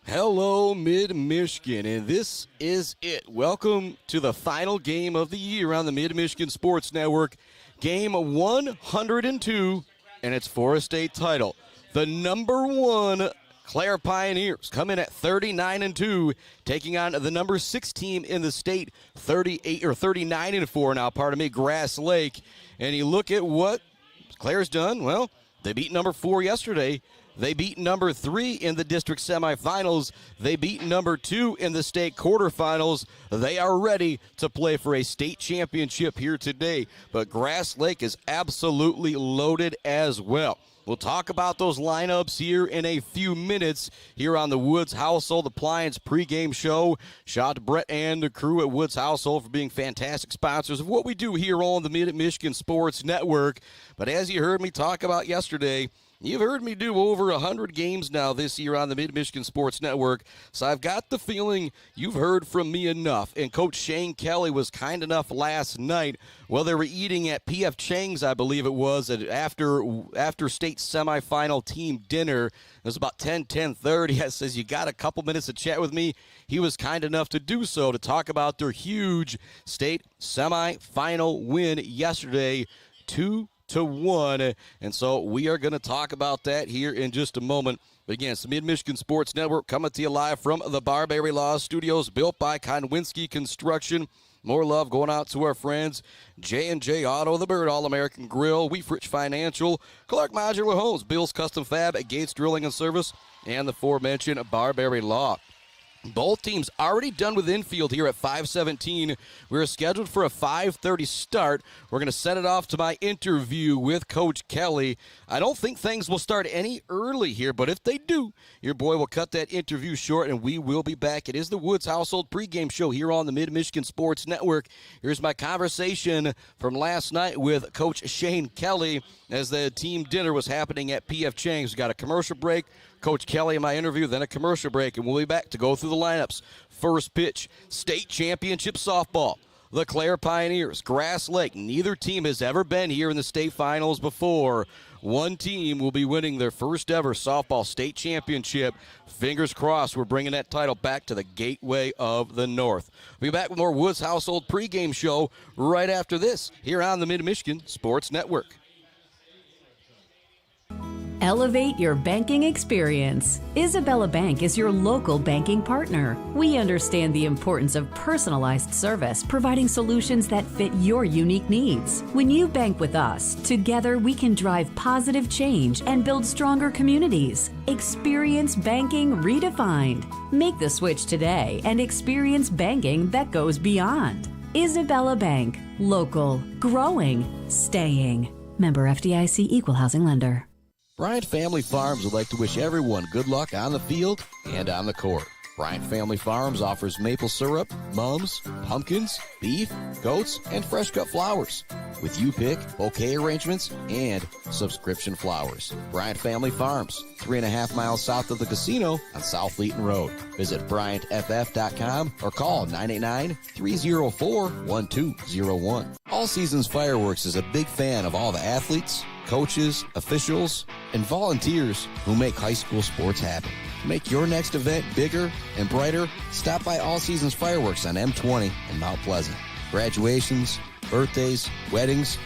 Hello, Mid-Michigan, and this is it. Welcome to the final game of the year on the Mid-Michigan Sports Network. Game 102, and it's for a state title. The number one Clare Pioneers come in at 39-2, taking on the number 6 team in the state, 39-4 now, Grass Lake. And you look at what Clare's done, well, they beat number 4 yesterday. They beat number 3 in the district semifinals. They beat number 2 in the state quarterfinals. They are ready to play for a state championship here today. But Grass Lake is absolutely loaded as well. We'll talk about those lineups here in a few minutes here on the Woods Household Appliance pregame show. Shout out to Brett and the crew at Woods Household for being fantastic sponsors of what we do here on the Mid-Michigan Sports Network. But as you heard me talk about yesterday, you've heard me do over 100 games now this year on the Mid-Michigan Sports Network, so I've got the feeling you've heard from me enough. And Coach Shane Kelly was kind enough last night while they were eating at P.F. Chang's, I believe it was, after state semifinal team dinner. It was about 10:30. I says, you got a couple minutes to chat with me? He was kind enough to do so, to talk about their huge state semifinal win yesterday, 2-1, and so we are going to talk about that here in just a moment. But again, it's the Mid-Michigan Sports Network coming to you live from the Barbary Law Studios, built by Konwinski Construction. More love going out to our friends, J&J Auto, the Bird All-American Grill, Weefrich Financial, Clark Modular Homes, Bill's Custom Fab, Gates Drilling and Service, and the aforementioned Barbary Law. Both teams already done with infield here at 5:17. We're scheduled for a 5:30 start. We're going to send it off to my interview with Coach Kelly. I don't think things will start any early here, but if they do, your boy will cut that interview short, and we will be back. It is the Woods Household pregame show here on the Mid-Michigan Sports Network. Here's my conversation from last night with Coach Shane Kelly as the team dinner was happening at P.F. Chang's. We got a commercial break, Coach Kelly in my interview, then a commercial break, and we'll be back to go through the lineups. First pitch, state championship softball. The Clare Pioneers, Grass Lake. Neither team has ever been here in the state finals before. One team will be winning their first ever softball state championship. Fingers crossed we're bringing that title back to the gateway of the North. We'll be back with more Woods Household pregame show right after this here on the Mid-Michigan Sports Network. Elevate your banking experience. Isabella Bank is your local banking partner. We understand the importance of personalized service, providing solutions that fit your unique needs. When you bank with us, together we can drive positive change and build stronger communities. Experience banking redefined. Make the switch today and experience banking that goes beyond. Isabella Bank. Local. Growing. Staying. Member FDIC Equal Housing Lender. Bryant Family Farms would like to wish everyone good luck on the field and on the court. Bryant Family Farms offers maple syrup, mums, pumpkins, beef, goats, and fresh cut flowers. With you pick, bouquet arrangements, and subscription flowers. Bryant Family Farms, 3.5 miles south of the casino on South Leeton Road. Visit BryantFF.com or call 989-304-1201. All Seasons Fireworks is a big fan of all the athletes, coaches, officials, and volunteers who make high school sports happen. Make your next event bigger and brighter. Stop by All Seasons Fireworks on M20 in Mount Pleasant. Graduations, birthdays, weddings,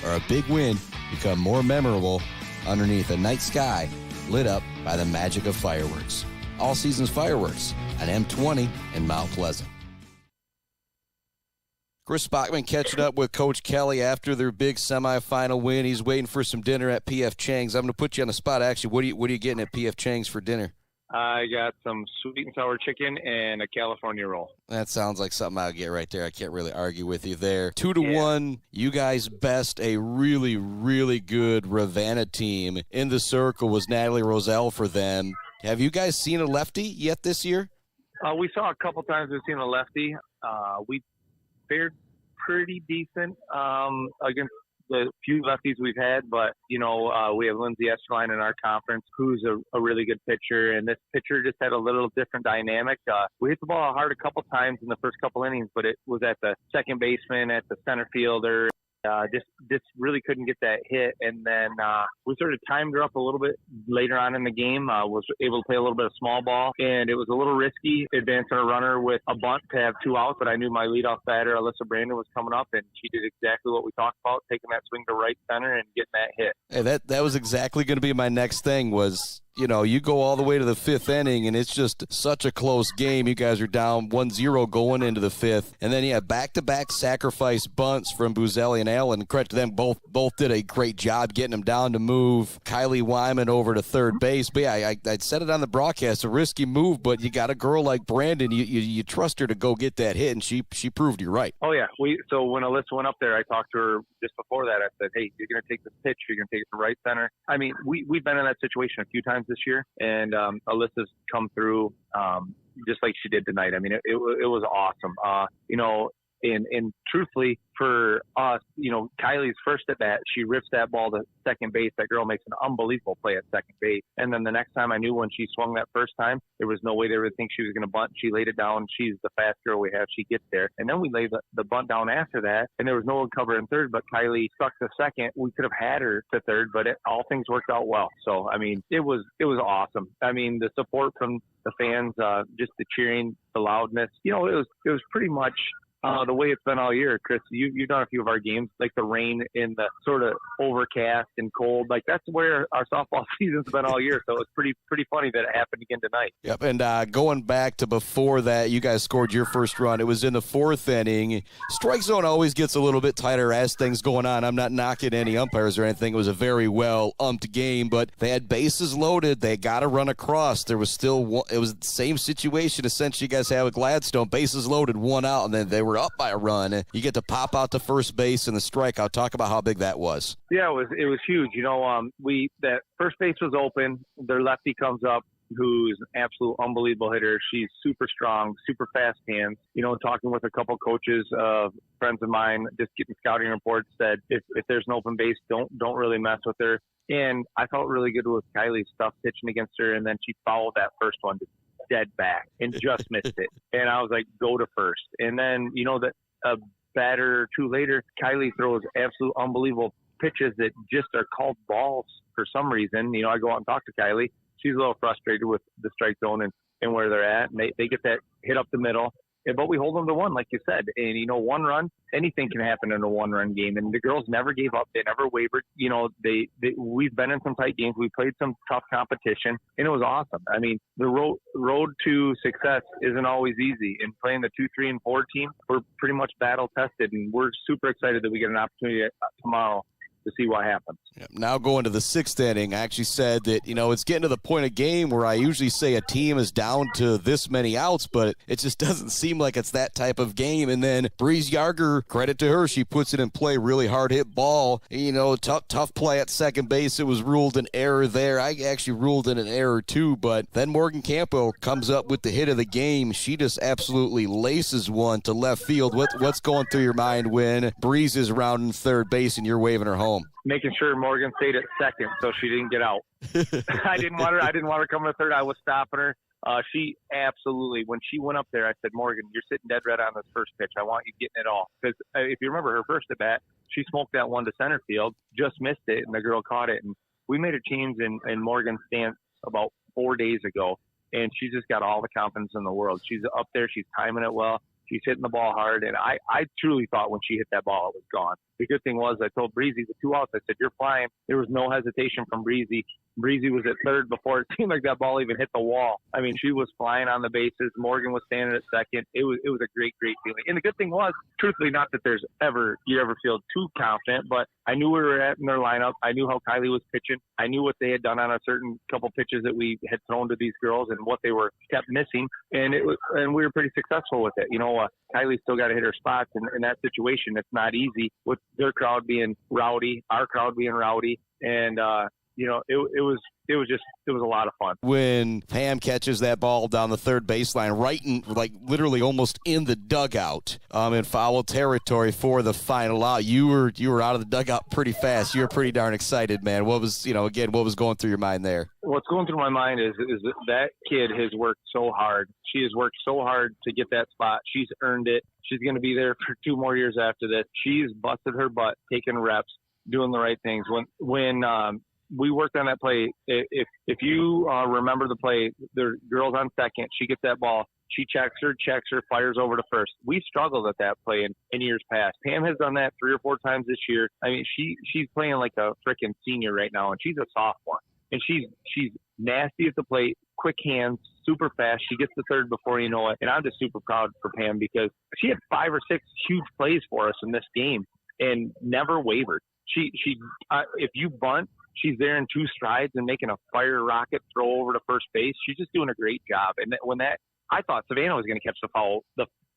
or a big win become more memorable underneath a night sky lit up by the magic of fireworks. All Seasons Fireworks on M20 in Mount Pleasant. Chris Bachman catching up with Coach Kelly after their big semifinal win. He's waiting for some dinner at P.F. Chang's. I'm going to put you on the spot. Actually, what are you getting at P.F. Chang's for dinner? I got some sweet and sour chicken and a California roll. That sounds like something I'll get right there. I can't really argue with you there. 2-1, you guys best a really, really good Ravenna team. In the circle was Natalie Roselle for them. Have you guys seen a lefty yet this year? We saw a couple times we've seen a lefty. We fared pretty decent against the few lefties we've had, but, we have Lindsay Esterline in our conference, who's a really good pitcher, and this pitcher just had a little different dynamic. We hit the ball hard a couple times in the first couple innings, but it was at the second baseman, at the center fielder. Just really couldn't get that hit. And then we sort of timed her up a little bit later on in the game. Was able to play a little bit of small ball, and it was a little risky advancing a runner with a bunt to have 2 outs. But I knew my leadoff batter, Alyssa Brandon, was coming up, and she did exactly what we talked about, taking that swing to right center and getting that hit. Hey, that was exactly going to be my next thing was, you go all the way to the 5th inning, and it's just such a close game. You guys are down 1-0 going into the 5th. And then, back-to-back sacrifice bunts from Buzelli and Allen. Credit to them, both did a great job getting them down to move Kylie Wyman over to third base. But, yeah, I said it on the broadcast, a risky move, but you got a girl like Brandon, you trust her to go get that hit, and she proved you right. Oh, yeah. So when Alyssa went up there, I talked to her just before that. I said, hey, you're going to take this pitch. You're going to take it to right center. I mean, we've been in that situation a few times this year, and Alyssa's come through just like she did tonight. I mean, it was awesome. And truthfully, for us, Kylie's first at bat, she rips that ball to second base. That girl makes an unbelievable play at second base. And then the next time, I knew when she swung that first time, there was no way they would think she was going to bunt. She laid it down. She's the fast girl we have. She gets there. And then we laid the bunt down after that, and there was no one cover in third, but Kylie stuck to second. We could have had her to third, but all things worked out well. So, I mean, it was awesome. I mean, the support from the fans, just the cheering, the loudness, it was pretty much the way it's been all year. Chris, you've done a few of our games, like the rain and the sort of overcast and cold. Like, that's where our softball season's been all year. So it's pretty funny that it happened again tonight. Yep, and going back to before that, you guys scored your first run. It was in the 4th inning. Strike zone always gets a little bit tighter as things going on. I'm not knocking any umpires or anything. It was a very well-umped game, but they had bases loaded. They got to run across. There was still it was the same situation essentially you guys had with Gladstone. Bases loaded, 1 out, and then they were up by a run. You get to pop out to first base and the strikeout. Talk about how big that was. Yeah, it was huge. That first base was open. Their lefty comes up, who's an absolute unbelievable hitter. She's super strong, super fast hands. Talking with a couple coaches, friends of mine, just getting scouting reports, said if there's an open base, don't really mess with her. And I felt really good with Kylie's stuff pitching against her, and then she fouled that first one to dead back and just missed it. And I was like, go to first. And then, that a batter or two later, Kylie throws absolute unbelievable pitches that just are called balls for some reason. I go out and talk to Kylie. She's a little frustrated with the strike zone and where they're at. And they get that hit up the middle. But we hold them to 1, like you said. And, 1 run, anything can happen in a 1-run game. And the girls never gave up. They never wavered. We've been in some tight games. We played some tough competition, and it was awesome. I mean, the road to success isn't always easy. And playing the 2, 3, and 4 team, we're pretty much battle-tested. And we're super excited that we get an opportunity tomorrow to see what happens. Now going to the 6th inning, I actually said that, it's getting to the point of game where I usually say a team is down to this many outs, but it just doesn't seem like it's that type of game. And then Breeze Yarger, credit to her, she puts it in play, really hard hit ball. Tough play at second base. It was ruled an error there. I actually ruled it an error too, but then Morgan Campo comes up with the hit of the game. She just absolutely laces one to left field. What's going through your mind when Breeze is rounding third base and you're waving her home? Making sure Morgan stayed at second so she didn't get out. I didn't want her coming to third. I was stopping her. She absolutely, when she went up there, I said, Morgan, you're sitting dead right on this first pitch. I want you getting it off. Because if you remember her first at bat, she smoked that one to center field, just missed it, and the girl caught it. And we made a change in Morgan's stance about 4 days ago, and she just got all the confidence in the world. She's up there. She's timing it well. She's hitting the ball hard, and I truly thought when she hit that ball, it was gone. The good thing was I told Breezy with 2 outs, I said, you're flying. There was no hesitation from Breezy. Breezy was at third before it seemed like that ball even hit the wall. I mean, she was flying on the bases. Morgan was standing at second. It was a great feeling. And the good thing was, truthfully, not that you ever feel too confident, but I knew where we were at in their lineup. I knew how Kylie was pitching. I knew what they had done on a certain couple pitches that we had thrown to these girls and what they were kept missing. And we were pretty successful with it. Kylie still got to hit her spots in that situation. It's not easy with their crowd being rowdy, our crowd being rowdy, and it was a lot of fun. When Pam catches that ball down the third baseline, right in, like literally almost in the dugout, in foul territory for the final out, you were out of the dugout pretty fast. You were pretty darn excited, man. What was going through your mind there? what's going through my mind is that kid has worked so hard. She has worked so hard to get that spot. She's earned it. She's going to be there for 2 more years after this. She's busted her butt, taking reps, doing the right things. When we worked on that play, if you remember the play, the girl's on second. She gets that ball. She checks her, fires over to first. We struggled at that play in years past. Pam has done that 3 or 4 times this year. I mean, she's playing like a freaking senior right now, and she's a sophomore. And she's nasty at the plate, quick hands, super fast. She gets to third before you know it. And I'm just super proud for Pam because she had 5 or 6 huge plays for us in this game and never wavered. If you bunt, she's there in 2 strides and making a fire rocket throw over to first base. She's just doing a great job. And I thought Savannah was going to catch the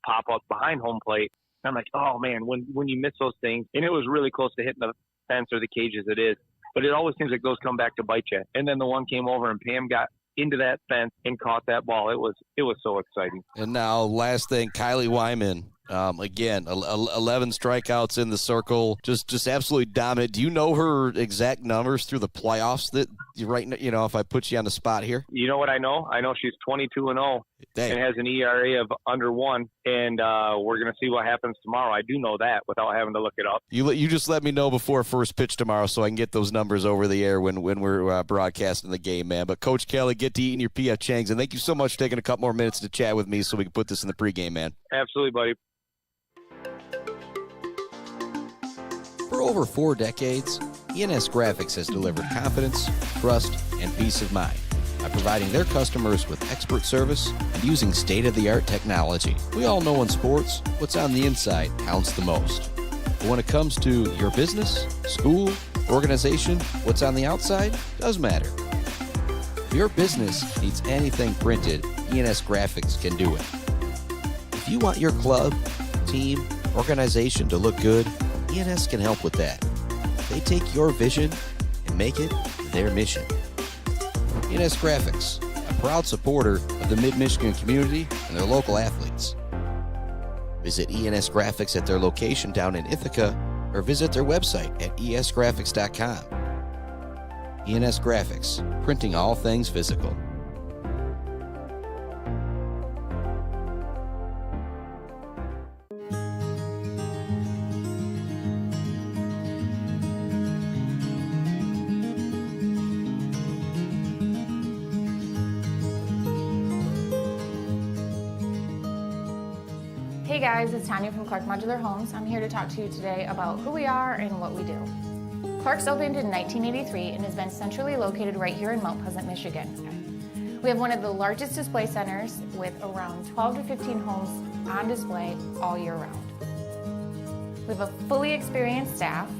pop-up behind home plate. And I'm like, oh, man, when you miss those things, and it was really close to hitting the fence or the cage as it is, but it always seems like those come back to bite you. And then the one came over and Pam got into that fence and caught that ball. It was so exciting. And now, last thing, Kylie Wyman. Again, 11 strikeouts in the circle, just absolutely dominant. Do you know her exact numbers through the playoffs? That if I put you on the spot here, you know what I know? I know she's 22-0 and has an ERA of under 1. And we're gonna see what happens tomorrow. I do know that without having to look it up. You just let me know before first pitch tomorrow, so I can get those numbers over the air when we're broadcasting the game, man. But Coach Kelly, get to eating your P.F. Changs, and thank you so much for taking a couple more minutes to chat with me, so we can put this in the pregame, man. Absolutely, buddy. For over 4 decades, ENS Graphics has delivered confidence, trust, and peace of mind by providing their customers with expert service and using state-of-the-art technology. We all know in sports, what's on the inside counts the most. But when it comes to your business, school, organization, what's on the outside does matter. If your business needs anything printed, ENS Graphics can do it. If you want your club, team, organization to look good, ENS can help with that. They take your vision and make it their mission. ENS Graphics, a proud supporter of the Mid-Michigan community and their local athletes. Visit ENS Graphics at their location down in Ithaca or visit their website at esgraphics.com. ENS Graphics, printing all things physical. Hey guys, it's Tanya from Clark Modular Homes. I'm here to talk to you today about who we are and what we do. Clark's opened in 1983 and has been centrally located right here in Mount Pleasant, Michigan. We have one of the largest display centers with around 12 to 15 homes on display all year round. We have a fully experienced staff.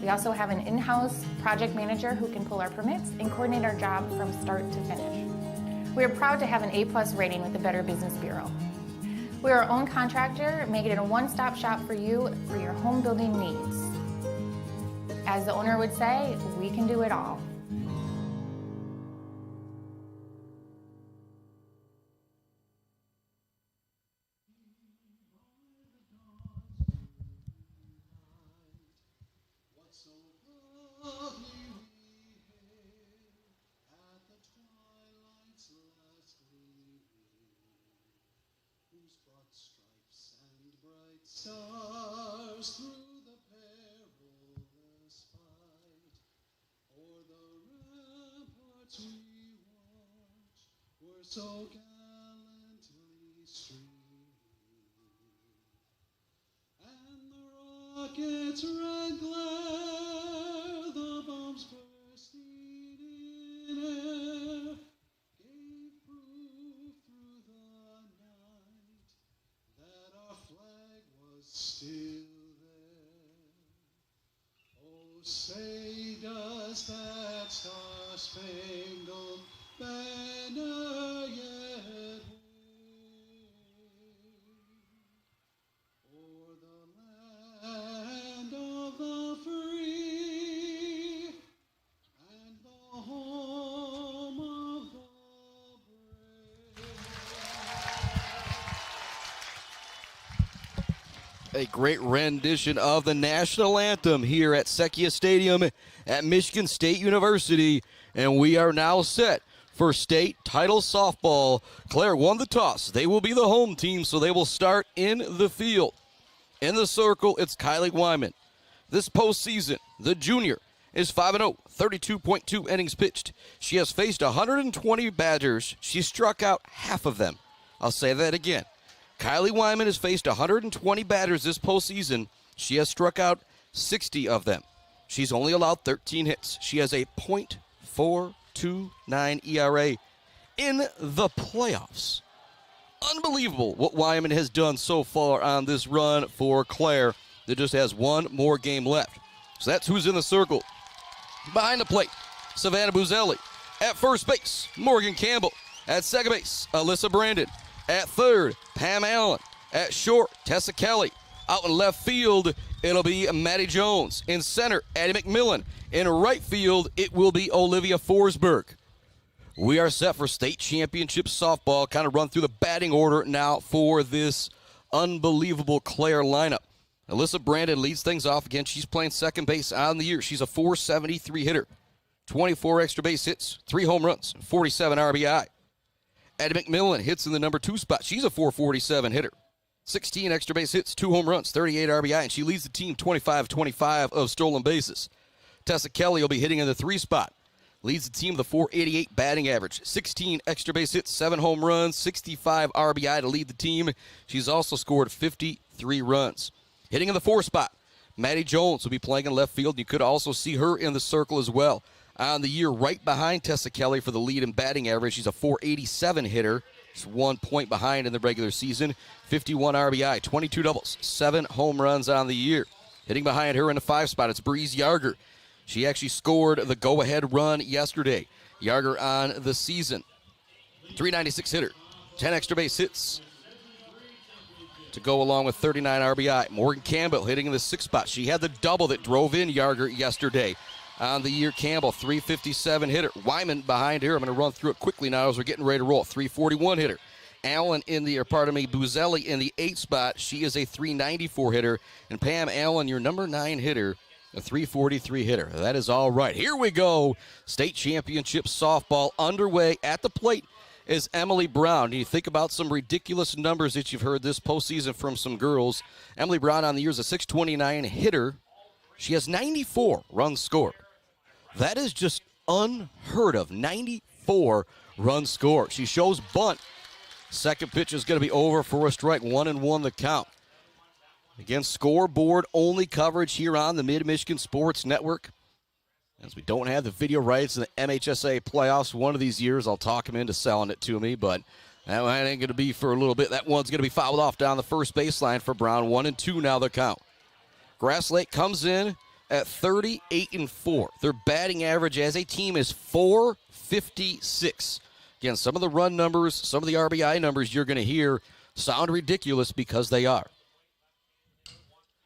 We also have an in-house project manager who can pull our permits and coordinate our job from start to finish. We are proud to have an A+ rating with the Better Business Bureau. We are our own contractor, making it a one-stop shop for you for your home building needs. As the owner would say, we can do it all. Stars through the perilous fight, o'er the ramparts we watch, were so gallantly streaming, and the rocket's red glare, the bombs bursting in air, gave proof through the night that our flag was still there. Oh, say does that star-spangled banner yet wave o'er the land of the free and the home of the brave? A great rendition of the national anthem here at Sequia Stadium at Michigan State University. And we are now set for state title softball. Clare won the toss. They will be the home team, so they will start in the field. In the circle, it's Kylie Wyman. This postseason, the junior is 5-0, 32.2 innings pitched. She has faced 120 batters. She struck out half of them. I'll say that again. Kylie Wyman has faced 120 batters this postseason. She has struck out 60 of them. She's only allowed 13 hits. She has a .429 ERA in the playoffs. Unbelievable what Wyman has done so far on this run for Clare. That just has one more game left. So that's who's in the circle. Behind the plate, Savannah Buzelli. At first base, Morgan Campbell. At second base, Alyssa Brandon. At third, Pam Allen. At short, Tessa Kelly. Out in left field, it'll be Maddie Jones. In center, Addie McMillan. In right field, it will be Olivia Forsberg. We are set for state championship softball. Kind of run through the batting order now for this unbelievable Clare lineup. Alyssa Brandon leads things off again. She's playing second base on the year. She's a .473 hitter, 24 extra base hits, 3 home runs, 47 RBI. Addie McMillan hits in the number 2 spot. She's a .447 hitter, 16 extra base hits, 2 home runs, 38 RBI, and she leads the team 25-25 of stolen bases. Tessa Kelly will be hitting in the 3 spot. Leads the team with a .488 batting average, 16 extra base hits, 7 home runs, 65 RBI to lead the team. She's also scored 53 runs. Hitting in the 4 spot, Maddie Jones will be playing in left field. You could also see her in the circle as well. On the year, right behind Tessa Kelly for the lead in batting average. She's a .487 hitter. Just 1 point behind in the regular season. 51 RBI, 22 doubles, 7 home runs on the year. Hitting behind her in the 5 spot, it's Breeze Yarger. She actually scored the go-ahead run yesterday. Yarger on the season. .396 hitter, 10 extra base hits to go along with 39 RBI. Morgan Campbell hitting in the 6th spot. She had the double that drove in Yarger yesterday. On the year, Campbell, .357 hitter. Wyman behind her. I'm going to run through it quickly now as we're getting ready to roll. .341 hitter. Allen Buzelli in the 8th spot. She is a .394 hitter. And Pam Allen, your number 9 hitter, a .343 hitter. That is all right. Here we go. State championship softball underway. At the plate is Emily Brown. You think about some ridiculous numbers that you've heard this postseason from some girls. Emily Brown on the year is a .629 hitter. She has 94 runs scored. That is just unheard of. 94 runs scored. She shows bunt. Second pitch is going to be over for a strike. 1-1 the count. Again, scoreboard only coverage here on the Mid-Michigan Sports Network. As we don't have the video rights in the MHSA playoffs one of these years, I'll talk him into selling it to me, but that ain't going to be for a little bit. That one's going to be fouled off down the first baseline for Brown. 1-2 now the count. Grass Lake comes in at 38-4. Their batting average as a team is .456. Again, some of the run numbers, some of the RBI numbers you're going to hear sound ridiculous because they are.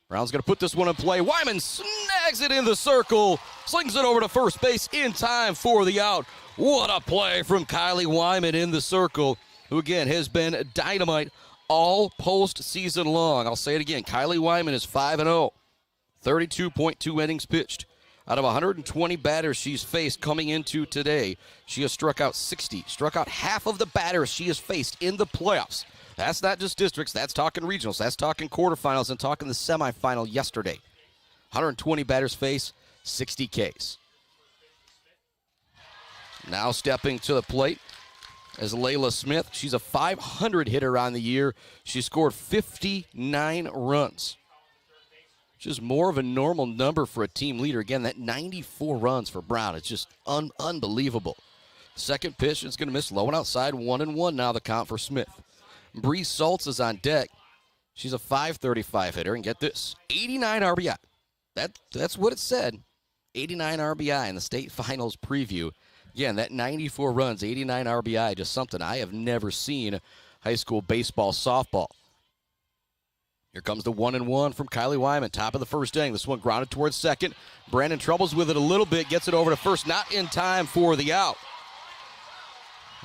Brown's going to put this one in play. Wyman snags it in the circle, slings it over to first base in time for the out. What a play from Kylie Wyman in the circle, who again has been dynamite all postseason long. I'll say it again. Kylie Wyman is 5-0, 32.2 innings pitched. Out of 120 batters she's faced coming into today, she has struck out 60, struck out half of the batters she has faced in the playoffs. That's not just districts, that's talking regionals, that's talking quarterfinals, and talking the semifinal yesterday. 120 batters face, 60 Ks. Now stepping to the plate is Layla Smith. She's a .500 hitter on the year. She scored 59 runs, which is more of a normal number for a team leader. Again, that 94 runs for Brown. It's just unbelievable. Second pitch is going to miss low and outside. 1-1 now the count for Smith. Bree Saltz is on deck. She's a .535 hitter. And get this, 89 RBI. That's what it said. 89 RBI in the state finals preview. Again, that 94 runs, 89 RBI, just something I have never seen high school baseball, softball. Here comes the 1-1 from Kylie Wyman, top of the first inning. This one grounded towards second. Brandon troubles with it a little bit, gets it over to first, not in time for the out.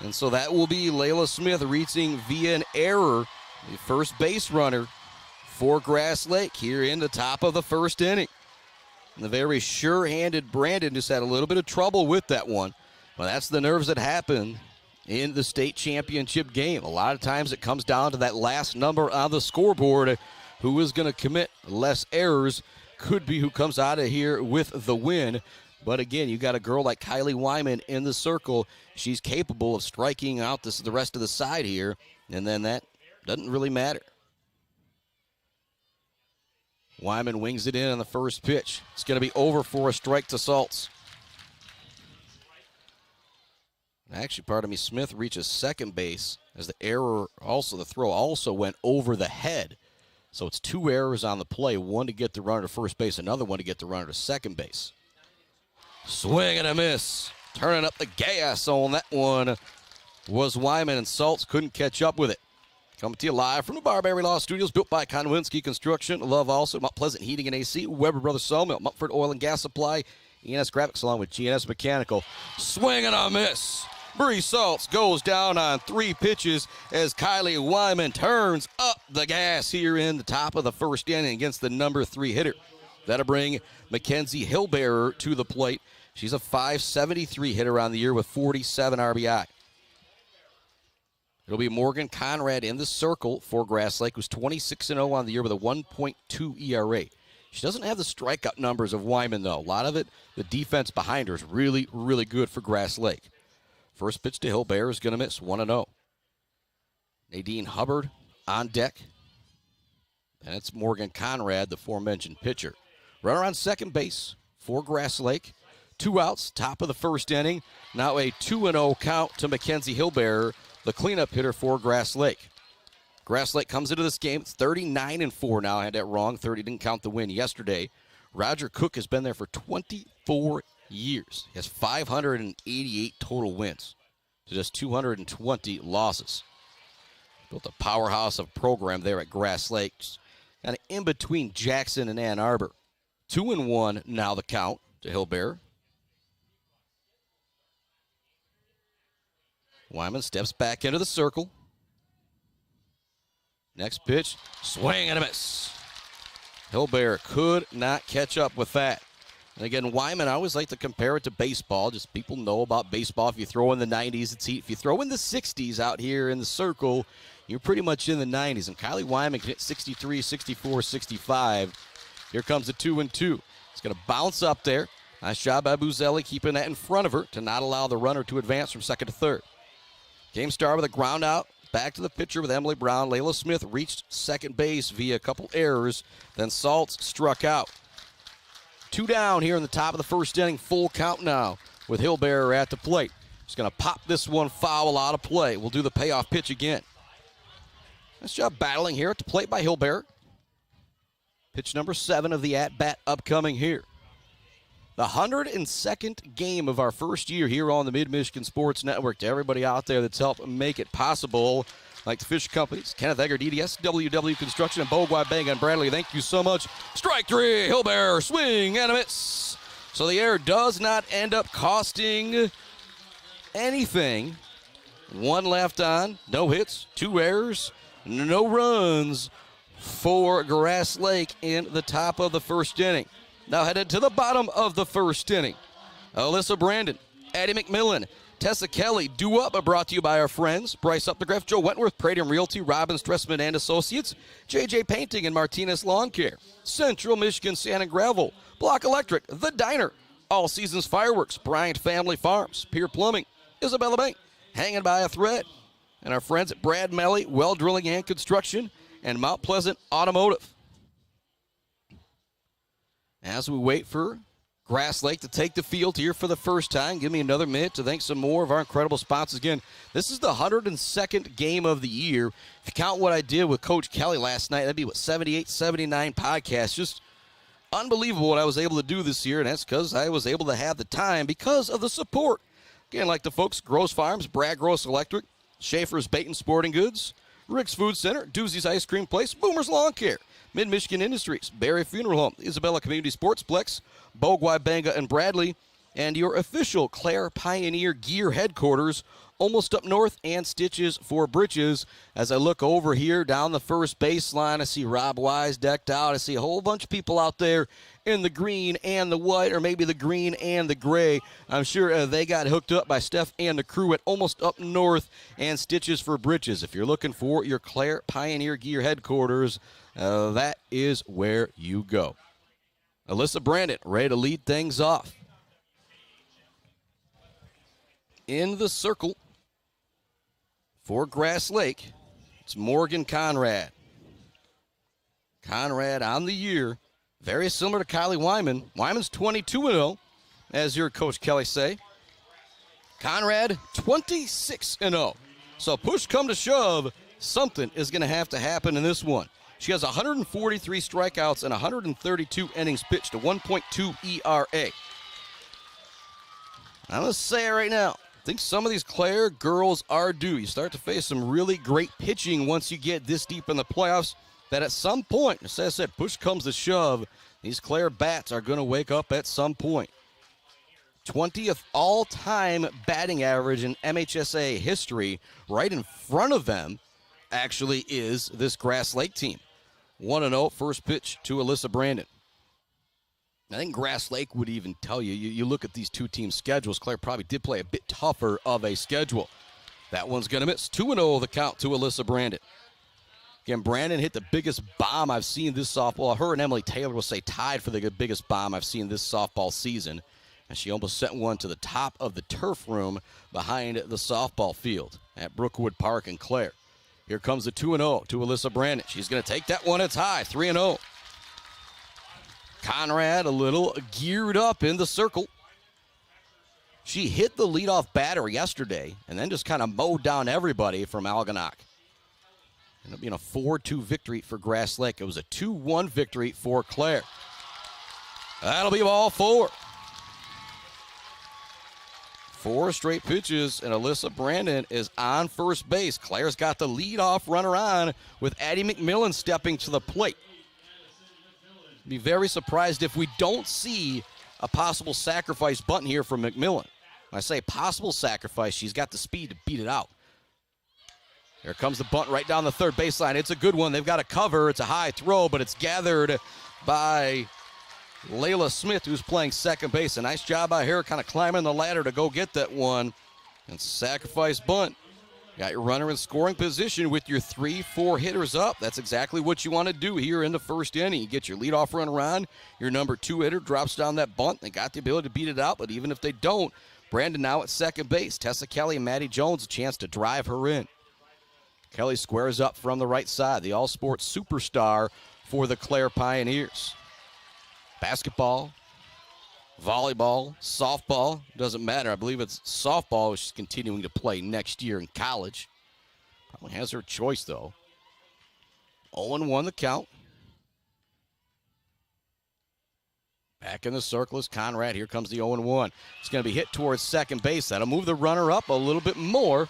And so that will be Layla Smith reaching via an error, the first base runner for Grass Lake here in the top of the first inning. And the very sure-handed Brandon just had a little bit of trouble with that one. Well, that's the nerves that happen in the state championship game. A lot of times it comes down to that last number on the scoreboard. Who is going to commit less errors could be who comes out of here with the win. But again, you got a girl like Kylie Wyman in the circle. She's capable of striking out the rest of the side here, and then that doesn't really matter. Wyman wings it in on the first pitch. It's going to be over for a strike to Salts. Actually, Smith reaches second base as the throw also went over the head. So it's 2 errors on the play, one to get the runner to first base, another one to get the runner to second base. Swing and a miss. Turning up the gas on that one was Wyman, and Salts couldn't catch up with it. Coming to you live from the Barberry Law Studios, built by Konwinski Construction. Love also Mount Pleasant Heating and AC, Weber Brothers Sawmill, Mumford Oil and Gas Supply, ENS Graphics, along with GNS Mechanical. Swing and a miss. Bree Salts goes down on 3 pitches as Kylie Wyman turns up the gas here in the top of the first inning against the number 3 hitter. That'll bring Mackenzie Hillbearer to the plate. She's a .573 hitter on the year with 47 RBI. It'll be Morgan Conrad in the circle for Grass Lake, who's 26-0 on the year with a 1.2 ERA. She doesn't have the strikeout numbers of Wyman, though. A lot of it, the defense behind her is really, really good for Grass Lake. First pitch to Hillbearer is going to miss, 1-0. Nadine Hubbard on deck. And it's Morgan Conrad, the aforementioned pitcher. Runner on second base for Grass Lake. 2 outs, top of the first inning. Now a 2-0 count to Mackenzie Hillbearer, the cleanup hitter for Grass Lake. Grass Lake comes into this game 39-4 now. I had that wrong. 30 didn't count the win yesterday. Roger Cook has been there for 24 years. He has 588 total wins to just 220 losses. Built a powerhouse of a program there at Grass Lake, kind of in between Jackson and Ann Arbor. 2-1 now the count to Hillbearer. Wyman steps back into the circle. Next pitch, swing and a miss. Hillbearer could not catch up with that. And again, Wyman, I always like to compare it to baseball. Just people know about baseball. If you throw in the 90s, it's heat. If you throw in the 60s out here in the circle, you're pretty much in the 90s. And Kylie Wyman can hit 63, 64, 65. Here comes the 2-2. It's going to bounce up there. Nice job by Buzelli keeping that in front of her to not allow the runner to advance from second to third. Game started with a ground out. Back to the pitcher with Emily Brown. Layla Smith reached second base via a couple errors. Then Salts struck out. 2 down here in the top of the first inning. Full count now with Hillbearer at the plate. Just going to pop this one foul out of play. We'll do the payoff pitch again. Nice job battling here at the plate by Hillbearer. Pitch number 7 of the at-bat upcoming here. The 102nd game of our first year here on the Mid-Michigan Sports Network. To everybody out there that's helped make it possible, like the Fish Companies, Kenneth Egger, DDS, WW Construction, and Bogwai Bang and Bradley. Thank you so much. Strike 3, Hillbearer, swing and a miss. So the error does not end up costing anything. 1 left on, no hits, 2 errors, no runs for Grass Lake in the top of the first inning. Now headed to the bottom of the first inning. Alyssa Brandon, Addie McMillan, Tessa Kelly, Do Up, brought to you by our friends Bryce Updegraff, Joe Wentworth, Pradium Realty, Robbins Dressman and Associates, JJ Painting, and Martinez Lawn Care, Central Michigan Sand and Gravel, Block Electric, The Diner, All Seasons Fireworks, Bryant Family Farms, Pier Plumbing, Isabella Bank, Hanging by a Thread, and our friends at Brad Melly, Well Drilling and Construction, and Mount Pleasant Automotive. As we wait for Grass Lake to take the field here for the first time, give me another minute to thank some more of our incredible sponsors. Again, this is the 102nd game of the year. If you count what I did with Coach Kelly last night, that'd be, 78, 79 podcasts. Just unbelievable what I was able to do this year, and that's because I was able to have the time because of the support. Again, like the folks, Gross Farms, Brad Gross Electric, Schaefer's Bait and Sporting Goods, Rick's Food Center, Doozy's Ice Cream Place, Boomer's Lawn Care, Mid-Michigan Industries, Barry Funeral Home, Isabella Community Sportsplex, Bogwai, Banga, and Bradley, and your official Clare Pioneer Gear headquarters, almost up north, and stitches for britches. As I look over here down the first baseline, I see Rob Wise decked out. I see a whole bunch of people out there in the green and the white, or maybe the green and the gray. I'm sure they got hooked up by Steph and the crew at almost up north and stitches for britches. If you're looking for your Clare Pioneer Gear headquarters, that is where you go. Alyssa Brandon ready to lead things off. In the circle for Grass Lake, it's Morgan Conrad. Conrad on the year, very similar to Kylie Wyman. Wyman's 22-0, as your Coach Kelly say. Conrad, 26-0. So push come to shove, something is going to have to happen in this one. She has 143 strikeouts and 132 innings pitched, a 1.2 ERA. I'm going to say it right now. I think some of these Clare girls are due. You start to face some really great pitching once you get this deep in the playoffs, that at some point, as I said, push comes to shove, these Clare bats are going to wake up at some point. 20th all-time batting average in MHSA history. Right in front of them actually is this Grass Lake team. 1-0, first pitch to Alyssa Brandon. I think Grass Lake would even tell you, you look at these two team schedules, Clare probably did play a bit tougher of a schedule. That one's going to miss. 2-0 the count to Alyssa Brandon. Again, Brandon hit the biggest bomb I've seen this softball. Her and Emily Taylor will say tied for the biggest bomb I've seen this softball season. And she almost sent one to the top of the turf room behind the softball field at Brookwood Park in Clare. Here comes the 2-0 to Alyssa Brandon. She's going to take that one. It's high, 3-0. Conrad a little geared up in the circle. She hit the leadoff batter yesterday and then just kind of mowed down everybody from Algonac. Ended up being a 4-2 victory for Grass Lake. It was a 2-1 victory for Clare. That'll be ball four. 4 straight pitches, and Alyssa Brandon is on first base. Clare's got the leadoff runner on with Addie McMillan stepping to the plate. Be very surprised if we don't see a possible sacrifice bunt here from McMillan. When I say possible sacrifice, she's got the speed to beat it out. Here comes the bunt right down the third baseline. It's a good one. They've got a cover. It's a high throw, but it's gathered by Layla Smith, who's playing second base. A nice job by her kind of climbing the ladder to go get that one. And sacrifice bunt. Got your runner in scoring position with your 3-4 hitters up. That's exactly what you want to do here in the first inning. You get your leadoff runner on. Your number 2 hitter drops down that bunt. They got the ability to beat it out, but even if they don't, Brandon now at second base. Tessa Kelly and Maddie Jones a chance to drive her in. Kelly squares up from the right side, the all-sports superstar for the Clare Pioneers. Basketball, volleyball, softball, doesn't matter. I believe it's softball she's continuing to play next year in college. Probably has her choice, though. 0-1 the count. Back in the circle is Conrad. Here comes the 0-1. It's going to be hit towards second base. That'll move the runner up a little bit more.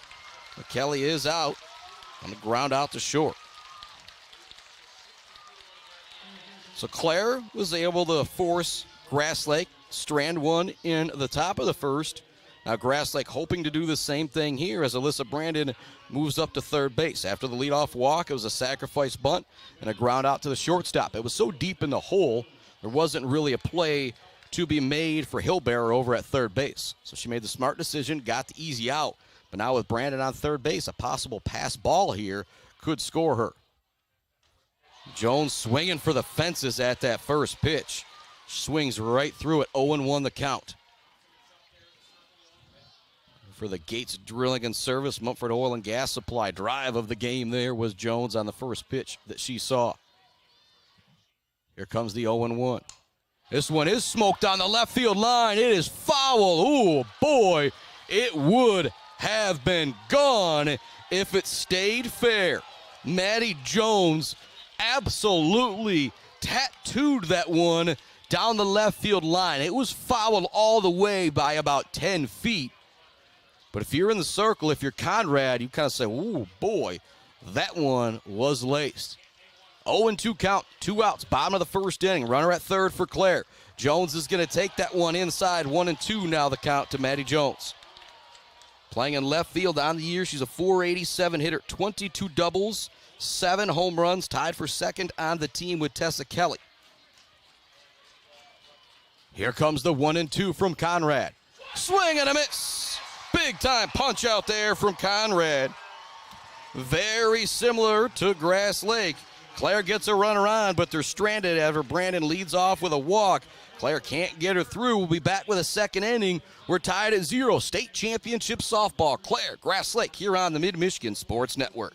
But Kelly is out on the ground out to short. So Clare was able to force Grass Lake, strand one in the top of the first. Now Grass Lake hoping to do the same thing here as Alyssa Brandon moves up to third base. After the leadoff walk, it was a sacrifice bunt and a ground out to the shortstop. It was so deep in the hole, there wasn't really a play to be made for Hillbearer over at third base. So she made the smart decision, got the easy out. But now with Brandon on third base, a possible pass ball here could score her. Jones swinging for the fences at that first pitch. Swings right through it, 0-1 the count. For the Gates Drilling and Service, Mumford Oil and Gas Supply drive of the game there was Jones on the first pitch that she saw. Here comes the 0-1. This one is smoked on the left field line. It is foul. Ooh, boy, it would have been gone if it stayed fair. Maddie Jones absolutely tattooed that one down the left field line. It was fouled all the way by about 10 feet. But if you're in the circle, if you're Conrad, you kind of say, ooh, boy, that one was laced. 0-2 count, 2 outs, bottom of the first inning. Runner at third for Clare. Jones is going to take that one inside. 1-2 now the count to Maddie Jones. Playing in left field on the year, she's a .487 hitter, 22 doubles, 7 home runs, tied for second on the team with Tessa Kelly. Here comes the 1-2 from Conrad. Swing and a miss. Big time punch out there from Conrad. Very similar to Grass Lake. Clare gets a runner on, but they're stranded after Brandon leads off with a walk. Clare can't get her through. We'll be back with a second inning. We're tied at 0. State championship softball. Clare, Grass Lake here on the Mid-Michigan Sports Network.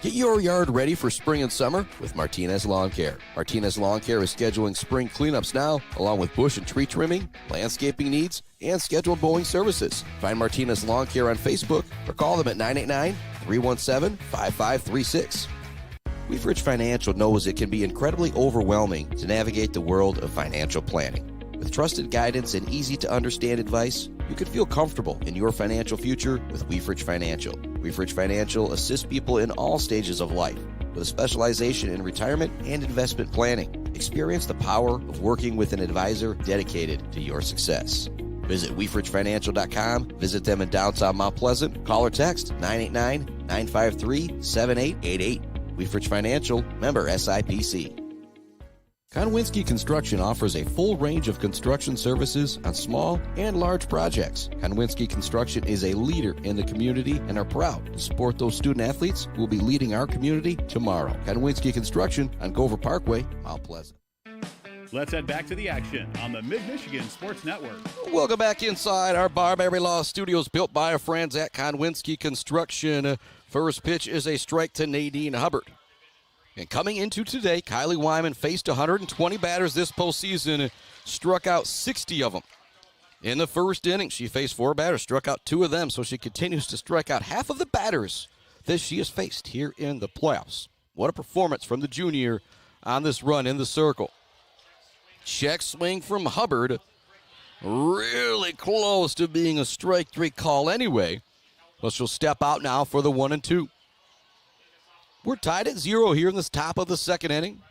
Get your yard ready for spring and summer with Martinez Lawn Care. Martinez Lawn Care is scheduling spring cleanups now, along with bush and tree trimming, landscaping needs, and scheduled mowing services. Find Martinez Lawn Care on Facebook or call them at 989-317-5536. Weefridge Financial knows it can be incredibly overwhelming to navigate the world of financial planning. With trusted guidance and easy-to-understand advice, you can feel comfortable in your financial future with Weefridge Financial. Weefridge Financial assists people in all stages of life with a specialization in retirement and investment planning. Experience the power of working with an advisor dedicated to your success. Visit WeefridgeFinancial.com. Visit them in downtown Mount Pleasant. Call or text 989-953-7888. Weefridge Financial, member SIPC. Konwinski Construction offers a full range of construction services on small and large projects. Konwinski Construction is a leader in the community and are proud to support those student athletes who will be leading our community tomorrow. Konwinski Construction on Gover Parkway, Mount Pleasant. Let's head back to the action on the Mid-Michigan Sports Network. Welcome back inside our Barberry Law Studios, built by our friends at Konwinski Construction. First pitch is a strike to Nadine Hubbard. And coming into today, Kylie Wyman faced 120 batters this postseason, struck out 60 of them. In the first inning, she faced 4 batters, struck out 2 of them, so she continues to strike out half of the batters that she has faced here in the playoffs. What a performance from the junior on this run in the circle. Check swing from Hubbard, really close to being a strike 3 call anyway, but she'll step out now for the 1-2. We're tied at 0 here in this top of the second inning.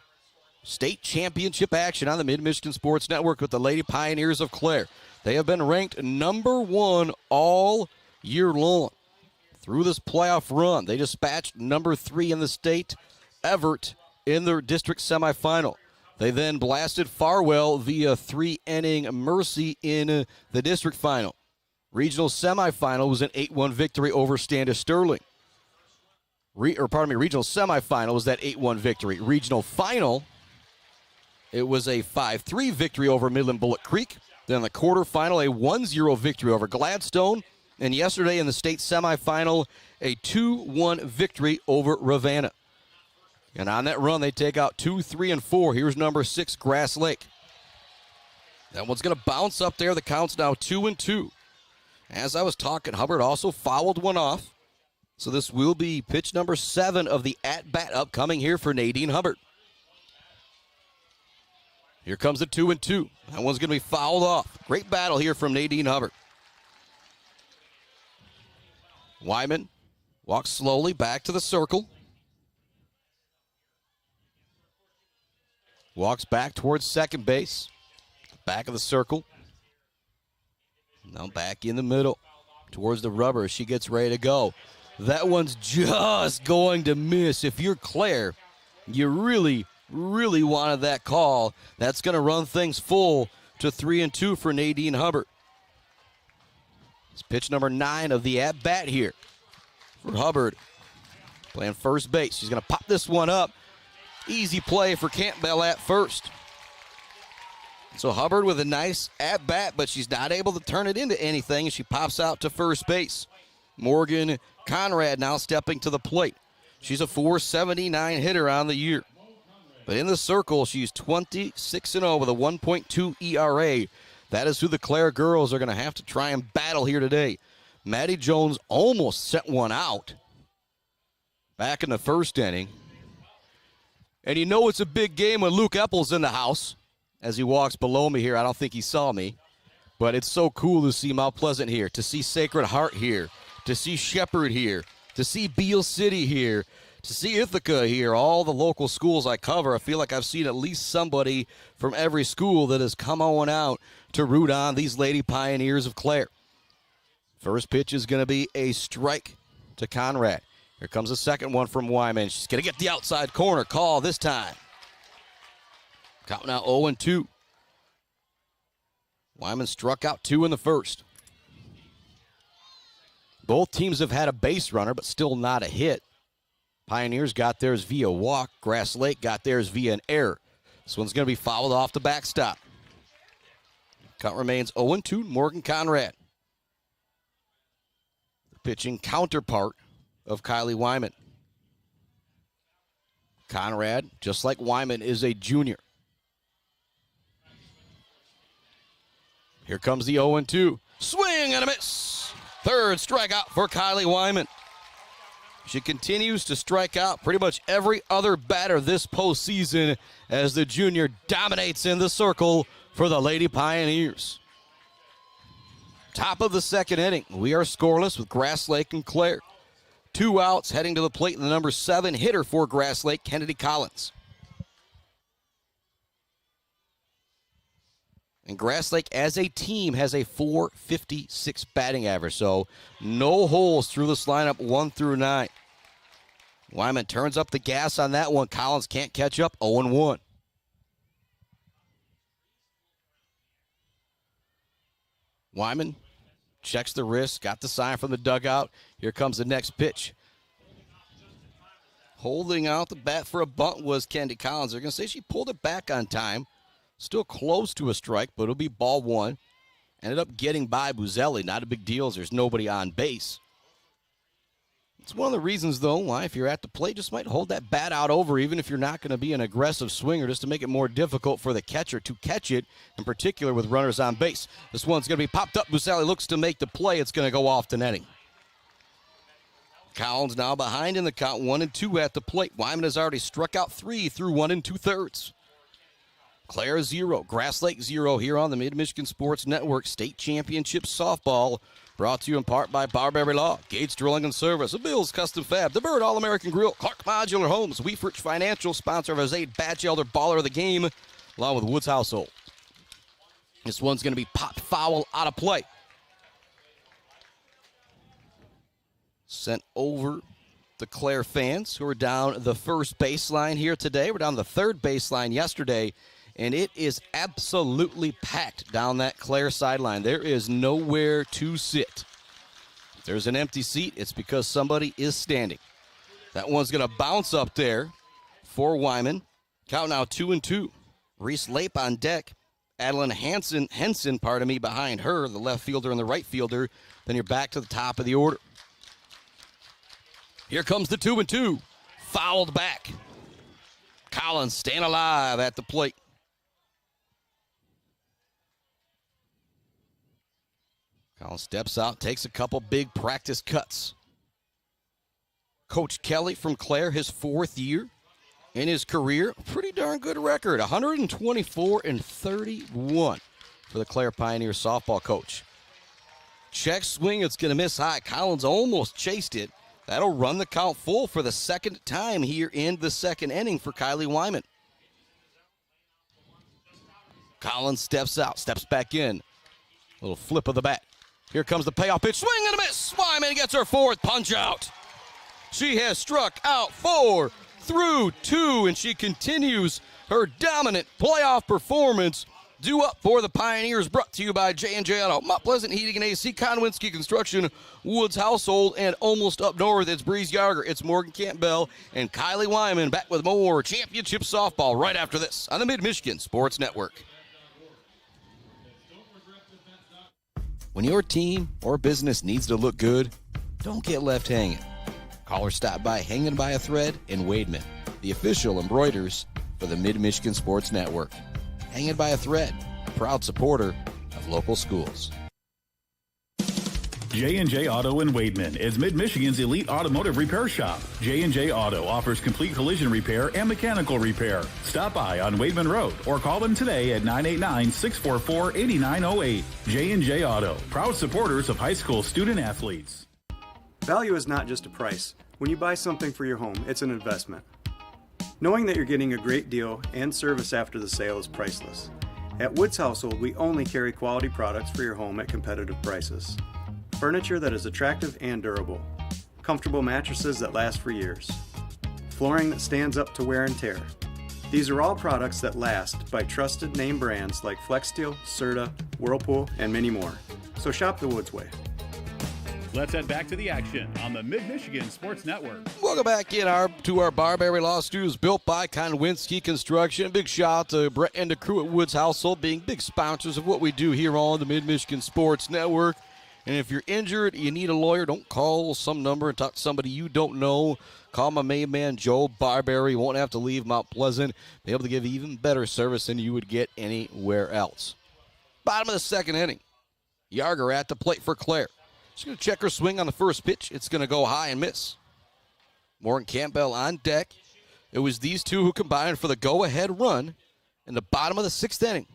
State championship action on the Mid-Michigan Sports Network with the Lady Pioneers of Clare. They have been ranked number 1 all year long. Through this playoff run, they dispatched number 3 in the state, Everett, in their district semifinal. They then blasted Farwell via 3-inning Mercy in the district final. Regional semifinal was an 8-1 victory over Standish Sterling. Regional semifinal was that 8-1 victory. Regional final, it was a 5-3 victory over Midland Bullock Creek. Then the quarterfinal, a 1-0 victory over Gladstone. And yesterday in the state semifinal, a 2-1 victory over Ravenna. And on that run, they take out 2, 3, and 4. Here's number 6, Grass Lake. That one's going to bounce up there. The count's now 2-2. As I was talking, Hubbard also fouled one off. So this will be pitch number 7 of the at-bat upcoming here for Nadine Hubbard. Here comes the 2-2. That one's going to be fouled off. Great battle here from Nadine Hubbard. Wyman walks slowly back to the circle. Walks back towards second base. Back of the circle. Now back in the middle towards the rubber as she gets ready to go. That one's just going to miss. If you're Clare, you really, really wanted that call. That's going to run things full to 3-2 for Nadine Hubbard. It's pitch number 9 of the at-bat here for Hubbard. Playing first base. She's going to pop this one up. Easy play for Campbell at first. So Hubbard with a nice at-bat, but she's not able to turn it into anything, and she pops out to first base. Morgan Conrad now stepping to the plate. She's a .479 hitter on the year. But in the circle, she's 26-0 with a 1.2 ERA. That is who the Clare girls are going to have to try and battle here today. Maddie Jones almost sent one out back in the first inning. And you know it's a big game when Luke Epples in the house. As he walks below me here, I don't think he saw me. But it's so cool to see Mount Pleasant here, to see Sacred Heart here, to see Shepherd here, to see Beale City here, to see Ithaca here. All the local schools I cover, I feel like I've seen at least somebody from every school that has come on out to root on these Lady Pioneers of Clare. First pitch is going to be a strike to Conrad. Here comes the second one from Wyman. She's going to get the outside corner call this time. Count now 0-2. Wyman struck out 2 in the first. Both teams have had a base runner, but still not a hit. Pioneers got theirs via walk. Grass Lake got theirs via an error. This one's going to be fouled off the backstop. Count remains 0-2, Morgan Conrad. The pitching counterpart of Kylie Wyman. Conrad, just like Wyman, is a junior. Here comes the 0-2. Swing and a miss. Third strikeout for Kylie Wyman. She continues to strike out pretty much every other batter this postseason as the junior dominates in the circle for the Lady Pioneers. Top of the second inning. We are scoreless with Grass Lake and Clare. 2 outs, heading to the plate, the number 7 hitter for Grass Lake, Kennedy Collins. And Grass Lake, as a team, has a .456 batting average, so no holes through this lineup 1 through 9. Wyman turns up the gas on that one. Collins can't catch up, 0-1. Wyman checks the wrist, got the sign from the dugout. Here comes the next pitch. Holding out the bat for a bunt was Kennedy Collins. They're going to say she pulled it back on time. Still close to a strike, but it'll be ball 1. Ended up getting by Buzelli. Not a big deal as there's nobody on base. It's one of the reasons, though, why if you're at the plate, just might hold that bat out over, even if you're not going to be an aggressive swinger, just to make it more difficult for the catcher to catch it, in particular with runners on base. This one's going to be popped up. Buzelli looks to make the play. It's going to go off to netting. Collins now behind in the count, 1-2 at the plate. Wyman has already struck out 3 through 1 2/3. Clare 0, Grass Lake 0 here on the Mid-Michigan Sports Network. State Championship Softball brought to you in part by Barberry Law, Gates Drilling and Service, the Bills Custom Fab, the Bird All-American Grill, Clark Modular Homes, Weefrich Financial, sponsor of our Zaid Batchelder Baller of the Game, along with Woods Household. This one's going to be popped foul out of play. Sent over the Clare fans who are down the first baseline here today. We're down the third baseline yesterday, and it is absolutely packed down that Clare sideline. There is nowhere to sit. If there's an empty seat, it's because somebody is standing. That one's going to bounce up there for Wyman. Count now 2-2. Reese Lape on deck. Adeline Henson, behind her, the left fielder and the right fielder. Then you're back to the top of the order. Here comes the 2-2. Fouled back. Collins staying alive at the plate. Collins steps out, takes a couple big practice cuts. Coach Kelly from Clare, his 4th year in his career. Pretty darn good record, 124-31 for the Clare Pioneers softball coach. Check swing, it's going to miss high. Collins almost chased it. That'll run the count full for the second time here in the second inning for Kylie Wyman. Collins steps out, steps back in. Little flip of the bat. Here comes the payoff pitch. Swing and a miss. Wyman gets her 4th punch out. She has struck out 4 through 2, and she continues her dominant playoff performance. Due up for the Pioneers, brought to you by J&J Auto, Mount Pleasant Heating and AC, Conwinski Construction, Woods Household, and almost up north, it's Breeze Yarger, it's Morgan Campbell, and Kylie Wyman back with more championship softball right after this on the Mid-Michigan Sports Network. When your team or business needs to look good, don't get left hanging. Call or stop by Hanging by a Thread in Wademan, the official embroiders for the Mid-Michigan Sports Network. Hanging by a Thread, a proud supporter of local schools. J&J Auto in Wademan is Mid-Michigan's elite automotive repair shop. J&J Auto offers complete collision repair and mechanical repair. Stop by on Wademan Road or call them today at 989-644-8908. J&J Auto, proud supporters of high school student athletes. Value is not just a price. When you buy something for your home, it's an investment. Knowing that you're getting a great deal and service after the sale is priceless. At Woods Household, we only carry quality products for your home at competitive prices. Furniture that is attractive and durable. Comfortable mattresses that last for years. Flooring that stands up to wear and tear. These are all products that last by trusted name brands like FlexSteel, Serta, Whirlpool, and many more. So shop the Woods way. Let's head back to the action on the Mid-Michigan Sports Network. Welcome back to our Barberry Law Studios, built by Konwinski Construction. Big shout out to Brett and the crew at Woods Household, being big sponsors of what we do here on the Mid-Michigan Sports Network. And if you're injured, you need a lawyer, don't call some number and talk to somebody you don't know. Call my main man, Joe Barberry. You won't have to leave Mount Pleasant. Be able to give even better service than you would get anywhere else. Bottom of the second inning. Yarger at the plate for Clare. She's going to check her swing on the first pitch. It's going to go high and miss. Morgan Campbell on deck. It was these two who combined for the go-ahead run in the bottom of the sixth inning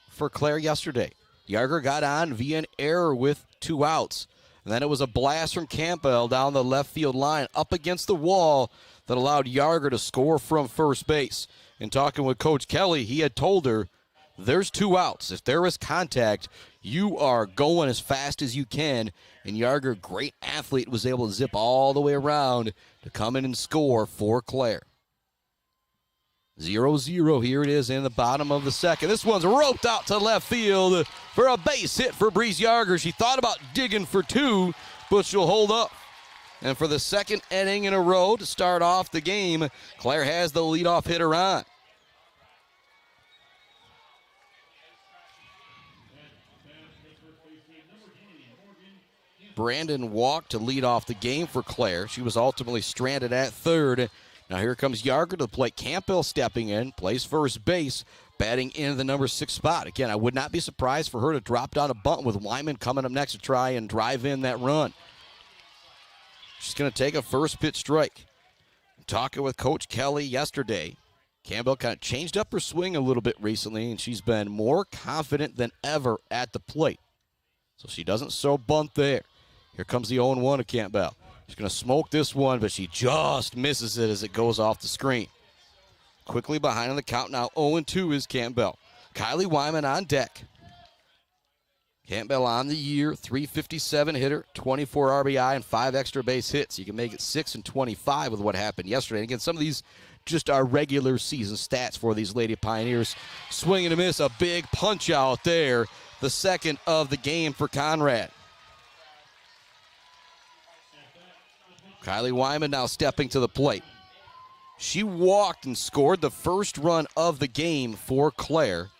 for Clare yesterday. Yarger got on via an error with 2 outs. And then it was a blast from Campbell down the left field line up against the wall that allowed Yarger to score from first base. In talking with Coach Kelly, he had told her, there's 2 outs. If there is contact, you are going as fast as you can. And Yarger, great athlete, was able to zip all the way around to come in and score for Clare. 0-0, here it is in the bottom of the second. This one's roped out to left field for a base hit for Breeze Yarger. She thought about digging for 2, but she'll hold up. And for the second inning in a row to start off the game, Clare has the leadoff hitter on. Brandon walked to lead off the game for Clare. She was ultimately stranded at third. Now here comes Yarger to the plate. Campbell stepping in, plays first base, batting in the number 6 spot. Again, I would not be surprised for her to drop down a bunt with Wyman coming up next to try and drive in that run. She's going to take a first pitch strike. Talking with Coach Kelly yesterday, Campbell kind of changed up her swing a little bit recently, and she's been more confident than ever at the plate. So she doesn't so bunt there. Here comes the 0-1 of Campbell. She's going to smoke this one, but she just misses it as it goes off the screen. Quickly behind on the count now, 0-2 is Campbell. Kylie Wyman on deck. Campbell on the year, 357 hitter, 24 RBI, and 5 extra base hits. You can make it 6-25 with what happened yesterday. And again, some of these just are regular season stats for these Lady Pioneers. Swing and a miss, a big punch out there. The second of the game for Conrad. Kylie Wyman now stepping to the plate. She walked and scored the first run of the game for Clare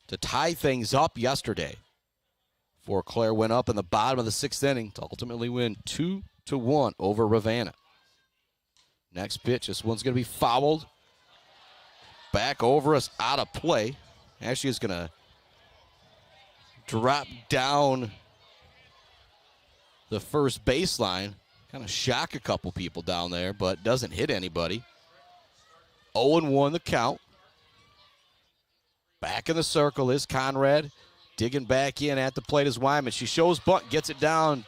to tie things up yesterday. For Clare went up in the bottom of the 6th inning to ultimately win 2-1 over Ravenna. Next pitch, this one's going to be fouled. Back over us, out of play. Actually, is going to drop down the first baseline. Kind of shock a couple people down there, but doesn't hit anybody. 0-1 the count. Back in the circle is Conrad. Digging back in at the plate is Wyman. She shows bunt, gets it down,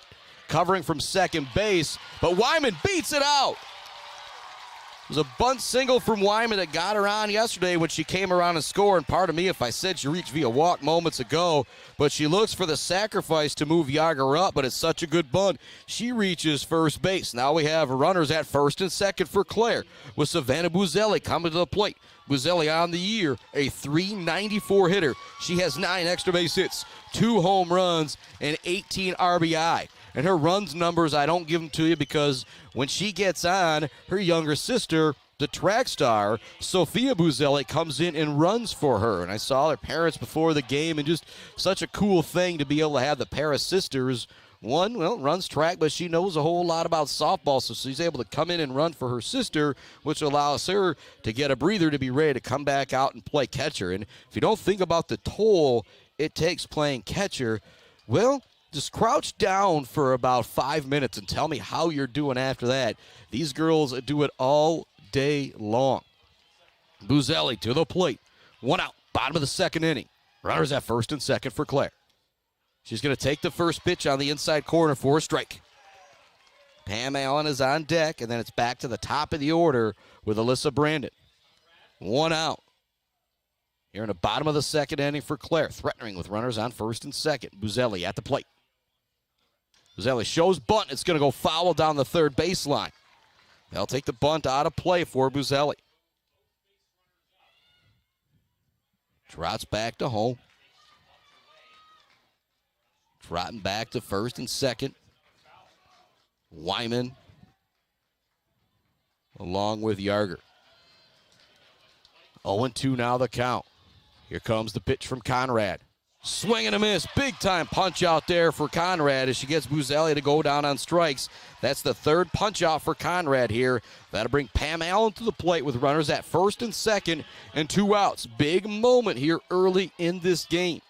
covering from second base, but Wyman beats it out. It was a bunt single from Wyman that got her on yesterday when she came around and scored. And pardon me if I said she reached via walk moments ago, but she looks for the sacrifice to move Yarger up, but it's such a good bunt. She reaches first base. Now we have runners at first and second for Clare with Savannah Buzelli coming to the plate. Buzelli on the year, a .394 hitter. She has 9 extra base hits, 2 home runs, and 18 RBI. And her runs numbers, I don't give them to you because when she gets on, her younger sister, the track star, Sophia Buzelli, comes in and runs for her. And I saw her parents before the game, and just such a cool thing to be able to have the pair of sisters. One, well, runs track, but she knows a whole lot about softball, so she's able to come in and run for her sister, which allows her to get a breather to be ready to come back out and play catcher. And if you don't think about the toll it takes playing catcher, well, just crouch down for about 5 minutes and tell me how you're doing after that. These girls do it all day long. Buzelli to the plate. 1 out, bottom of the 2nd inning. Runners at first and second for Clare. She's going to take the first pitch on the inside corner for a strike. Pam Allen is on deck, and then it's back to the top of the order with Alyssa Brandon. 1 out. Here in the bottom of the second inning for Clare, threatening with runners on first and second. Buzelli at the plate. Buzelli shows bunt. It's going to go foul down the third baseline. They'll take the bunt out of play for Buzelli. Trots back to home. Trotting back to first and second. Wyman along with Yarger. 0-2 now the count. Here comes the pitch from Conrad. Swing and a miss. Big time punch out there for Conrad as she gets Buzelli to go down on strikes. That's the third punch out for Conrad here. That'll bring Pam Allen to the plate with runners at first and second and 2 outs. Big moment here early in this game.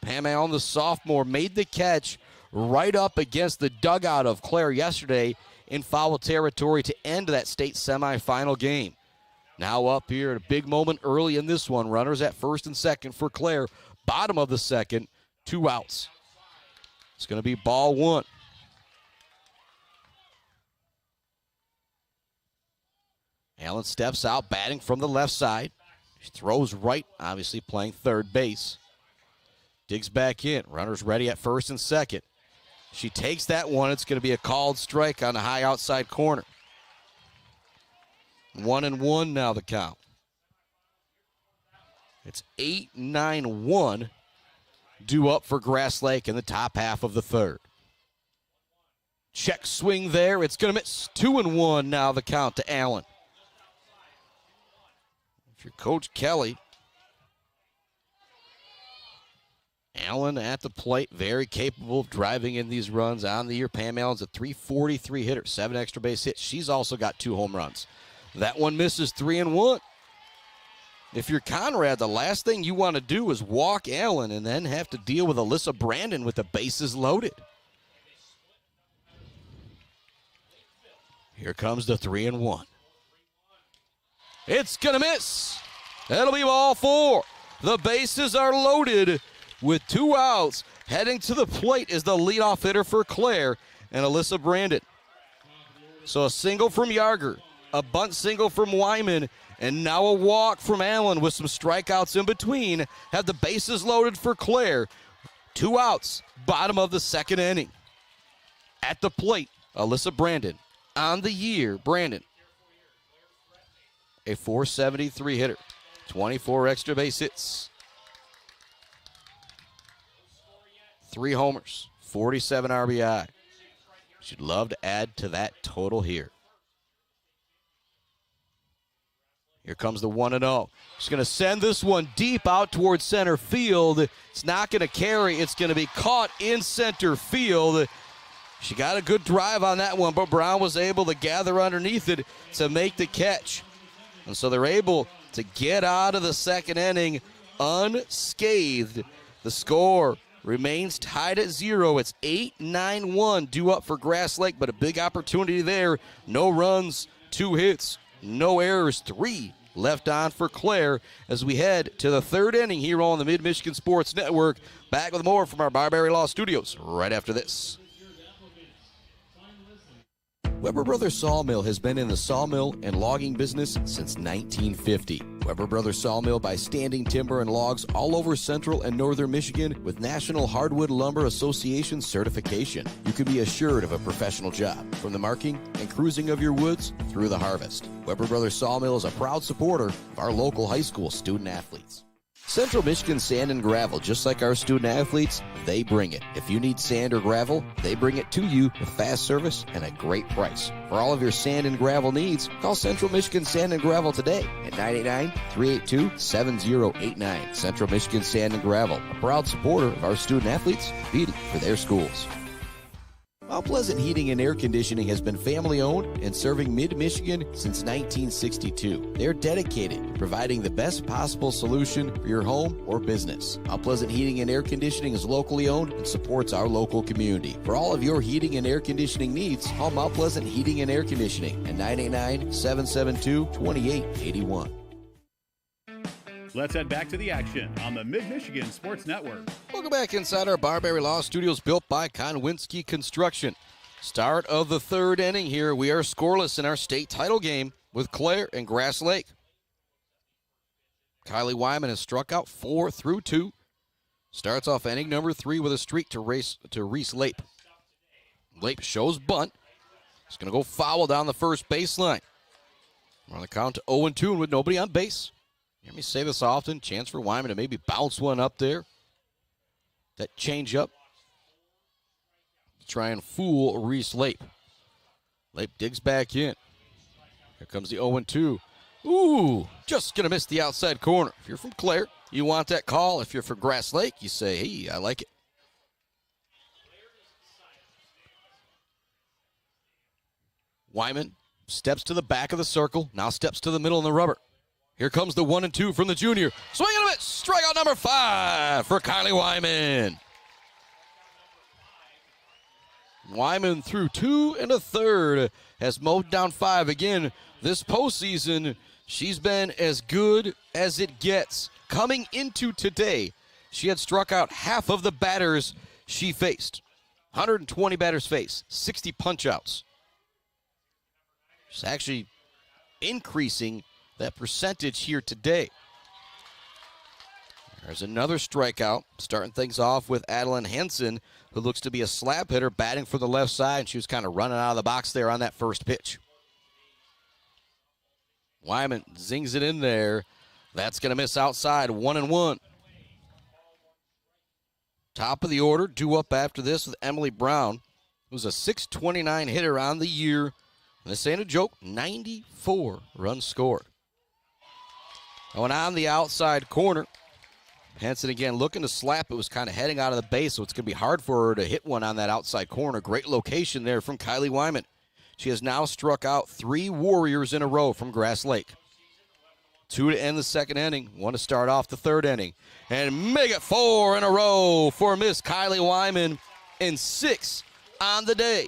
Pam Allen, the sophomore, made the catch right up against the dugout of Clare yesterday in foul territory to end that state semifinal game. Now up here, a big moment early in this one. Runners at first and second for Clare. Bottom of the second, 2 outs. It's going to be ball 1. Allen steps out, batting from the left side. She throws right, obviously playing third base. Digs back in. Runners ready at first and second. She takes that one. It's going to be a called strike on the high outside corner. 1-1 now the count. It's 8-9-1 due up for Grass Lake in the top half of the third. Check swing there. It's going to miss. 2-1 now the count to Allen. If you're Coach Kelly, Allen at the plate, very capable of driving in these runs on the year. Pam Allen's a .343 hitter, 7 extra base hits. She's also got 2 home runs. That one misses. 3-1. If you're Conrad, the last thing you want to do is walk Allen and then have to deal with Alyssa Brandon with the bases loaded. Here comes the 3-1. It's going to miss. That'll be ball 4. The bases are loaded with 2 outs. Heading to the plate is the leadoff hitter for Clare and Alyssa Brandon. So a single from Yarger, a bunt single from Wyman, and now a walk from Allen with some strikeouts in between. Have the bases loaded for Clare. 2 outs, bottom of the second inning. At the plate, Alyssa Brandon. On the year, Brandon, a .473 hitter, 24 extra base hits, 3 homers, 47 RBI. She'd love to add to that total here. Here comes the 1-0. She's going to send this one deep out towards center field. It's not going to carry. It's going to be caught in center field. She got a good drive on that one, but Brown was able to gather underneath it to make the catch. And so they're able to get out of the second inning unscathed. The score remains tied at 0. It's 8-9-1 due up for Grass Lake, but a big opportunity there. No runs, 2 hits, no errors, 3 left on for Clare as we head to the third inning here on the Mid-Michigan Sports Network. Back with more from our Barbary Law Studios right after this. Weber Brothers Sawmill has been in the sawmill and logging business since 1950. Weber Brothers Sawmill buys standing timber and logs all over central and northern Michigan with National Hardwood Lumber Association certification. You can be assured of a professional job, from the marking and cruising of your woods through the harvest. Weber Brothers Sawmill is a proud supporter of our local high school student athletes. Central Michigan Sand and Gravel, just like our student athletes, they bring it. If you need sand or gravel, they bring it to you with fast service and a great price. For all of your sand and gravel needs, call Central Michigan Sand and Gravel today at 989-382-7089. Central Michigan Sand and Gravel, a proud supporter of our student athletes competing for their schools. Mount Pleasant Heating and Air Conditioning has been family-owned and serving mid-Michigan since 1962. They're dedicated to providing the best possible solution for your home or business. Mount Pleasant Heating and Air Conditioning is locally owned and supports our local community. For all of your heating and air conditioning needs, call Mount Pleasant Heating and Air Conditioning at 989-772-2881. Let's head back to the action on the Mid-Michigan Sports Network. Welcome back inside our Barbary Law Studios, built by Konwinski Construction. Start of the third inning here. We are scoreless in our state title game with Clare and Grass Lake. Kylie Wyman has struck out 4 through 2. Starts off inning number 3 with a streak to Reese Lape. Lape shows bunt. He's going to go foul down the first baseline. We're on the count to 0-2 with nobody on base. Hear me say this often. Chance for Wyman to maybe bounce one up there. That changeup. Try and fool Reese Lape. Lape digs back in. Here comes the 0-2. Ooh, just going to miss the outside corner. If you're from Clare, you want that call. If you're from Grass Lake, you say, hey, I like it. Wyman steps to the back of the circle, now steps to the middle in the rubber. Here comes the 1-2 from the junior. Swing and a miss. Strikeout number 5 for Kylie Wyman. Wyman through 2 1/3 has mowed down 5 again. This postseason, she's been as good as it gets. Coming into today, she had struck out half of the batters she faced. 120 batters faced, 60 punch-outs. She's actually increasing that percentage here today. There's another strikeout, starting things off with Adeline Henson, who looks to be a slap hitter, batting for the left side, and she was kind of running out of the box there on that first pitch. Wyman zings it in there. That's going to miss outside, 1-1. Top of the order, due up after this with Emily Brown, who's a .629 hitter on the year. This ain't a joke, 94 runs scored. Going on the outside corner. Henson again looking to slap. It was kind of heading out of the base, so it's going to be hard for her to hit one on that outside corner. Great location there from Kylie Wyman. She has now struck out 3 Warriors in a row from Grass Lake. 2 to end the second inning, 1 to start off the third inning. And make it 4 in a row for Miss Kylie Wyman, and 6 on the day.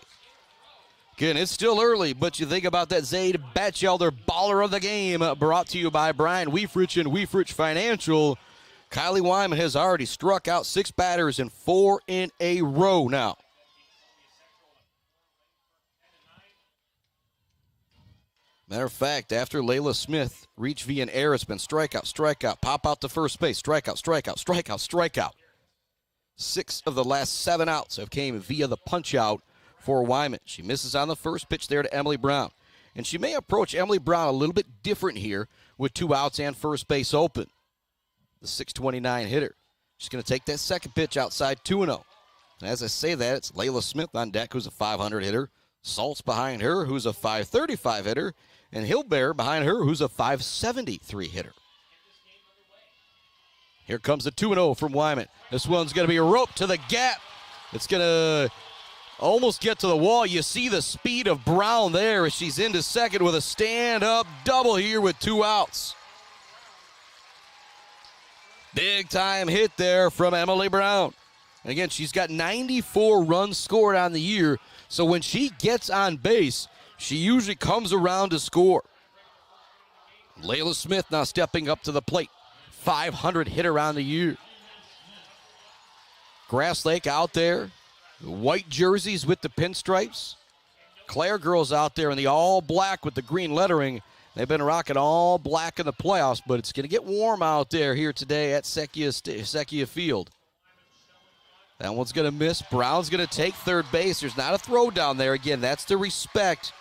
Again, it's still early, but you think about that Zaid Batchelder baller of the game, brought to you by Brian Weifrich and Weifrich Financial. Kylie Wyman has already struck out 6 batters and 4 in a row now. Matter of fact, after Layla Smith reached via an error, it's been strikeout, strikeout, pop out to first base, strikeout, strikeout, strikeout, strikeout. 6 of the last 7 outs have came via the punch-out for Wyman. She misses on the first pitch there to Emily Brown. And she may approach Emily Brown a little bit different here with 2 outs and first base open. The .629 hitter. She's going to take that second pitch outside 2-0. And as I say that, it's Layla Smith on deck, who's a .500 hitter. Salt's behind her, who's a .535 hitter. And Hilbear behind her, who's a .573 hitter. Here comes the 2-0 from Wyman. This one's going to be a rope to the gap. It's going to almost get to the wall. You see the speed of Brown there as she's into second with a stand-up double here with 2 outs. Big-time hit there from Emily Brown. And again, she's got 94 runs scored on the year, so when she gets on base, she usually comes around to score. Layla Smith now stepping up to the plate. .500 hitter on the year. Grass Lake out there. White jerseys with the pinstripes. Clare girls out there in the all black with the green lettering. They've been rocking all black in the playoffs, but it's going to get warm out there here today at Sekia Field. That one's going to miss. Brown's going to take third base. There's not a throw down there. Again, that's the respect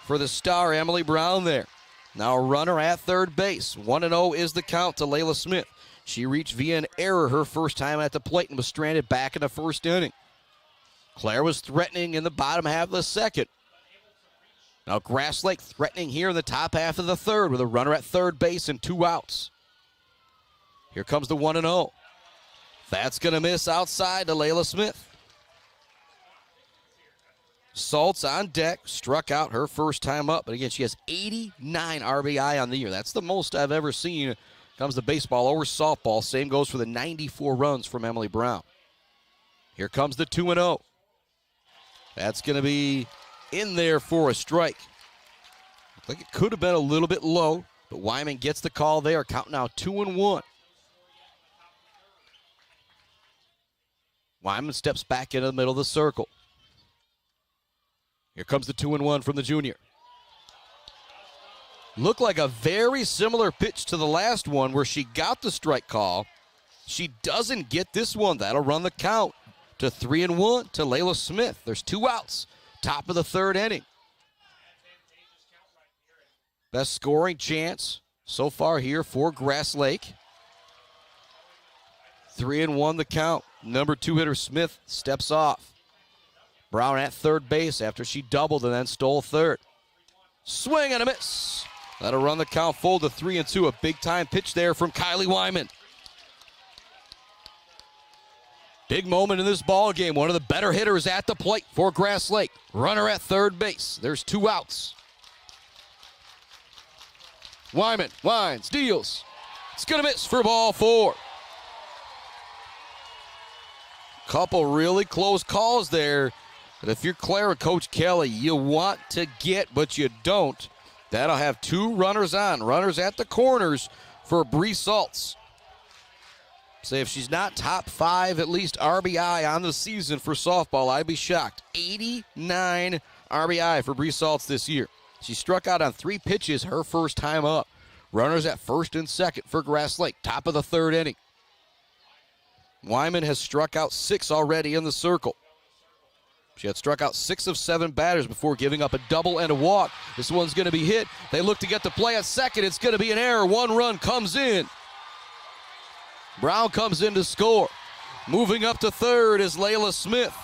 for the star, Emily Brown there. Now a runner at third base. 1-0 is the count to Layla Smith. She reached via an error her first time at the plate and was stranded back in the first inning. Clare was threatening in the bottom half of the second. Now Grass Lake threatening here in the top half of the third with a runner at third base and 2 outs. Here comes the 1-0. That's going to miss outside to Layla Smith. Salt's on deck, struck out her first time up. But again, she has 89 RBI on the year. That's the most I've ever seen. Comes to baseball over softball. Same goes for the 94 runs from Emily Brown. Here comes the 2-0. That's going to be in there for a strike. Looks like it could have been a little bit low, but Wyman gets the call there. Count now 2-1. Wyman steps back into the middle of the circle. Here comes the 2-1 from the junior. Looked like a very similar pitch to the last one where she got the strike call. She doesn't get this one. That'll run the count to 3-1 to Layla Smith. There's 2 outs. Top of the 3rd inning. Best scoring chance so far here for Grass Lake. 3-1 the count. Number 2 hitter Smith steps off. Brown at third base after she doubled and then stole third. Swing and a miss. That'll run the count full to 3-2. A big-time pitch there from Kylie Wyman. Big moment in this ball game. One of the better hitters at the plate for Grass Lake. Runner at third base. There's 2 outs. Wyman winds, deals. It's going to miss for ball 4. Couple really close calls there. But if you're Clare and Coach Kelly, you want to get, but you don't. That'll have 2 runners on. Runners at the corners for Bree Saltz. Say if she's not top 5, at least RBI on the season for softball, I'd be shocked. 89 RBI for Bree Saltz this year. She struck out on 3 pitches her first time up. Runners at first and second for Grass Lake. Top of the 3rd inning. Wyman has struck out 6 already in the circle. She had struck out 6 of 7 batters before giving up a double and a walk. This one's going to be hit. They look to get the play at second. It's going to be an error. 1 run comes in. Brown comes in to score. Moving up to third is Layla Smith.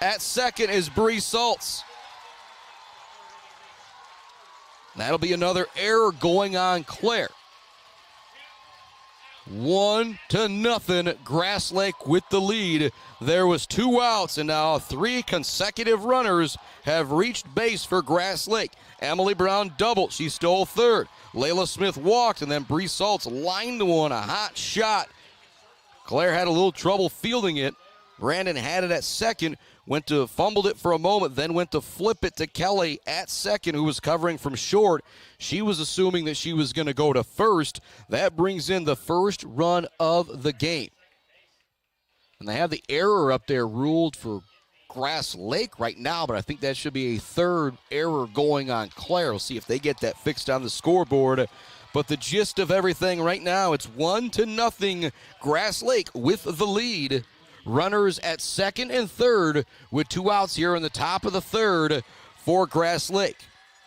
At second is Bree Saltz. That'll be another error going on Clare. 1-0, Grass Lake with the lead. There was 2 outs, and now 3 consecutive runners have reached base for Grass Lake. Emily Brown doubled. She stole third. Layla Smith walked, and then Bree Saltz lined one, a hot shot. Clare had a little trouble fielding it. Brandon had it at second, fumbled it for a moment, then went to flip it to Kelly at second, who was covering from short. She was assuming that she was going to go to first. That brings in the first run of the game. And they have the error up there ruled for Grass Lake right now, but I think that should be a 3rd error going on Clare. We'll see if they get that fixed on the scoreboard. But the gist of everything right now, it's 1-0, Grass Lake with the lead. Runners at second and third with 2 outs here in the top of the 3rd for Grass Lake.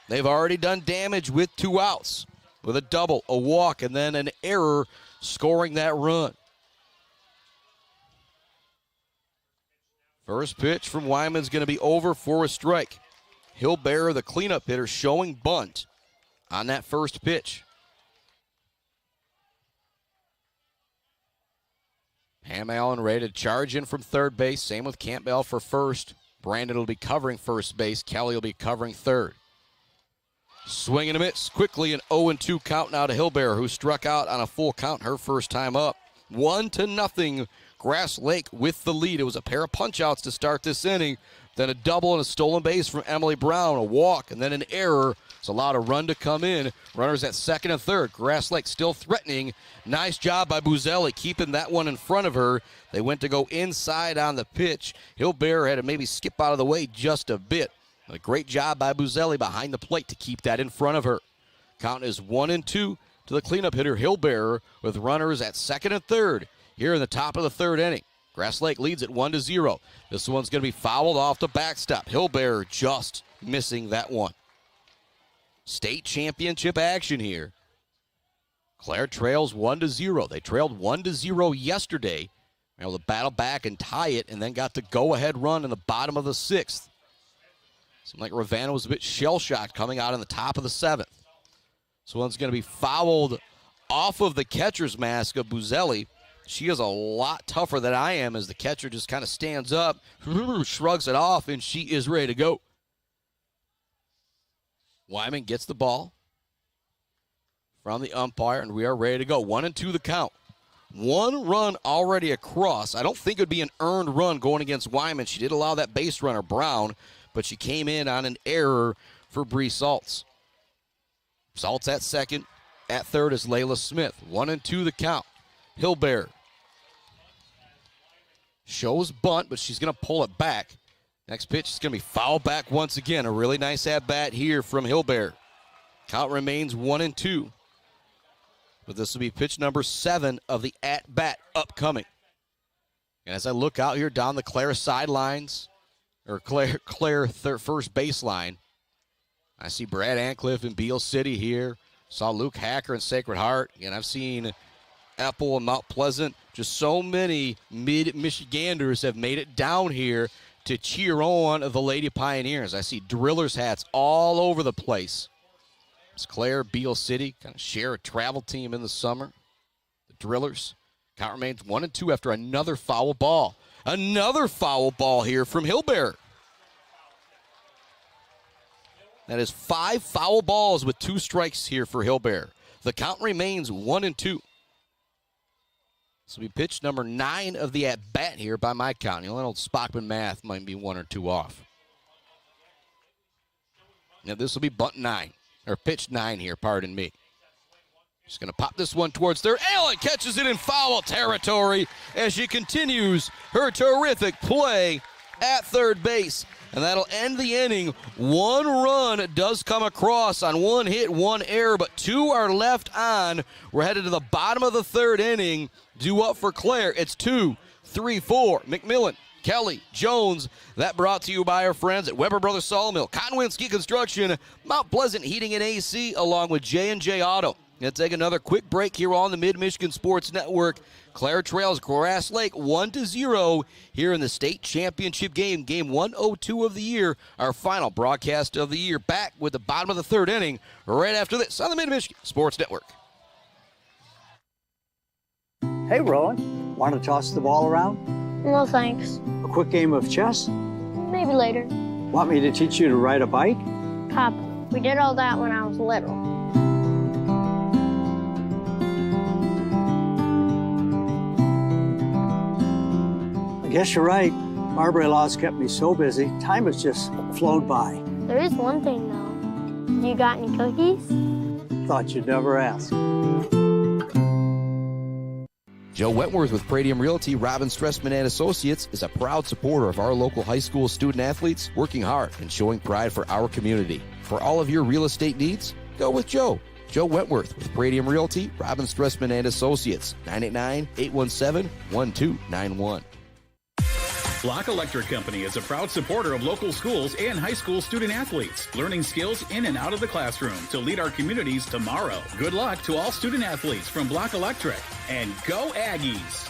They've already done damage with 2 outs, with a double, a walk, and then an error scoring that run. First pitch from Wyman's going to be over for a strike. Hilberer, the cleanup hitter, showing bunt on that first pitch. Pam Allen ready to charge in from third base. Same with Campbell for first. Brandon will be covering first base. Kelly will be covering third. Swing and a miss. Quickly an 0-2 count now to Hilberer, who struck out on a full count her first time up. 1-0, Grass Lake with the lead. It was a pair of punch-outs to start this inning. Then a double and a stolen base from Emily Brown, a walk, and then an error. It's allowed a run to come in. Runners at second and third. Grass Lake still threatening. Nice job by Buzelli keeping that one in front of her. They went to go inside on the pitch. Hilberer had to maybe skip out of the way just a bit. A great job by Buzelli behind the plate to keep that in front of her. Count is 1-2 to the cleanup hitter Hilberer with runners at second and third here in the top of the 3rd inning. Grass Lake leads at 1-0. This one's going to be fouled off the backstop. Hilberer just missing that one. State championship action here. Clare trails 1-0. They trailed 1-0 yesterday. Able to battle back and tie it, and then got the go-ahead run in the bottom of the 6th. Seemed like Ravenna was a bit shell-shocked coming out in the top of the 7th. This one's going to be fouled off of the catcher's mask of Buzelli. She is a lot tougher than I am, as the catcher just kind of stands up, shrugs it off, and she is ready to go. Wyman gets the ball from the umpire, and we are ready to go. 1-2 the count. 1 run already across. I don't think it would be an earned run going against Wyman. She did allow that base runner, Brown, but she came in on an error for Bree Saltz. Saltz at second. At third is Layla Smith. 1-2 the count. Hilberer shows bunt, but she's going to pull it back. Next pitch is going to be foul back once again. A really nice at-bat here from Hilbert. Count remains 1-2. But this will be pitch number 7 of the at-bat upcoming. And as I look out here down the Clare sidelines, or Clare first baseline, I see Brad Ancliffe in Beale City here. Saw Luke Hacker in Sacred Heart. And I've seen Epple and Mount Pleasant. Just so many mid-Michiganders have made it down here to cheer on the Lady Pioneers. I see Drillers hats all over the place. It's Clare, Beale City, kind of share a travel team in the summer. The Drillers. Count remains 1-2 after another foul ball. Another foul ball here from Hilbert. That is 5 foul balls with 2 strikes here for Hilbert. The count remains 1-2. This will be pitch number 9 of the at-bat here by my count. Old Spockman math might be 1 or 2 off. Now this will be bunt 9, or pitch 9 here, pardon me. Just going to pop this one towards third. Allen catches it in foul territory as she continues her terrific play at third base. And that'll end the inning. 1 run does come across on 1 hit, 1 error, but 2 are left on. We're headed to the bottom of the 3rd inning. Due up for Clare. It's 2, 3, 4. McMillan, Kelly, Jones. That brought to you by our friends at Weber Brothers Sawmill, Cottonwinsky Construction, Mount Pleasant Heating and AC, along with J&J Auto. Going to take another quick break here on the Mid-Michigan Sports Network. Clare trails Grass Lake 1-0 here in the state championship game, game 102 of the year, our final broadcast of the year. Back with the bottom of the 3rd inning right after this on the Mid-Michigan Sports Network. Hey, Rowan, want to toss the ball around? No, thanks. A quick game of chess? Maybe later. Want me to teach you to ride a bike? Pop, we did all that when I was little. I guess you're right. Marbury Law's kept me so busy, time has just flown by. There is one thing, though. You got any cookies? Thought you'd never ask. Joe Wentworth with Pradium Realty, Robin Stressman and Associates, is a proud supporter of our local high school student athletes, working hard and showing pride for our community. For all of your real estate needs, go with Joe. Joe Wentworth with Pradium Realty, Robin Stressman and Associates, 989-817-1291. Block Electric Company is a proud supporter of local schools and high school student athletes, learning skills in and out of the classroom to lead our communities tomorrow. Good luck to all student athletes from Block Electric, and go Aggies!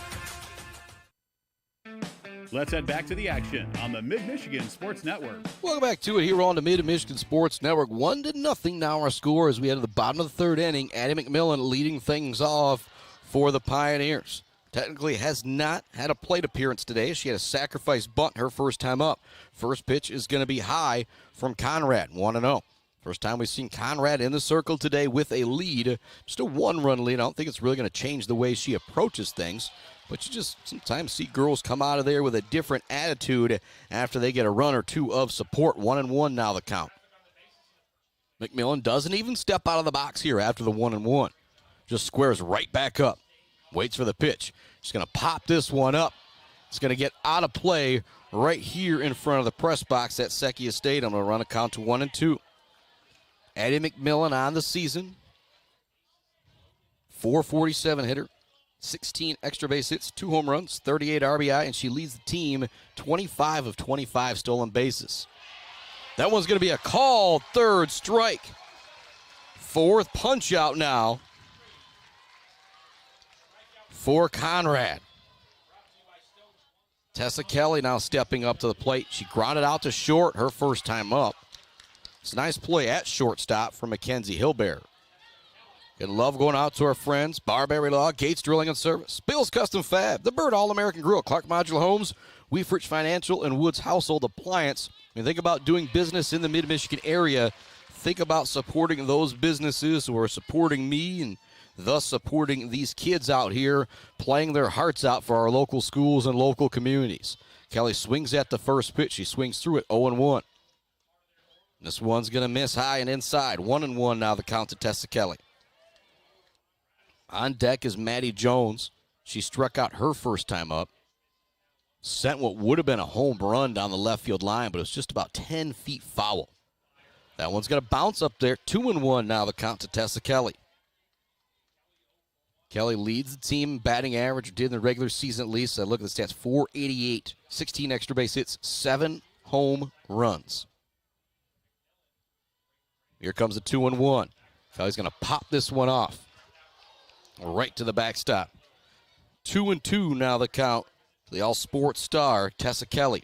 Let's head back to the action on the Mid-Michigan Sports Network. Welcome back to it here on the Mid-Michigan Sports Network. 1-0 now our score as we head to the bottom of the 3rd inning. Addie McMillan leading things off for the Pioneers. Technically has not had a plate appearance today. She had a sacrifice bunt her first time up. First pitch is going to be high from Conrad, 1-0. First time we've seen Conrad in the circle today with a lead. Just a 1-run lead. I don't think it's really going to change the way she approaches things. But you just sometimes see girls come out of there with a different attitude after they get a run or 2 of support. 1-1 now the count. McMillan doesn't even step out of the box here after the 1-1. Just squares right back up. Waits for the pitch. She's going to pop this one up. It's going to get out of play right here in front of the press box at Sekia Stadium. It'll run a count to 1-2. Addie McMillan on the season. 447 hitter. 16 extra base hits, 2 home runs, 38 RBI, and she leads the team 25 of 25 stolen bases. That one's going to be a called 3rd strike. 4th punch out now for Conrad. Tessa Kelly now stepping up to the plate. She grounded out to short her first time up. It's a nice play at shortstop from Mackenzie Hilbert. Good love going out to our friends, Barberry Law, Gates Drilling and Service, Bill's Custom Fab, The Bird All-American Grill, Clark Modular Homes, Weefrich Financial, and Woods Household Appliance. When you think about doing business in the Mid-Michigan area, think about supporting those businesses who are supporting me and thus supporting these kids out here playing their hearts out for our local schools and local communities. Kelly swings at the first pitch. She swings through it 0-1. This one's going to miss high and inside. 1-1 now the count to Tessa Kelly. On deck is Maddie Jones. She struck out her first time up. Sent what would have been a home run down the left field line, but it was just about 10 feet foul. That one's going to bounce up there. 2-1 now, the count to Tessa Kelly. Kelly leads the team in batting average, did in the regular season at least. I look at the stats, 488, 16 extra base hits, 7 home runs. Here comes the 2-1. Kelly's going to pop this one off right to the backstop. 2-2 now the count. The all-sports star, Tessa Kelly.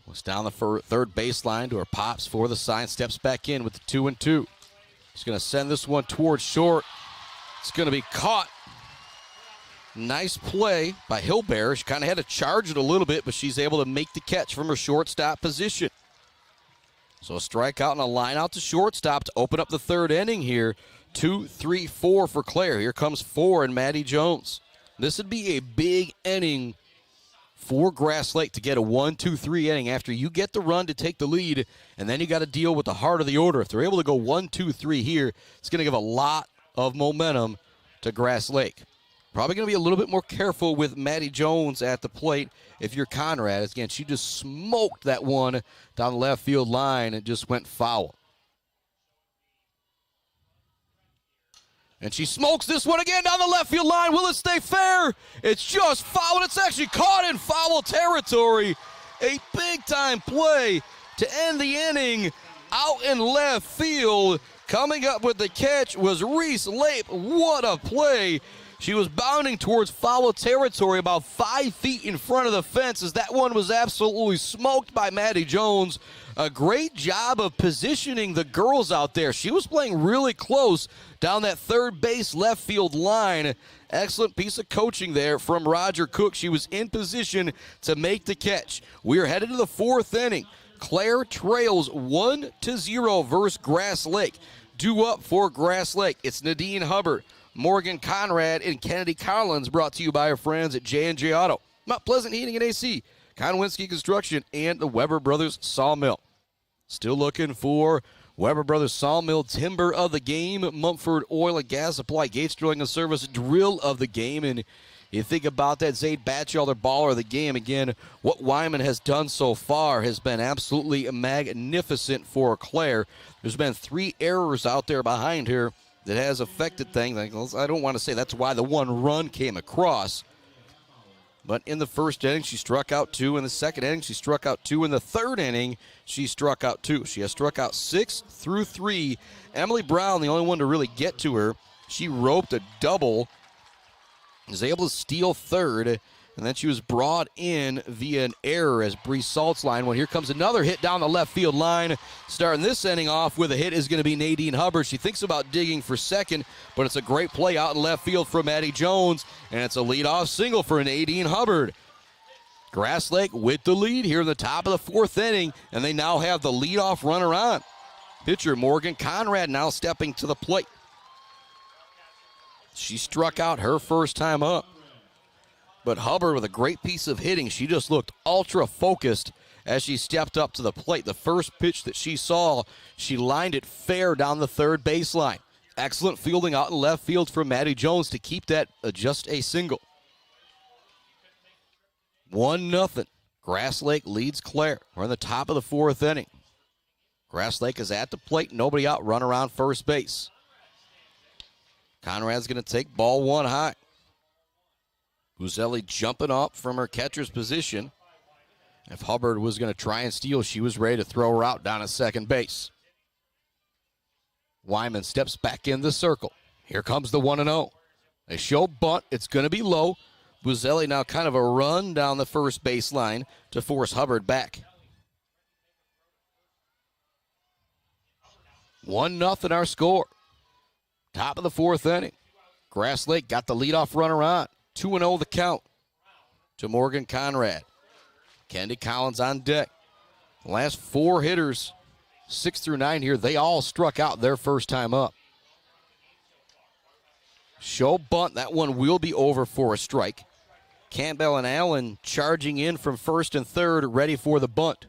Was down the third baseline to her pops for the sign. Steps back in with the 2-2. She's going to send this one towards short. It's going to be caught. Nice play by Hilbear. She kind of had to charge it a little bit, but she's able to make the catch from her shortstop position. So a strikeout and a line out to shortstop to open up the third inning here. 2, 3, 4 for Clare. Here comes 4 and Maddie Jones. This would be a big inning for Grass Lake to get a 1-2-3 inning after you get the run to take the lead, and then you got to deal with the heart of the order. If they're able to go 1-2-3 here, it's going to give a lot of momentum to Grass Lake. Probably going to be a little bit more careful with Maddie Jones at the plate if you're Conrad. Again, she just smoked that one down the left field line and just went foul. And she smokes this one again down the left field line. Will it stay fair? It's just foul, and it's actually caught in foul territory. A big-time play to end the inning out in left field. Coming up with the catch was Reese Lape. What a play. She was bounding towards foul territory about 5 feet in front of the fence as that one was absolutely smoked by Maddie Jones. A great job of positioning the girls out there. She was playing really close down that third base left field line. Excellent piece of coaching there from Roger Cook. She was in position to make the catch. We are headed to the fourth inning. Clare trails 1-0 versus Grass Lake. Due up for Grass Lake, it's Nadine Hubbard, Morgan Conrad, and Kennedy Collins, brought to you by our friends at J&J Auto, Mount Pleasant Heating and AC, Konwinski Construction, and the Weber Brothers Sawmill. Still looking for Weber Brothers Sawmill Timber of the game, Mumford Oil and Gas Supply, Gates Drilling and Service Drill of the game. And you think about that, Zaid Batchelder baller of the game. Again, what Wyman has done so far has been absolutely magnificent for Clare. There's been 3 errors out there behind her that has affected things. I don't want to say that's why the one run came across. But in the first inning, she struck out 2. In the second inning, she struck out 2. In the third inning, she struck out 2. She has struck out 6 through 3. Emily Brown, the only one to really get to her. She roped a double, was able to steal third, and then she was brought in via an error as Bree Salt's line went. Here comes another hit down the left field line. Starting this inning off with a hit is going to be Nadine Hubbard. She thinks about digging for second, but it's a great play out in left field from Maddie Jones, and it's a leadoff single for Nadine Hubbard. Grass Lake with the lead here in the top of the fourth inning, and they now have the leadoff runner on. Pitcher Morgan Conrad now stepping to the plate. She struck out her first time up. But Hubbard with a great piece of hitting. She just looked ultra focused as she stepped up to the plate. The first pitch that she saw, she lined it fair down the third baseline. Excellent fielding out in left field from Maddie Jones to keep that just a single. 1-0. Grass Lake leads Clare. We're in the top of the fourth inning. Grass Lake is at the plate. Nobody out. Run around first base. Conrad's going to take ball 1 high. Buzelli jumping up from her catcher's position. If Hubbard was going to try and steal, she was ready to throw her out down at second base. Wyman steps back in the circle. Here comes the 1-0. They show bunt. It's going to be low. Buzelli now kind of a run down the first baseline to force Hubbard back. 1-0 our score. Top of the fourth inning. Grass Lake got the leadoff runner on. 2-0 the count to Morgan Conrad. Kennedy Collins on deck. The last 4 hitters, 6 through 9 here, they all struck out their first time up. Show bunt. That one will be over for a strike. Campbell and Allen charging in from first and third, ready for the bunt.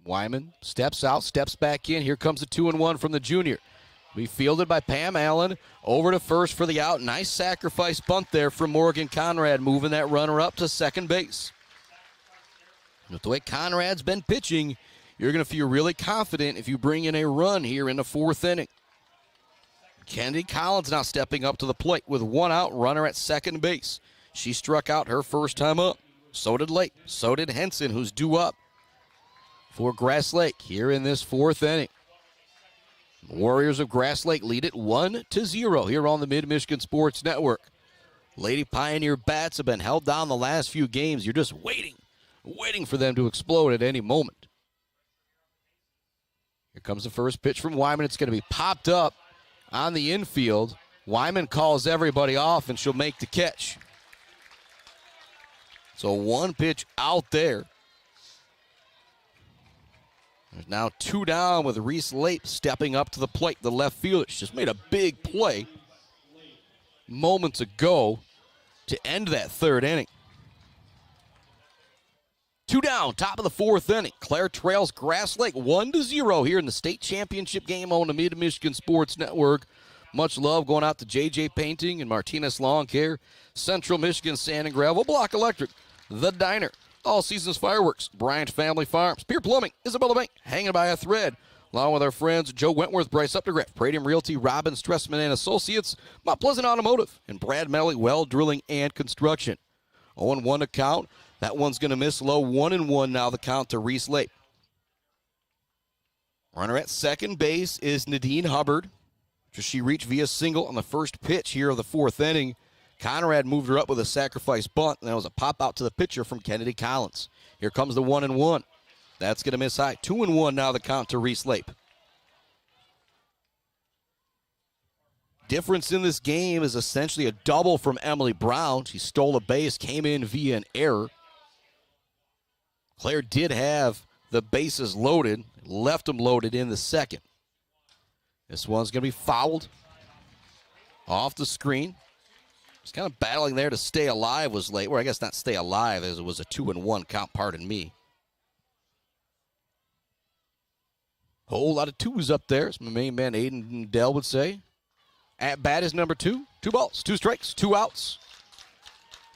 Wyman steps out, steps back in. Here comes the 2-1 from the junior. Be fielded by Pam Allen. Over to first for the out. Nice sacrifice bunt there from Morgan Conrad, moving that runner up to second base. With the way Conrad's been pitching, you're going to feel really confident if you bring in a run here in the fourth inning. Kennedy Collins now stepping up to the plate with one out, runner at second base. She struck out her first time up. So did Lake. So did Henson, who's due up for Grass Lake here in this fourth inning. Warriors of Grass Lake lead it 1-0 here on the Mid-Michigan Sports Network. Lady Pioneer bats have been held down the last few games. You're just waiting for them to explode at any moment. Here comes the first pitch from Wyman. It's going to be popped up on the infield. Wyman calls everybody off, and she'll make the catch. So one pitch out there. There's now two down with Reese Lape stepping up to the plate. The left fielder just made a big play moments ago to end that third inning. Two down, top of the fourth inning. Clare trails Grass Lake 1-0 here in the state championship game on the Mid-Michigan Sports Network. Much love going out to JJ Painting and Martinez Lawn Care, Central Michigan Sand and Gravel, Block Electric, The Diner, All Seasons Fireworks, Bryant Family Farms, Pier Plumbing, Isabella Bank, Hanging by a Thread, along with our friends Joe Wentworth, Bryce Updegraff, Pradium Realty, Robin Stressman and Associates, Mount Pleasant Automotive, and Brad Melley, Well Drilling and Construction. 0-1 to count. That one's going to miss low. 1-1 now the count to Reese Lape. Runner at second base is Nadine Hubbard. She reached via single on the first pitch here of the fourth inning. Conrad moved her up with a sacrifice bunt, and that was a pop out to the pitcher from Kennedy Collins. Here comes the 1-1. That's going to miss high. 2-1 now the count to Reese Lape. Difference in this game is essentially a double from Emily Brown. She stole a base, came in via an error. Clare did have the bases loaded, left them loaded in the second. This one's going to be fouled off the screen. Just kind of battling there to stay alive was late. Well, I guess not stay alive, as it was a 2-1 count, pardon me. Whole lot of twos up there, as my main man Aiden Dell would say. At bat is number 2. 2 balls, 2 strikes, 2 outs.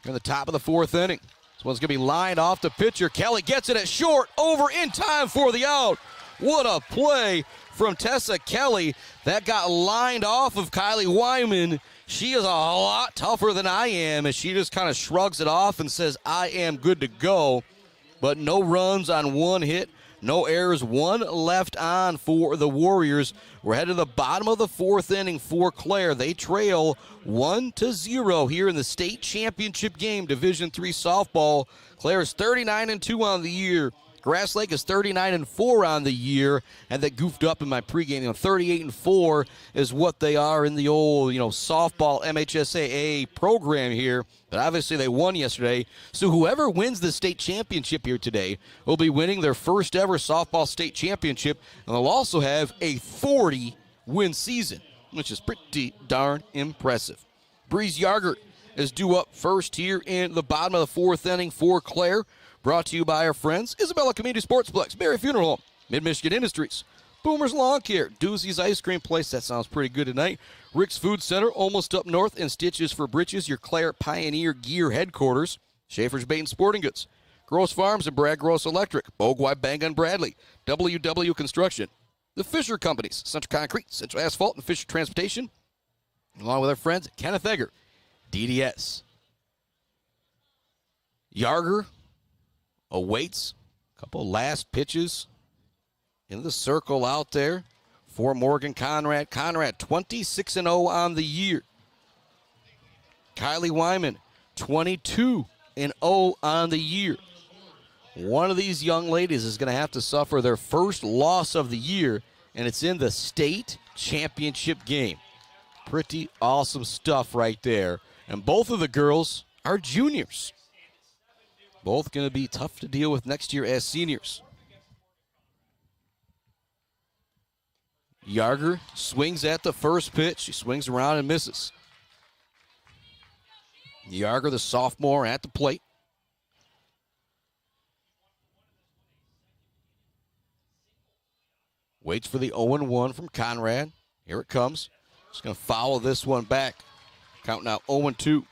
Here in the top of the fourth inning. This one's going to be lined off the pitcher. Kelly gets it at short, over in time for the out. What a play from Tessa Kelly. That got lined off of Kylie Wyman. She is a lot tougher than I am, as she just kind of shrugs it off and says, I am good to go. But no runs on one hit, no errors, one left on for the Warriors. We're headed to the bottom of the fourth inning for Clare. They trail 1-0 here in the state championship game, Division III softball. Clare is 39-2 on the year. Grass Lake is 39-4 on the year, and that goofed up in my pregame. 38-4 is what they are in the old, softball MHSAA program here. But obviously they won yesterday. So whoever wins the state championship here today will be winning their first ever softball state championship, and they'll also have a 40-win season, which is pretty darn impressive. Breeze Yargert is due up first here in the bottom of the fourth inning for Clare. Brought to you by our friends, Isabella Community Sportsplex, Berry Funeral Home, Mid-Michigan Industries, Boomer's Lawn Care, Doozy's Ice Cream Place, that sounds pretty good tonight, Rick's Food Center, almost up north, and Stitches for Britches, your Clare Pioneer Gear headquarters, Schaefer's Bait and Sporting Goods, Gross Farms and Brad Gross Electric, Bogwai Bang and Bradley, WW Construction, the Fisher Companies, Central Concrete, Central Asphalt, and Fisher Transportation, along with our friends at Kenneth Egger, DDS. Yarger awaits a couple last pitches in the circle out there for Morgan Conrad. Conrad 26-0 on the year. Kylie Wyman 22-0 on the year. One of these young ladies is going to have to suffer their first loss of the year, and it's in the state championship game. Pretty awesome stuff right there. And both of the girls are juniors. Both going to be tough to deal with next year as seniors. Yarger swings at the first pitch. She swings around and misses. Yarger, the sophomore, at the plate. Waits for the 0-1 from Conrad. Here it comes. Just going to foul this one back. Count now 0-2.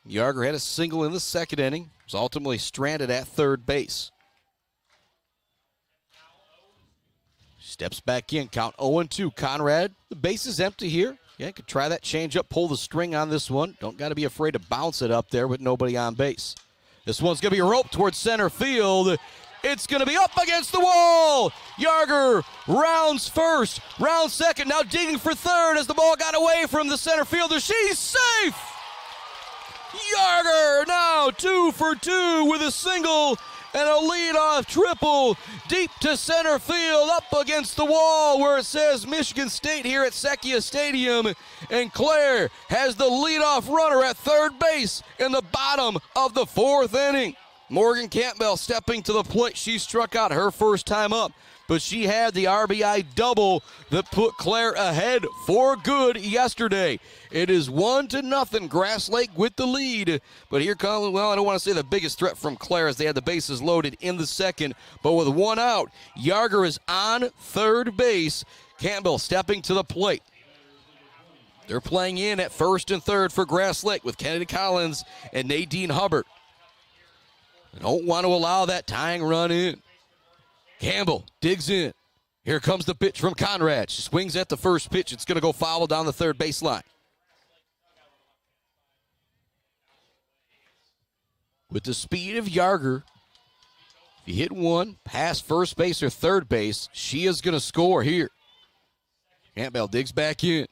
Yarger had a single in the second inning. Was ultimately stranded at third base. Steps back in. Count 0-2. Conrad, the base is empty here. Yeah, could try that changeup, pull the string on this one. Don't got to be afraid to bounce it up there with nobody on base. This one's going to be roped towards center field. It's going to be up against the wall. Yarger rounds first, rounds second, now digging for third as the ball got away from the center fielder. She's safe. Yarger now 2 for 2 with a single and a leadoff triple deep to center field, up against the wall where it says Michigan State here at Sekia Stadium. And Clare has the leadoff runner at third base in the bottom of the fourth inning. Morgan Campbell stepping to the plate. She struck out her first time up, but she had the RBI double that put Clare ahead for good yesterday. It is 1-0, Grass Lake with the lead. But here comes, well, I don't want to say the biggest threat from Clare as they had the bases loaded in the second. But with one out, Yarger is on third base. Campbell stepping to the plate. They're playing in at first and third for Grass Lake with Kennedy Collins and Nadine Hubbard. They don't want to allow that tying run in. Campbell digs in. Here comes the pitch from Conrad. She swings at the first pitch. It's going to go foul down the third baseline. With the speed of Yarger, if you hit one past first base or third base, she is going to score here. Campbell digs back in.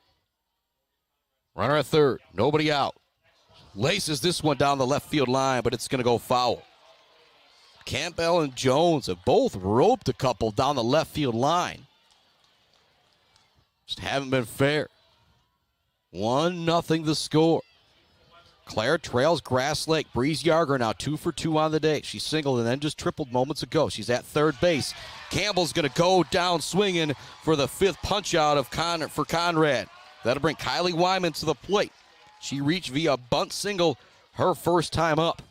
Runner at third. Nobody out. Laces this one down the left field line, but it's going to go foul. Campbell and Jones have both roped a couple down the left field line. Just haven't been fair. 1-0 the score. Clare trails Grass Lake. Breeze Yarger now 2 for 2 on the day. She singled and then just tripled moments ago. She's at third base. Campbell's going to go down swinging for the fifth punch out of for Conrad. That'll bring Kylie Wyman to the plate. She reached via bunt single her first time up.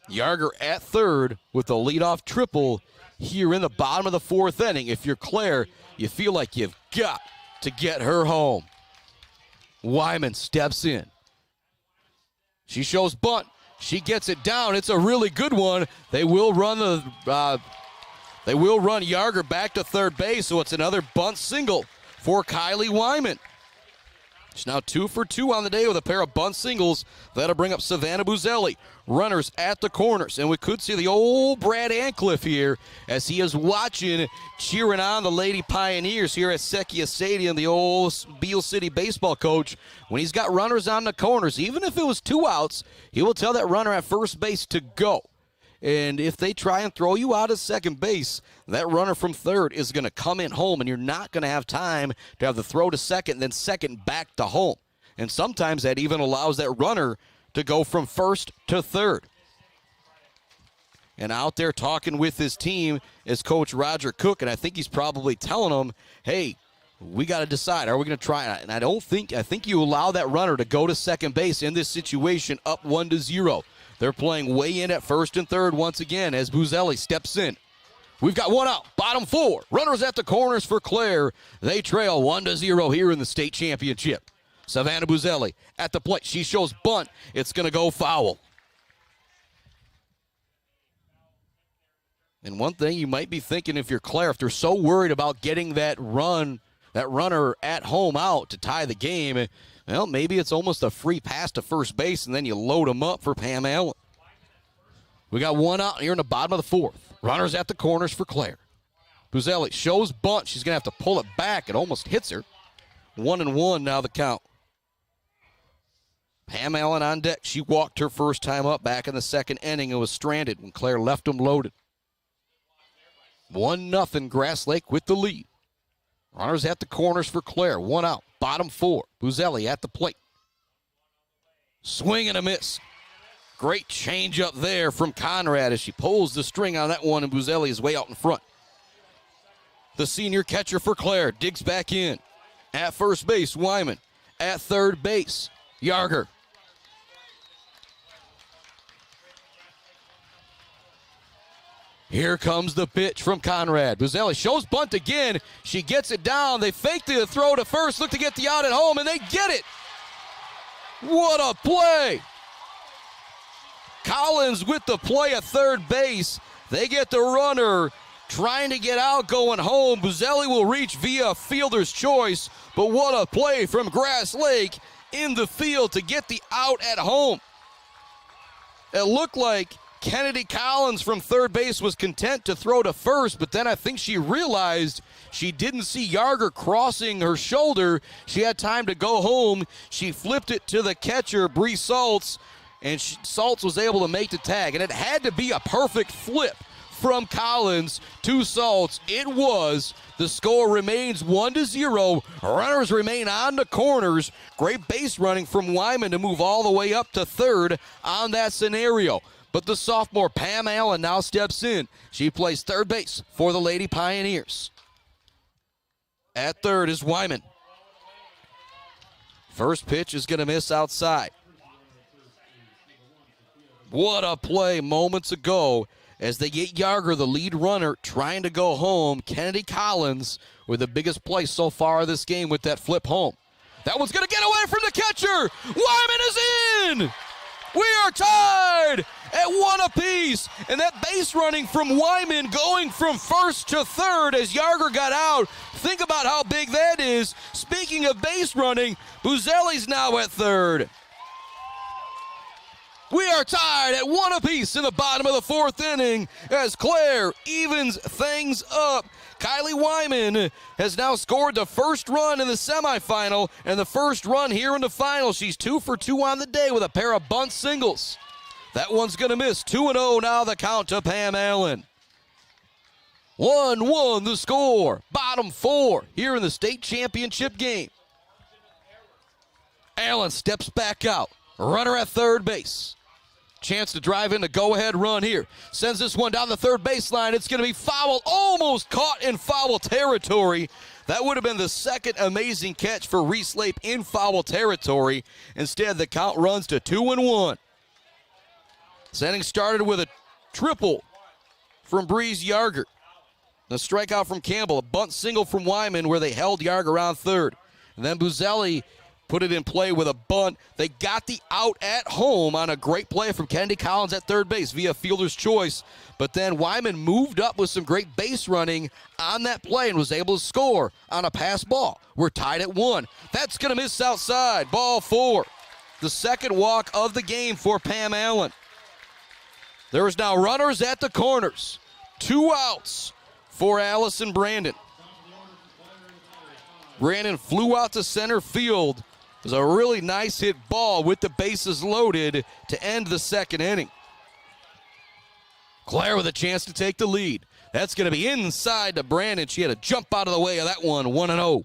Yarger at third with the leadoff triple here in the bottom of the fourth inning. If you're Clare, you feel like you've got to get her home. Wyman steps in. She shows bunt. She gets it down. It's a really good one. They will run Yarger back to third base, so it's another bunt single for Kylie Wyman. She's now 2 for 2 on the day with a pair of bunt singles. That'll bring up Savannah Buzelli. Runners at the corners. And we could see the old Brad Ancliffe here as he is watching, cheering on the Lady Pioneers here at Sekia Stadium, the old Beale City baseball coach. When he's got runners on the corners, even if it was 2 outs, he will tell that runner at first base to go. And if they try and throw you out of second base, that runner from third is going to come in home, and you're not going to have time to have the throw to second, then second back to home. And sometimes that even allows that runner to go from first to third. And out there talking with his team is Coach Roger Cook, and I think he's probably telling them, hey, we got to decide. Are we going to try? And I think you allow that runner to go to second base in this situation up 1-0. They're playing way in at first and third once again as Buzelli steps in. We've got one out, bottom 4. Runners at the corners for Clare. They trail 1-0 here in the state championship. Savannah Buzelli at the plate. She shows bunt. It's going to go foul. And one thing you might be thinking if you're Clare, if they're so worried about getting that runner at home out to tie the game, well, maybe it's almost a free pass to first base, and then you load them up for Pam Allen. We got one out here in the bottom of the fourth. Runners at the corners for Clare. Buzelli shows bunt. She's going to have to pull it back. It almost hits her. 1-1 now the count. Pam Allen on deck. She walked her first time up back in the second inning and was stranded when Clare left them loaded. 1-0 Grass Lake with the lead. Runners at the corners for Clare. One out. Bottom 4. Buzelli at the plate. Swing and a miss. Great change up there from Conrad as she pulls the string on that one, and Buzelli is way out in front. The senior catcher for Clare digs back in. At first base, Wyman. At third base, Yarger. Here comes the pitch from Conrad. Buzelli shows bunt again. She gets it down. They fake the throw to first, look to get the out at home, and they get it. What a play. Collins with the play at third base. They get the runner trying to get out, going home. Buzelli will reach via fielder's choice, but what a play from Grass Lake in the field to get the out at home. It looked like Kennedy Collins from third base was content to throw to first, but then I think she realized she didn't see Yarger crossing her shoulder. She had time to go home. She flipped it to the catcher, Bree Saltz, and Saltz was able to make the tag. And it had to be a perfect flip from Collins to Saltz. It was. The score remains 1-0. Runners remain on the corners. Great base running from Wyman to move all the way up to third on that scenario. But the sophomore Pam Allen now steps in. She plays third base for the Lady Pioneers. At third is Wyman. First pitch is going to miss outside. What a play moments ago as they get Yarger, the lead runner, trying to go home. Kennedy Collins with the biggest play so far this game with that flip home. That one's going to get away from the catcher. Wyman is in. We are tied at 1 apiece. And that base running from Wyman going from first to third as Yarger got out. Think about how big that is. Speaking of base running, Buzelli's now at third. We are tied at 1 apiece in the bottom of the fourth inning as Clare evens things up. Kylie Wyman has now scored the first run in the semifinal and the first run here in the final. She's 2 for 2 on the day with a pair of bunt singles. That one's going to miss. 2-0 now the count to Pam Allen. 1-1 the score. Bottom 4 here in the state championship game. Allen steps back out. Runner at third base. Chance to drive in the go-ahead run here. Sends this one down the third baseline. It's going to be fouled, almost caught in foul territory. That would have been the second amazing catch for Reese Lape in foul territory. Instead, the count runs to 2-1. This inning started with a triple from Breeze Yarger. The strikeout from Campbell, a bunt single from Wyman where they held Yarger on third. And then Buzelli put it in play with a bunt. They got the out at home on a great play from Kennedy Collins at third base via fielder's choice. But then Wyman moved up with some great base running on that play and was able to score on a pass ball. We're tied at 1. That's going to miss outside. Ball 4. The second walk of the game for Pam Allen. There is now runners at the corners. 2 outs for Allison Brandon. Brandon flew out to center field. It was a really nice hit ball with the bases loaded to end the second inning. Clare with a chance to take the lead. That's going to be inside to Brandon. She had to jump out of the way of that one. 1-0.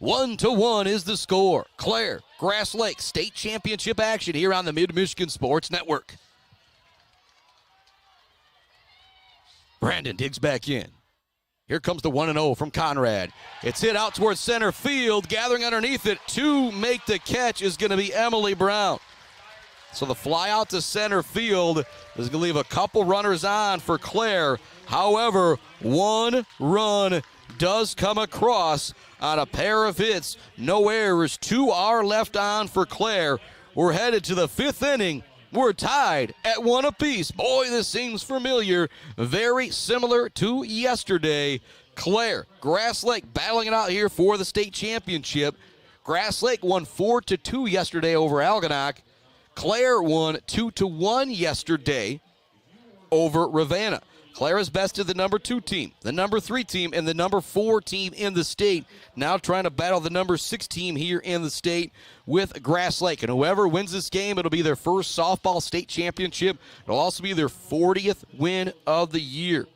1-1 is the score. Clare, Grass Lake, state championship action here on the Mid-Michigan Sports Network. Brandon digs back in. Here comes the 1-0 from Conrad. It's hit out towards center field. Gathering underneath it to make the catch is going to be Emily Brown. So the fly out to center field is going to leave a couple runners on for Clare. However, 1 run does come across on a pair of hits. No errors. 2 are left on for Clare. We're headed to the 5th inning. We're tied at 1 apiece. Boy, this seems familiar. Very similar to yesterday. Clare, Grass Lake battling it out here for the state championship. Grass Lake won 4-2 yesterday over Algonac. Clare won 2-1 yesterday over Ravenna. Clare has bested the number 2 team, the number 3 team, and the number 4 team in the state. Now trying to battle the number 6 team here in the state with Grass Lake. And whoever wins this game, it'll be their first softball state championship. It'll also be their 40th win of the year.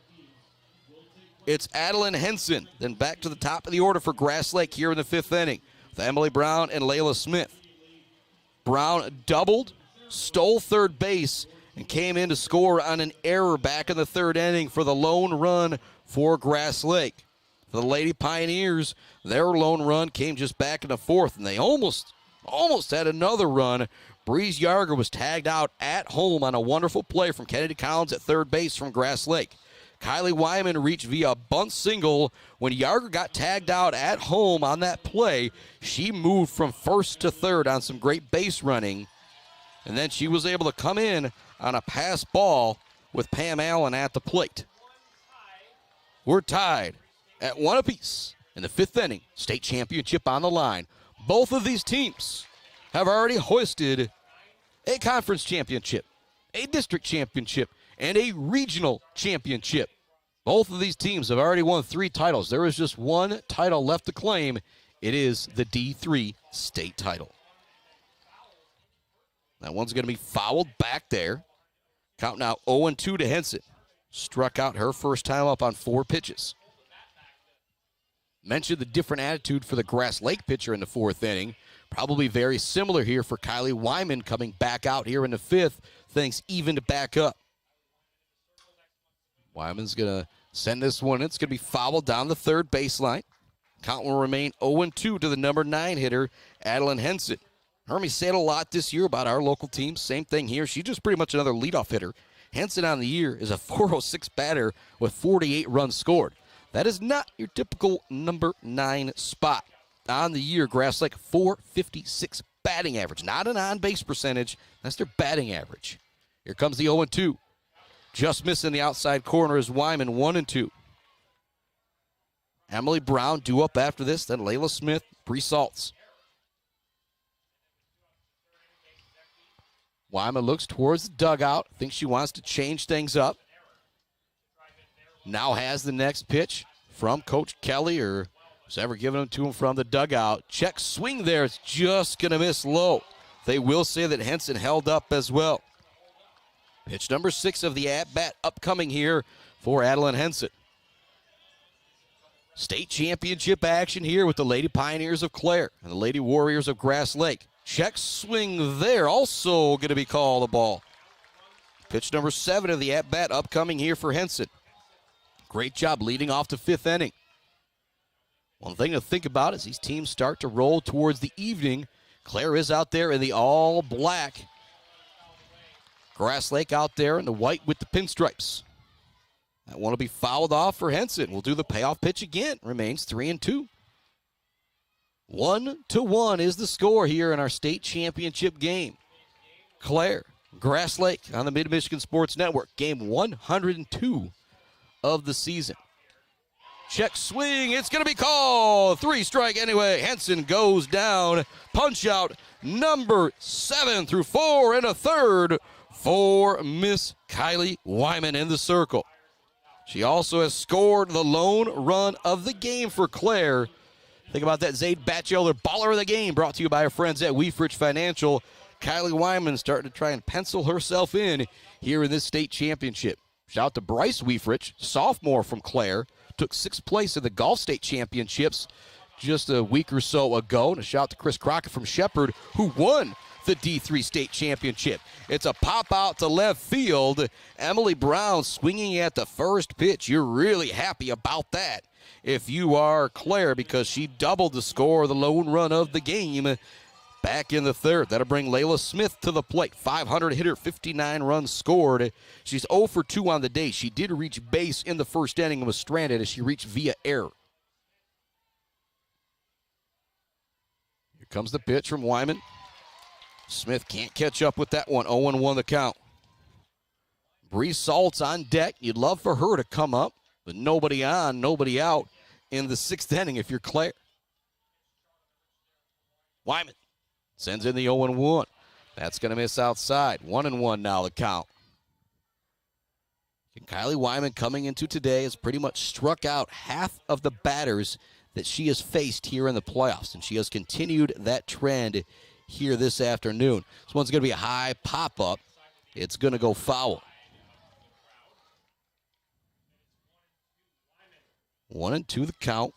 It's Adeline Henson. Then back to the top of the order for Grass Lake here in the 5th inning with Emily Brown and Layla Smith. Brown doubled, stole third base, and came in to score on an error back in the 3rd inning for the lone run for Grass Lake. For the Lady Pioneers, their lone run came just back in the 4th, and they almost had another run. Breeze Yarger was tagged out at home on a wonderful play from Kennedy Collins at third base from Grass Lake. Kylie Wyman reached via bunt single. When Yarger got tagged out at home on that play, she moved from first to third on some great base running. And then she was able to come in on a pass ball with Pam Allen at the plate. We're tied at 1 apiece in the 5th inning. State championship on the line. Both of these teams have already hoisted a conference championship, a district championship, and a regional championship. Both of these teams have already won 3 titles. There is just one title left to claim. It is the D3 state title. That one's going to be fouled back there. Count now 0-2 to Henson. Struck out her first time up on 4 pitches. Mentioned the different attitude for the Grass Lake pitcher in the 4th inning. Probably very similar here for Kylie Wyman coming back out here in the 5th. Things evened back up. Wyman's going to send this one. It's going to be fouled down the 3rd baseline. Count will remain 0-2 to the number 9 hitter, Adeline Henson. Hermie said a lot this year about our local team. Same thing here. She's just pretty much another leadoff hitter. Henson on the year is a .406 batter with 48 runs scored. That is not your typical number 9 spot. On the year, Grass Lake, .456 batting average. Not an on-base percentage. That's their batting average. Here comes the 0-2. Just missing the outside corner is Wyman, 1-2. Emily Brown due up after this, then Layla Smith, Bree Saltz. Wyman looks towards the dugout, thinks she wants to change things up. Now has the next pitch from Coach Kelly, or who's ever given them to him from the dugout. Check swing there, it's just going to miss low. They will say that Henson held up as well. Pitch number 6 of the at-bat upcoming here for Adeline Henson. State championship action here with the Lady Pioneers of Clare and the Lady Warriors of Grass Lake. Check swing there, also going to be called a ball. Pitch number 7 of the at-bat upcoming here for Henson. Great job leading off the 5th inning. One thing to think about as these teams start to roll towards the evening, Clare is out there in the all-black. Grass Lake out there in the white with the pinstripes. That one will be fouled off for Henson. We'll do the payoff pitch again. Remains 3-2. 1-1 is the score here in our state championship game. Clare, Grass Lake on the Mid-Michigan Sports Network. Game 102 of the season. Check swing. It's going to be called. 3-strike anyway. Henson goes down. Punch out number 7 through 4 1/3 for Miss Kylie Wyman in the circle. She also has scored the lone run of the game for Clare. Think about that. Zaid Batchelder, baller of the game, brought to you by our friends at Weefrich Financial. Kylie Wyman starting to try and pencil herself in here in this state championship. Shout out to Bryce Weefrich, sophomore from Clare, took 6th place in the golf state championships just a week or so ago. And a shout out to Chris Crockett from Shepherd, who won the D3 state championship. It's a pop out to left field. Emily Brown swinging at the first pitch. You're really happy about that if you are Clare, because she doubled the score, the lone run of the game back in the 3rd. That'll bring Layla Smith to the plate. 500 hitter, 59 runs scored. She's 0 for 2 on the day. She did reach base in the 1st inning and was stranded as she reached via error. Here comes the pitch from Wyman. Smith can't catch up with that one. 0-1 the count. Bree Saltz on deck. You'd love for her to come up, but nobody on, nobody out in the 6th inning if you're Clare. Wyman sends in the 0-1. That's going to miss outside. 1-1 now the count. And Kylie Wyman coming into today has pretty much struck out half of the batters that she has faced here in the playoffs, and she has continued that trend here this afternoon. This one's going to be a high pop-up. It's going to go foul. 1-2 the count.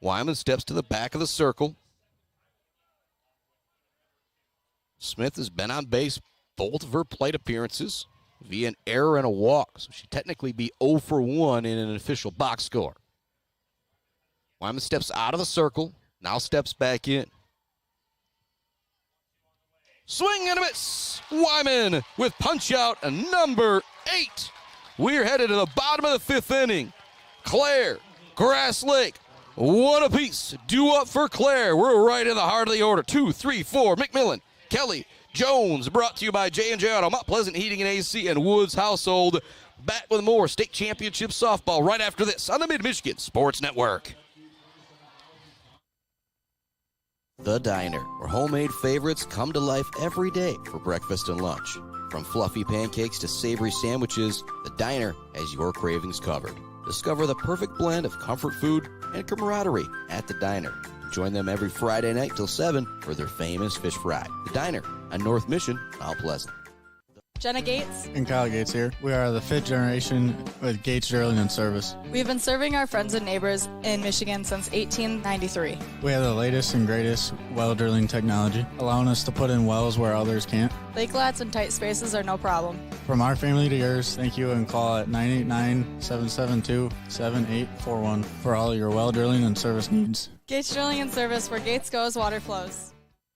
Wyman steps to the back of the circle. Smith has been on base both of her plate appearances via an error and a walk, so she'd technically be 0 for 1 in an official box score. Wyman steps out of the circle, now steps back in. Swing and a miss. Wyman with punch out number 8. We're headed to the bottom of the fifth inning. Clare, Grass Lake, one apiece. Due up for Clare. We're right in the heart of the order. 2, 3, 4. McMillan, Kelly, Jones. Brought to you by J&J Auto, Mount Pleasant Heating and AC, and Woods Household. Back with more state championship softball right after this on the Mid-Michigan Sports Network. The Diner, where homemade favorites come to life every day for breakfast and lunch. From fluffy pancakes to savory sandwiches, The Diner has your cravings covered. Discover the perfect blend of comfort food and camaraderie at The Diner. Join them every Friday night till 7 for their famous fish fry. The Diner on North Mission, Mount Pleasant. Jenna Gates. And Kyle Gates here. We are the fifth generation with Gates Drilling and Service. We've been serving our friends and neighbors in Michigan since 1893. We have the latest and greatest well drilling technology, allowing us to put in wells where others can't. Lake lots and tight spaces are no problem. From our family to yours, thank you, and call at 989-772-7841 for all your well drilling and service needs. Gates Drilling and Service, where Gates goes, water flows.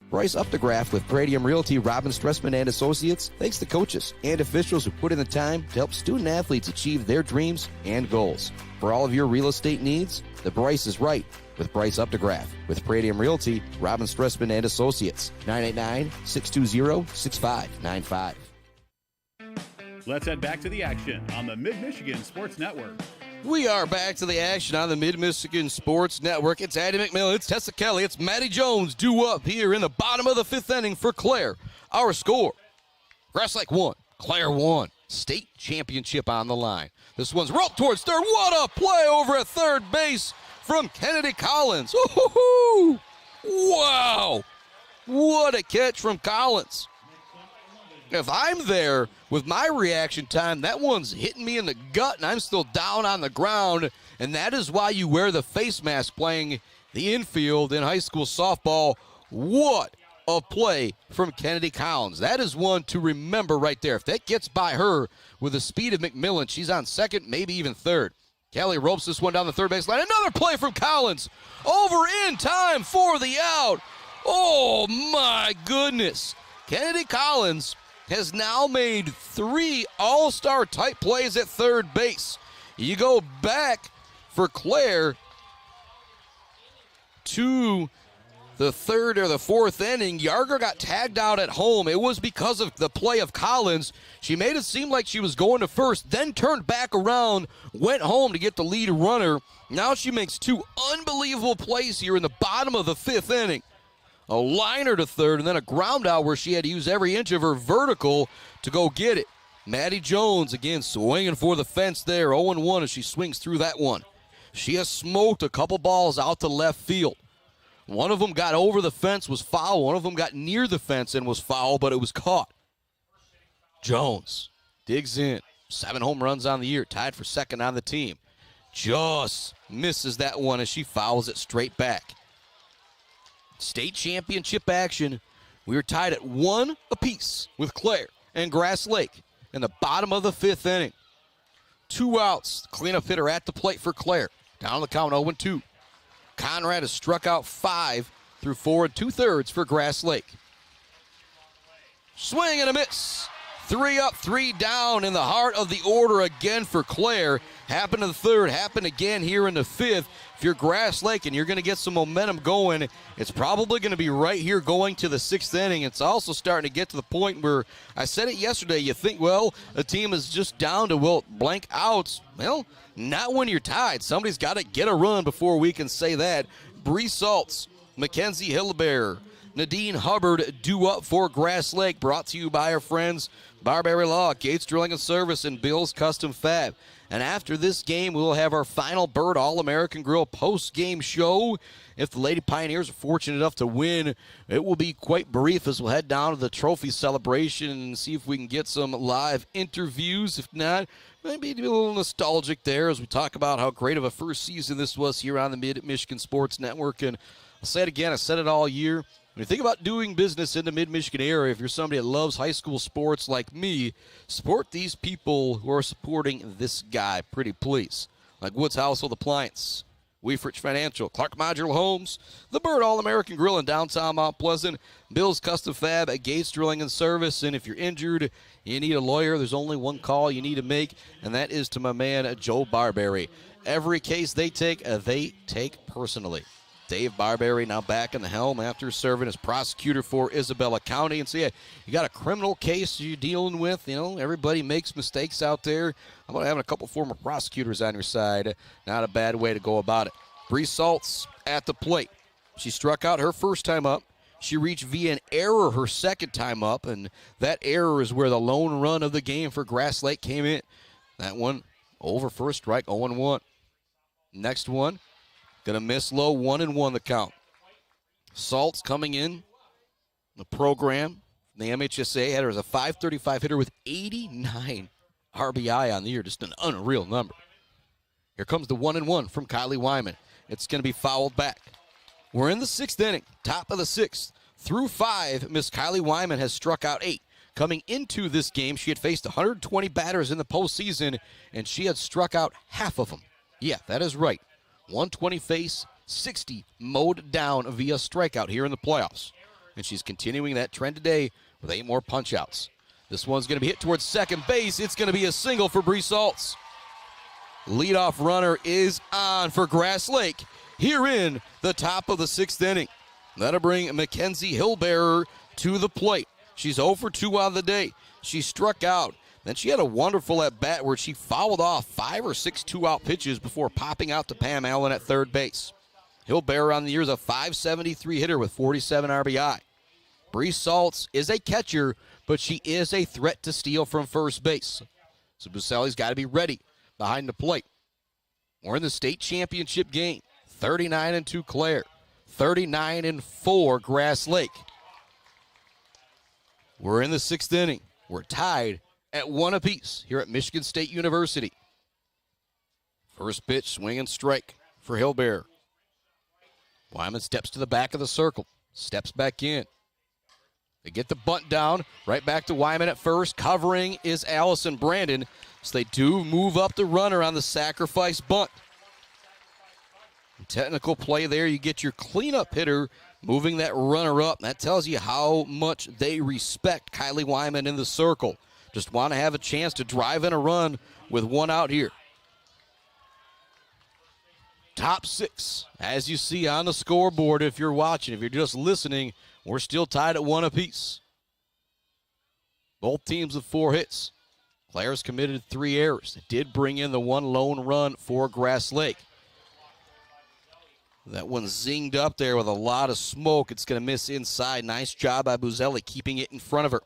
Bryce Updegraff with Pradium Realty, Robin Stressman and Associates. Thanks to coaches and officials who put in the time to help student athletes achieve their dreams and goals. For all of your real estate needs, the Bryce is right with Bryce Updegraff. With Pradium Realty, Robin Stressman and Associates. 989-620-6595. Let's head back to the action on the Mid-Michigan Sports Network. We are back to the action on the Mid-Michigan Sports Network. It's Addie McMillan, it's Tessa Kelly, it's Maddie Jones due up here in the bottom of the fifth inning for Clare. Our score, Grass Lake 1, Clare 1. State championship on the line. This one's roped towards third. What a play over at third base from Kennedy Collins. Ooh, wow. What a catch from Collins. If I'm there with my reaction time, that one's hitting me in the gut, and I'm still down on the ground, and that is why you wear the face mask playing the infield in high school softball. What a play from Kennedy Collins. That is one to remember right there. If that gets by her with the speed of McMillan, she's on second, maybe even third. Kelly ropes this one down the third base line. Another play from Collins. Over in time for the out. Oh, my goodness. Kennedy Collins has now made 3 all-star type plays at third base. You go back for Clare to the third or the fourth inning. Yarger got tagged out at home. It was because of the play of Collins. She made it seem like she was going to first, then turned back around, went home to get the lead runner. Now she makes 2 unbelievable plays here in the bottom of the fifth inning. A liner to third, and then a ground out where she had to use every inch of her vertical to go get it. Maddie Jones, again, swinging for the fence there. 0-1 as she swings through that one. She has smoked a couple balls out to left field. One of them got over the fence, was foul. One of them got near the fence and was foul, but it was caught. Jones digs in. 7 home runs on the year, tied for second on the team. Just misses that one as she fouls it straight back. State championship action. We are tied at 1 apiece with Clare and Grass Lake in the bottom of the fifth inning. 2 outs. The cleanup hitter at the plate for Clare. Down the count, 0-2. Conrad has struck out 5 through 4 2/3 for Grass Lake. Swing and a miss. 3 up, 3 down in the heart of the order again for Clare. Happened in the third, happened again here in the fifth. If you're Grass Lake and you're going to get some momentum going, it's probably going to be right here going to the 6th inning. It's also starting to get to the point where, I said it yesterday, you think, well, a team is just down to, blank outs. Well, not when you're tied. Somebody's got to get a run before we can say that. Bree Saltz, Mackenzie Hillebear, Nadine Hubbard due up for Grass Lake. Brought to you by our friends Barberry Law, Gates Drilling and Service, and Bill's Custom Fab. And after this game, we'll have our final Bird All-American Grill post-game show. If the Lady Pioneers are fortunate enough to win, it will be quite brief as we'll head down to the trophy celebration and see if we can get some live interviews. If not, maybe a little nostalgic there as we talk about how great of a first season this was here on the Mid-Michigan Sports Network. And I'll say it again, I said it all year. When you think about doing business in the Mid-Michigan area, if you're somebody that loves high school sports like me, support these people who are supporting this guy, pretty please. Like Woods Household Appliance, Weefrich Financial, Clark Modular Homes, the Bird All-American Grill in downtown Mount Pleasant, Bill's Custom Fab at Gates Drilling and Service. And if you're injured, you need a lawyer, there's only one call you need to make, and that is to my man, Joe Barberry. Every case they take personally. Dave Barberry now back in the helm after serving as prosecutor for Isabella County. And so, yeah, you got a criminal case you're dealing with. You know, everybody makes mistakes out there. How about having a couple former prosecutors on your side? Not a bad way to go about it. Bree Saltz at the plate. She struck out her first time up. She reached via an error her second time up, and that error is where the lone run of the game for Grass Lake came in. That one over first strike, 0-1. Next one. Gonna miss low, 1-1 the count. Saltz coming in the program. The MHSA had her as a .535 hitter with 89 RBI on the year. Just an unreal number. Here comes the 1-1 from Kylie Wyman. It's gonna be fouled back. We're in the sixth inning, top of the sixth. Through 5, Miss Kylie Wyman has struck out 8. Coming into this game, she had faced 120 batters in the postseason, and she had struck out half of them. Yeah, that is right. 120 face, 60 mowed down via strikeout here in the playoffs. And she's continuing that trend today with 8 more punch-outs. This one's going to be hit towards second base. It's going to be a single for Bree Saltz. Leadoff runner is on for Grass Lake here in the top of the sixth inning. That'll bring Mackenzie Hillbearer to the plate. She's 0 for 2 on the day. She struck out. Then she had a wonderful at-bat where she fouled off 5 or 6 two-out pitches before popping out to Pam Allen at third base. Hillbearer on the year is a .573 hitter with 47 RBI. Bree Saltz is a catcher, but she is a threat to steal from first base. So Buselli's got to be ready behind the plate. We're in the state championship game. 39-2 Clare. 39-4 Grass Lake. We're in the sixth inning. We're tied at 1 apiece here at Michigan State University. First pitch, swing and strike for Hillbearer. Wyman steps to the back of the circle, steps back in. They get the bunt down, right back to Wyman at first. Covering is Allison Brandon, so they do move up the runner on the sacrifice bunt. Technical play there, you get your cleanup hitter moving that runner up. That tells you how much they respect Kylie Wyman in the circle. Just want to have a chance to drive in a run with 1 out here. Top 6, as you see on the scoreboard if you're watching. If you're just listening, we're still tied at 1 apiece. Both teams with 4 hits. Clare's committed 3 errors. It did bring in the 1 lone run for Grass Lake. That one zinged up there with a lot of smoke. It's going to miss inside. Nice job by Buzelli keeping it in front of her.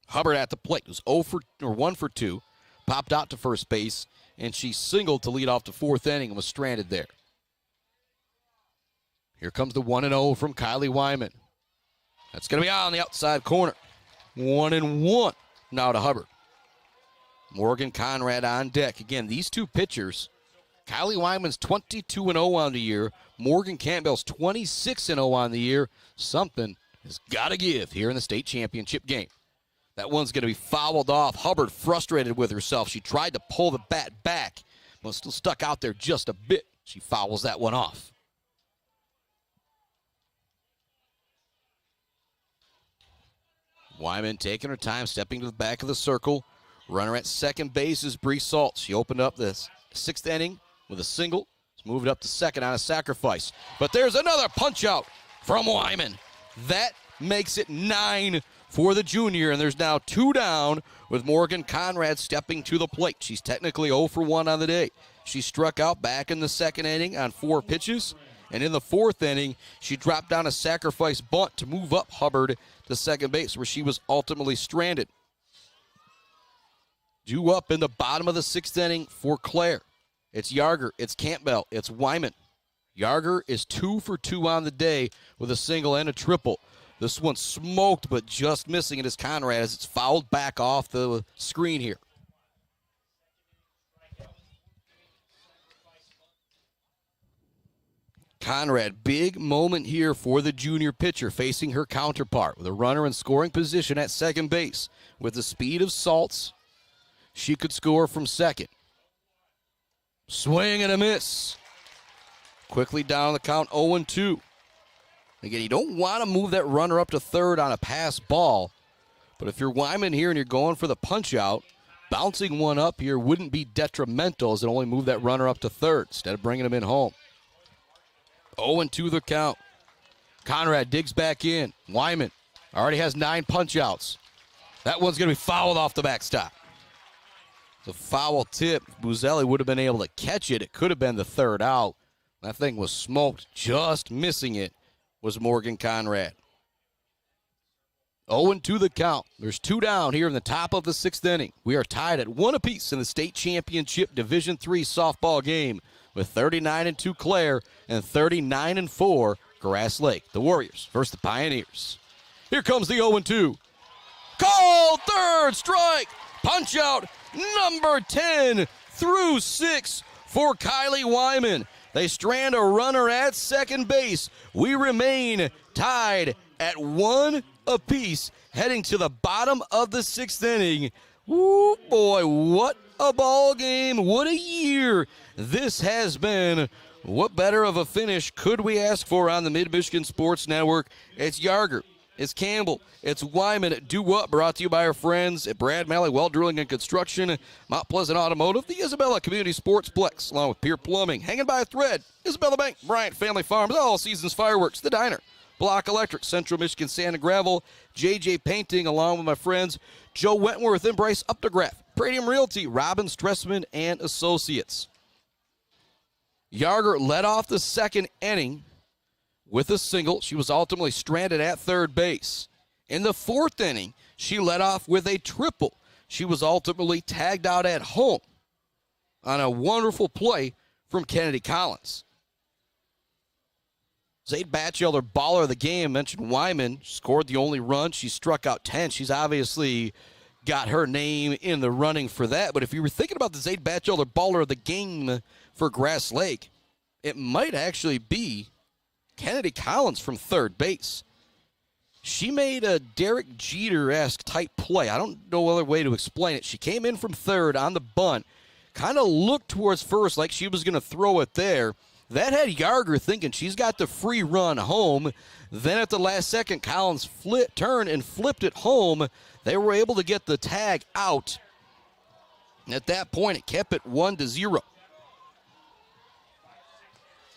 Hubbard at the plate was 1 for 2, popped out to first base, and she singled to lead off the fourth inning and was stranded there. Here comes the 1-0 from Kylie Wyman. That's going to be on the outside corner. 1-1 now to Hubbard. Morgan Conrad on deck. Again, these two pitchers, Kylie Wyman's 22-0 on the year. Morgan Campbell's 26-0 on the year. Something has got to give here in the state championship game. That one's going to be fouled off. Hubbard frustrated with herself. She tried to pull the bat back, but still stuck out there just a bit. She fouls that one off. Wyman taking her time, stepping to the back of the circle. Runner at second base is Bree Saltz. She opened up the sixth inning with a single. She's moved up to second on a sacrifice. But there's another punch out from Wyman. That makes it 9 for the junior, and there's now 2 down with Morgan Conrad stepping to the plate. She's technically 0 for 1 on the day. She struck out back in the second inning on 4 pitches, and in the fourth inning, she dropped down a sacrifice bunt to move up Hubbard to second base, where she was ultimately stranded. Due up in the bottom of the sixth inning for Clare. It's Yarger, it's Campbell, it's Wyman. Yarger is 2 for 2 on the day with a single and a triple. This one smoked, but just missing it is Conrad as it's fouled back off the screen here. Conrad, big moment here for the junior pitcher facing her counterpart with a runner in scoring position at second base. With the speed of Saltz, she could score from second. Swing and a miss. quickly down the count 0-2. Again, you don't want to move that runner up to third on a pass ball. But if you're Wyman here and you're going for the punch out, bouncing one up here wouldn't be detrimental as it only move that runner up to third instead of bringing him in home. 0-2 the count. Conrad digs back in. Wyman already has 9 punch outs. That one's going to be fouled off the backstop. The foul tip. Buzelli would have been able to catch it. It could have been the third out. That thing was smoked. Just missing it was Morgan Conrad. 0-2 the count. There's 2 down here in the top of the 6th inning. We are tied at 1 apiece in the state championship Division III softball game with 39-2 Clare and 39-4 Grass Lake. The Warriors versus the Pioneers. Here comes the 0-2. Called third strike. Punch out number 10 through 6 for Kylie Wyman. They strand a runner at second base. We remain tied at 1 apiece heading to the bottom of the 6th inning. Woo, boy, what a ball game. What a year this has been. What better of a finish could we ask for on the Mid-Michigan Sports Network? It's Yarger. It's Campbell. It's Wyman. Do What? Brought to you by our friends at Brad Malley Well Drilling and Construction, Mount Pleasant Automotive, the Isabella Community Sportsplex, along with Pier Plumbing, Hanging by a Thread, Isabella Bank, Bryant Family Farms, All Seasons Fireworks, The Diner, Block Electric, Central Michigan Sand and Gravel, JJ Painting, along with my friends Joe Wentworth and Bryce Updegraff, Pradium Realty, Robin Stressman and Associates. Yarger led off the 2nd inning with a single. She was ultimately stranded at third base. In the 4th inning, she led off with a triple. She was ultimately tagged out at home on a wonderful play from Kennedy Collins. Zaid Batchelder, baller of the game, mentioned Wyman, scored the only run. She struck out 10. She's obviously got her name in the running for that. But if you were thinking about the Zaid Batchelder baller of the game for Grass Lake, it might actually be Kennedy Collins from third base. She made a Derek Jeter-esque type play. I don't know other way to explain it. She came in from third on the bunt, kind of looked towards first like she was going to throw it there. That had Yarger thinking she's got the free run home. Then at the last second, Collins turned and flipped it home. They were able to get the tag out. At that point, it kept it 1-0.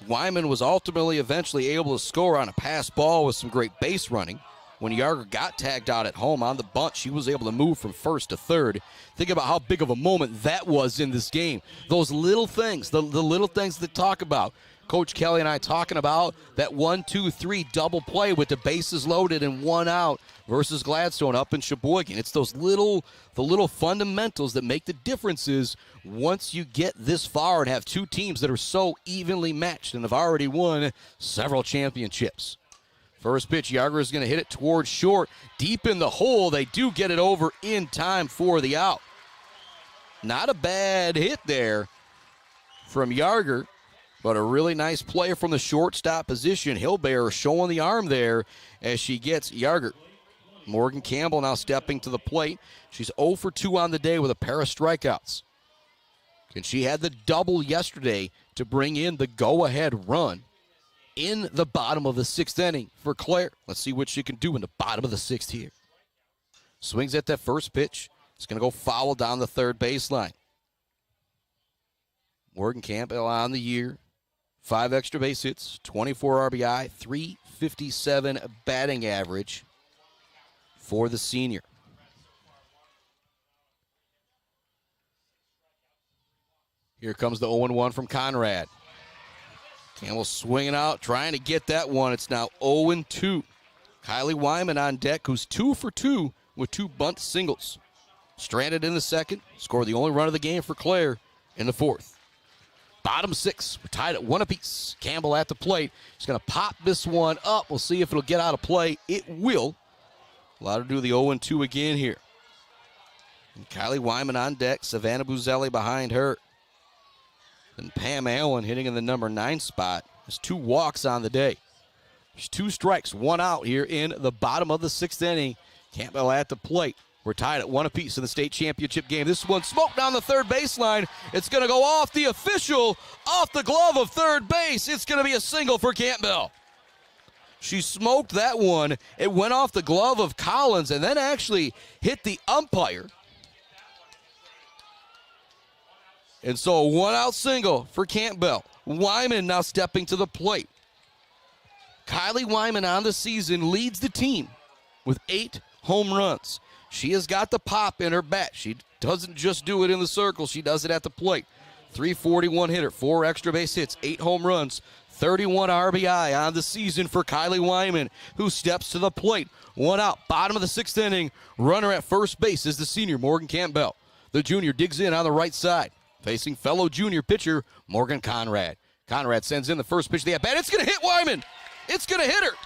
Wyman was ultimately eventually able to score on a pass ball with some great base running. When Yarger got tagged out at home on the bunt, she was able to move from first to third. Think about how big of a moment that was in this game. Those little things, the little things that talk about. Coach Kelly and I talking about that 1-2-3 double play with the bases loaded and 1 out versus Gladstone up in Sheboygan. It's the little fundamentals that make the differences once you get this far and have 2 teams that are so evenly matched and have already won several championships. First pitch, Yarger is going to hit it towards short. Deep in the hole, they do get it over in time for the out. Not a bad hit there from Yarger, but a really nice play from the shortstop position. Hillbear showing the arm there as she gets Yarger. Morgan Campbell now stepping to the plate. She's 0 for 2 on the day with a pair of strikeouts. And she had the double yesterday to bring in the go-ahead run in the bottom of the 6th inning for Clare. Let's see what she can do in the bottom of the 6th here. Swings at that first pitch. It's going to go foul down the third baseline. Morgan Campbell on the year. 5 extra base hits, 24 RBI, 357 batting average for the senior. Here comes the 0-1 from Conrad. Campbell swinging out, trying to get that one. It's now 0-2. Kylie Wyman on deck, who's 2 for 2 with 2 bunt singles. Stranded in the 2nd, scored the only run of the game for Clare in the 4th. Bottom 6, we're tied at 1 apiece. Campbell at the plate. He's going to pop this one up. We'll see if it'll get out of play. It will. Allow her to do the 0-2 again here. And Kylie Wyman on deck. Savannah Buzelli behind her. And Pam Allen hitting in the number 9 spot. There's 2 walks on the day. There's 2 strikes, 1 out here in the bottom of the 6th inning. Campbell at the plate. We're tied at 1 apiece in the state championship game. This one smoked down the third baseline. It's going to go off the official, off the glove of third base. It's going to be a single for Campbell. She smoked that one. It went off the glove of Collins and then actually hit the umpire. And so a one-out single for Campbell. Wyman now stepping to the plate. Kylie Wyman on the season leads the team with 8 home runs. She has got the pop in her bat. She doesn't just do it in the circle. She does it at the plate. 341 hitter, 4 extra base hits, 8 home runs, 31 RBI on the season for Kylie Wyman, who steps to the plate. 1 out, bottom of the 6th inning. Runner at first base is the senior, Morgan Campbell. The junior digs in on the right side, facing fellow junior pitcher, Morgan Conrad. Conrad sends in the first pitch of the at-bat. It's going to hit Wyman. It's going to hit her.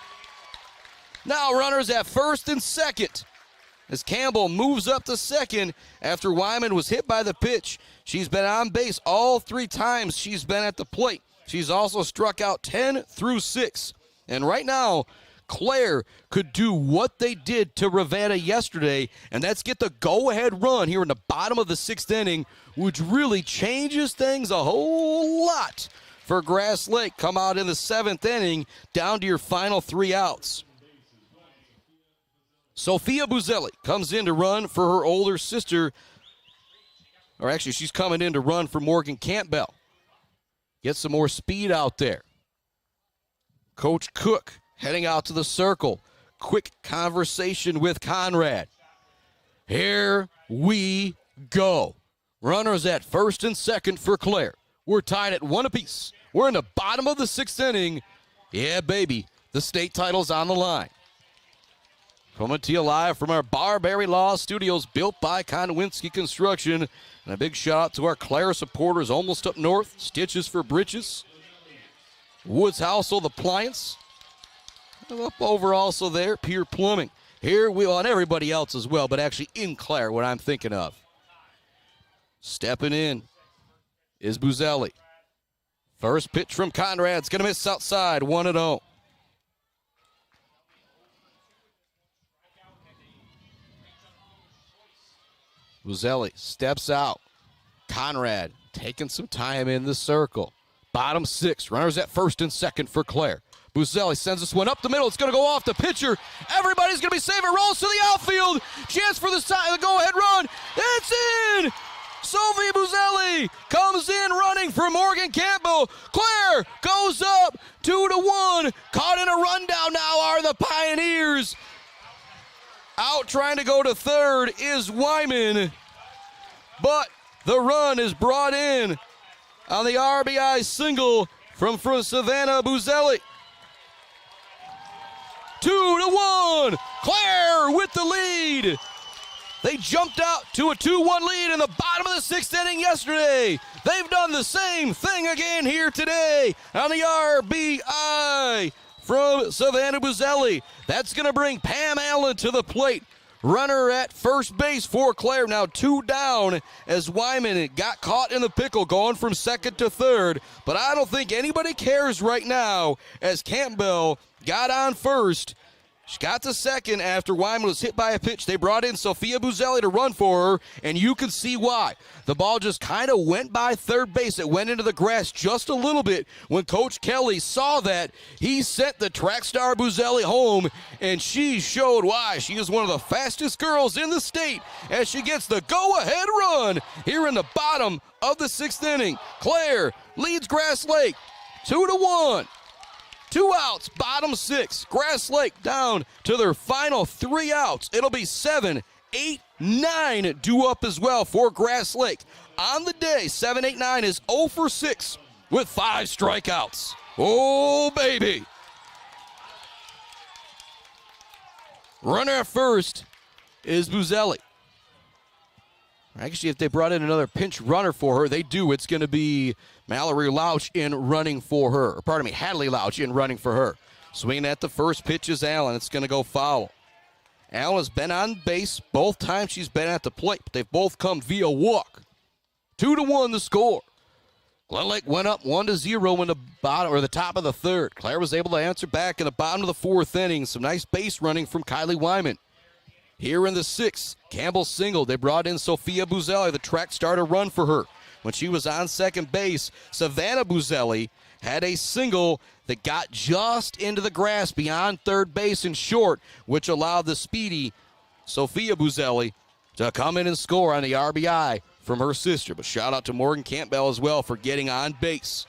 Now runners at first and second, as Campbell moves up to second after Wyman was hit by the pitch. She's been on base all 3 times she's been at the plate. She's also struck out 10 through 6. And right now, Clare could do what they did to Ravenna yesterday, and that's get the go-ahead run here in the bottom of the 6th inning, which really changes things a whole lot for Grass Lake. Come out in the 7th inning, down to your final 3 outs. Sophia Buzelli comes in to run for her older sister, or actually she's coming in to run for Morgan Campbell. Get some more speed out there. Coach Cook heading out to the circle. Quick conversation with Conrad. Here we go. Runners at first and second for Clare. We're tied at 1 apiece. We're in the bottom of the 6th inning. Yeah, baby, the state title's on the line. Coming to you live from our Barberry Law Studios, built by Konwinski Construction. And a big shout out to our Clare supporters almost up north. Stitches for Britches. Woods Household Appliance. Up over also there, Pier Plumbing. Here we on everybody else as well, but actually in Clare, what I'm thinking of. Stepping in is Buzelli. First pitch from Conrad's going to miss outside, 1-0. Buzelli steps out. Conrad taking some time in the circle. Bottom 6, runners at first and second for Clare. Buzelli sends this one up the middle. It's going to go off the pitcher. Everybody's going to be safe. It rolls to the outfield. Chance for the go-ahead run. It's in. Sophie Buzelli comes in running for Morgan Campbell. Clare goes up 2-1. Caught in a rundown now are the Pioneers. Out trying to go to third is Wyman. But the run is brought in on the RBI single from Savannah Buzelli. 2-1. Clare with the lead. They jumped out to a 2-1 lead in the bottom of the 6th inning yesterday. They've done the same thing again here today on the RBI from Savannah Buzelli. That's going to bring Pam Allen to the plate. Runner at first base for Clare, now 2 down as Wyman got caught in the pickle going from second to third. But I don't think anybody cares right now as Campbell got on first. She got to second after Wyman was hit by a pitch. They brought in Sophia Buzelli to run for her, and you can see why. The ball just kind of went by third base. It went into the grass just a little bit. When Coach Kelly saw that, he sent the track star Buzelli home, and she showed why. She is one of the fastest girls in the state as she gets the go-ahead run here in the bottom of the 6th inning. Clare leads Grass Lake 2-1. 2 outs, bottom 6. Grass Lake down to their final 3 outs. It'll be 7, 8, 9 due up as well for Grass Lake. On the day, 7, 8, 9 is 0 for 6 with 5 strikeouts. Oh, baby. Runner at first is Buzelli. Actually, if they brought in another pinch runner for her, they do. It's going to be Mallory Louch in running for her. Or pardon me, Hadley Louch in running for her. Swinging at the first pitch is Allen. It's going to go foul. Allen has been on base both times she's been at the plate. But they've both come via walk. 2-1 the score. Glen Lake went up 1-0 in the bottom or the top of the 3rd. Clare was able to answer back in the bottom of the 4th inning. Some nice base running from Kylie Wyman. Here in the 6th, Campbell singled. They brought in Sophia Buzelli, the track star, to run for her. When she was on second base, Savannah Buzelli had a single that got just into the grass beyond third base and short, which allowed the speedy Sophia Buzelli to come in and score on the RBI from her sister. But shout out to Morgan Campbell as well for getting on base.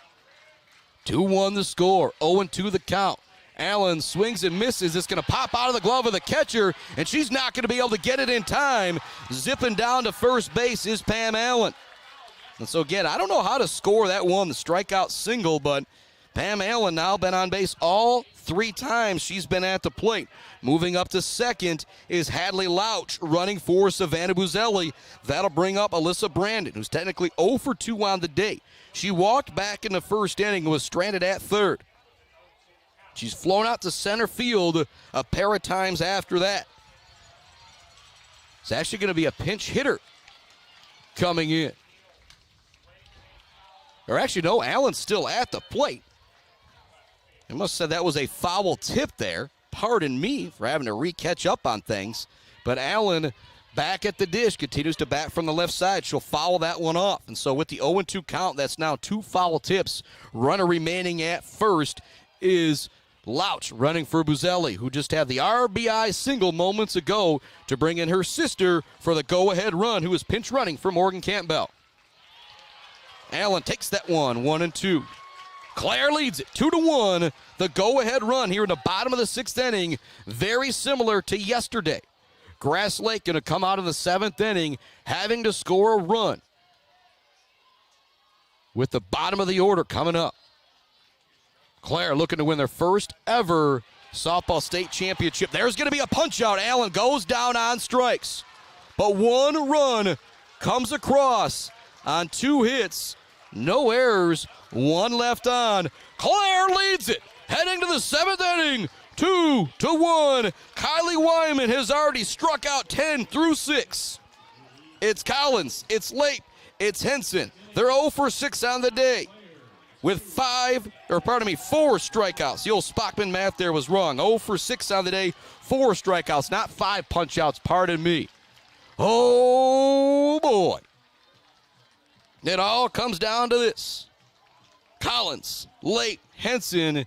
2-1 the score, 0-2 the count. Allen swings and misses. It's going to pop out of the glove of the catcher, and she's not going to be able to get it in time. Zipping down to first base is Pam Allen. And so, again, I don't know how to score that one, the strikeout single, but Pam Allen now been on base all 3 times she's been at the plate. Moving up to second is Hadley Louch running for Savannah Buzelli. That'll bring up Alyssa Brandon, who's technically 0 for 2 on the day. She walked back in the first inning and was stranded at third. She's flown out to center field a pair of times after that. It's actually going to be a pinch hitter coming in. Or actually, no, Allen's still at the plate. I must have said that was a foul tip there. Pardon me for having to re-catch up on things. But Allen back at the dish, continues to bat from the left side. She'll foul that one off. And so with the 0-2 count, that's now 2 foul tips. Runner remaining at first is Louch running for Buzelli, who just had the RBI single moments ago to bring in her sister for the go-ahead run, who is pinch running for Morgan Campbell. Allen takes that one, 1-2. Clare leads it, 2-1. The go-ahead run here in the bottom of the 6th inning, very similar to yesterday. Grass Lake going to come out of the 7th inning, having to score a run. With the bottom of the order coming up. Clare looking to win their first ever softball state championship. There's going to be a punch-out. Allen goes down on strikes. But one run comes across on 2 hits. No errors, 1 left on. Clare leads it, heading to the 7th inning, 2-1. Kylie Wyman has already struck out 10 through 6. It's Collins, it's Lape, it's Henson. They're 0 for 6 on the day with 4 strikeouts. The old Spockman math there was wrong. 0 for 6 on the day, 4 strikeouts, not 5 punch-outs, pardon me. Oh, boy. It all comes down to this. Collins, Late, Henson.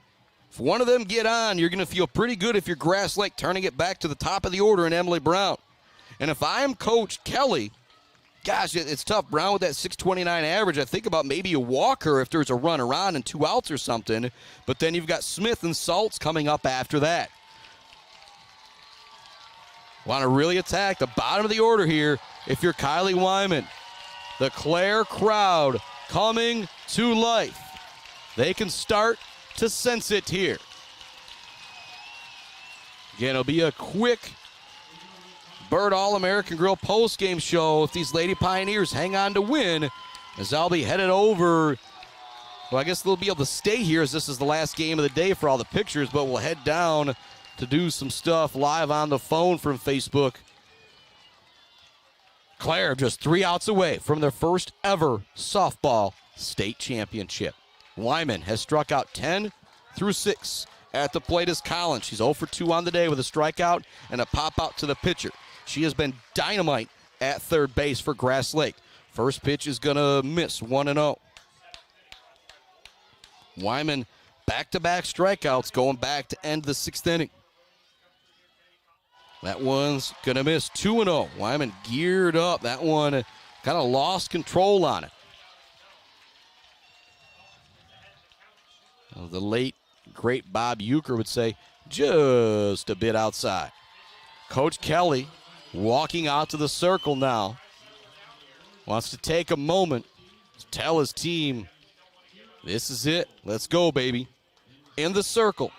If one of them get on, you're going to feel pretty good if you're Grass Lake turning it back to the top of the order in Emily Brown. And if I am Coach Kelly, gosh, it's tough. Brown with that 629 average, I think about maybe a walker if there's a runner on and 2 outs or something. But then you've got Smith and Saltz coming up after that. Want to really attack the bottom of the order here if you're Kylie Wyman. The Clare crowd coming to life. They can start to sense it here. Again, it'll be a quick Bird All-American Grill post-game show if these Lady Pioneers hang on to win, as I'll be headed over. Well, I guess they'll be able to stay here as this is the last game of the day for all the pictures, but we'll head down to do some stuff live on the phone from Facebook. Clare just 3 outs away from their first ever softball state championship. Wyman has struck out 10 through 6. At the plate is Collins. She's 0 for 2 on the day with a strikeout and a pop-out to the pitcher. She has been dynamite at third base for Grass Lake. First pitch is going to miss, 1-0. Wyman back-to-back strikeouts going back to end the 6th inning. That one's going to miss, 2-0. Wyman geared up. That one kind of lost control on it. The late, great Bob Euchre would say, just a bit outside. Coach Kelly walking out to the circle now. Wants to take a moment to tell his team, this is it. Let's go, baby. In the circle,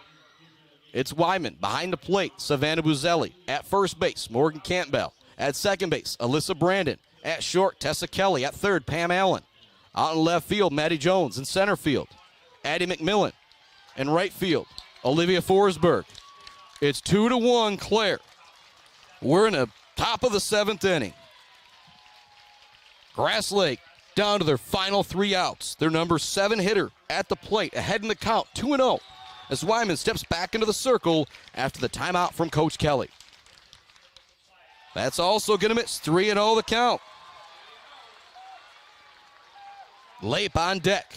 it's Wyman behind the plate. Savannah Buzelli at first base. Morgan Campbell at second base. Alyssa Brandon at short. Tessa Kelly at third. Pam Allen out in left field. Maddie Jones in center field. Addie McMillan in right field. Olivia Forsberg. It's 2-1 Clare. We're in the top of the 7th inning. Grass Lake down to their final 3 outs. Their number 7 hitter at the plate, ahead in the count, 2-0. As Wyman steps back into the circle after the timeout from Coach Kelly. That's also going to miss. 3-0 the count. Lape on deck.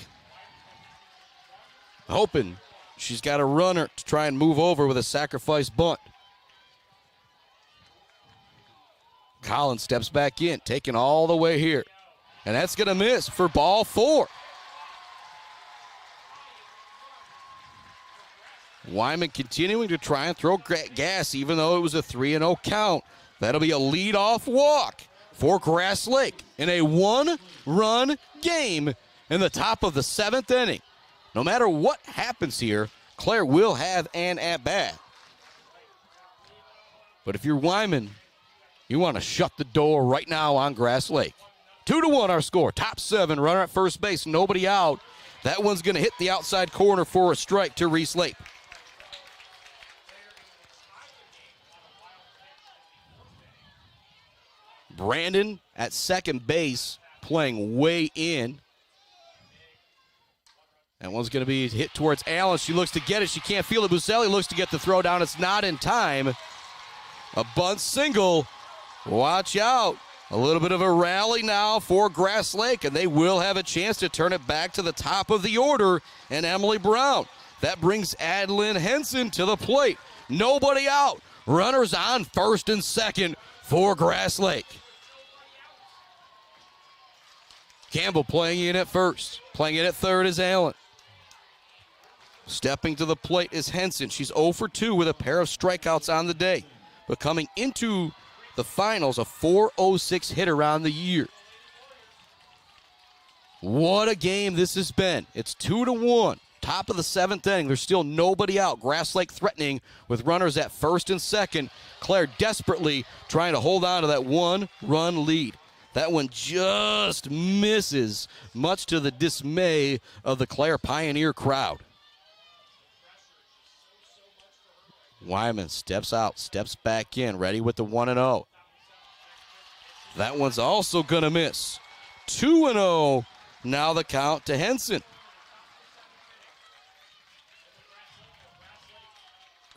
Hoping she's got a runner to try and move over with a sacrifice bunt. Collins steps back in, taking all the way here. And that's going to miss for ball 4. Wyman continuing to try and throw gas, even though it was a 3-0 count. That'll be a leadoff walk for Grass Lake in a 1-run game in the top of the 7th inning. No matter what happens here, Clare will have an at-bat. But if you're Wyman, you want to shut the door right now on Grass Lake. 2-1 our score. Top 7, runner at first base, nobody out. That one's going to hit the outside corner for a strike to Reese Lape. Brandon at second base, playing way in. That one's going to be hit towards Allen. She looks to get it. She can't feel it. Buselli looks to get the throw down. It's not in time. A bunt single. Watch out. A little bit of a rally now for Grass Lake, and they will have a chance to turn it back to the top of the order. And Emily Brown. That brings Adeline Henson to the plate. Nobody out. Runners on first and second for Grass Lake. Campbell playing in at first. Playing in at third is Allen. Stepping to the plate is Henson. She's 0 for 2 with a pair of strikeouts on the day. But coming into the finals, a .406 hitter on the year. What a game this has been. It's 2-1. Top of the 7th inning. There's still nobody out. Grass Lake threatening with runners at first and second. Clare desperately trying to hold on to that 1-run lead. That one just misses, much to the dismay of the Clare Pioneer crowd. Wyman steps out, steps back in, ready with the 1-0. That one's also going to miss. 2-0, now the count to Henson.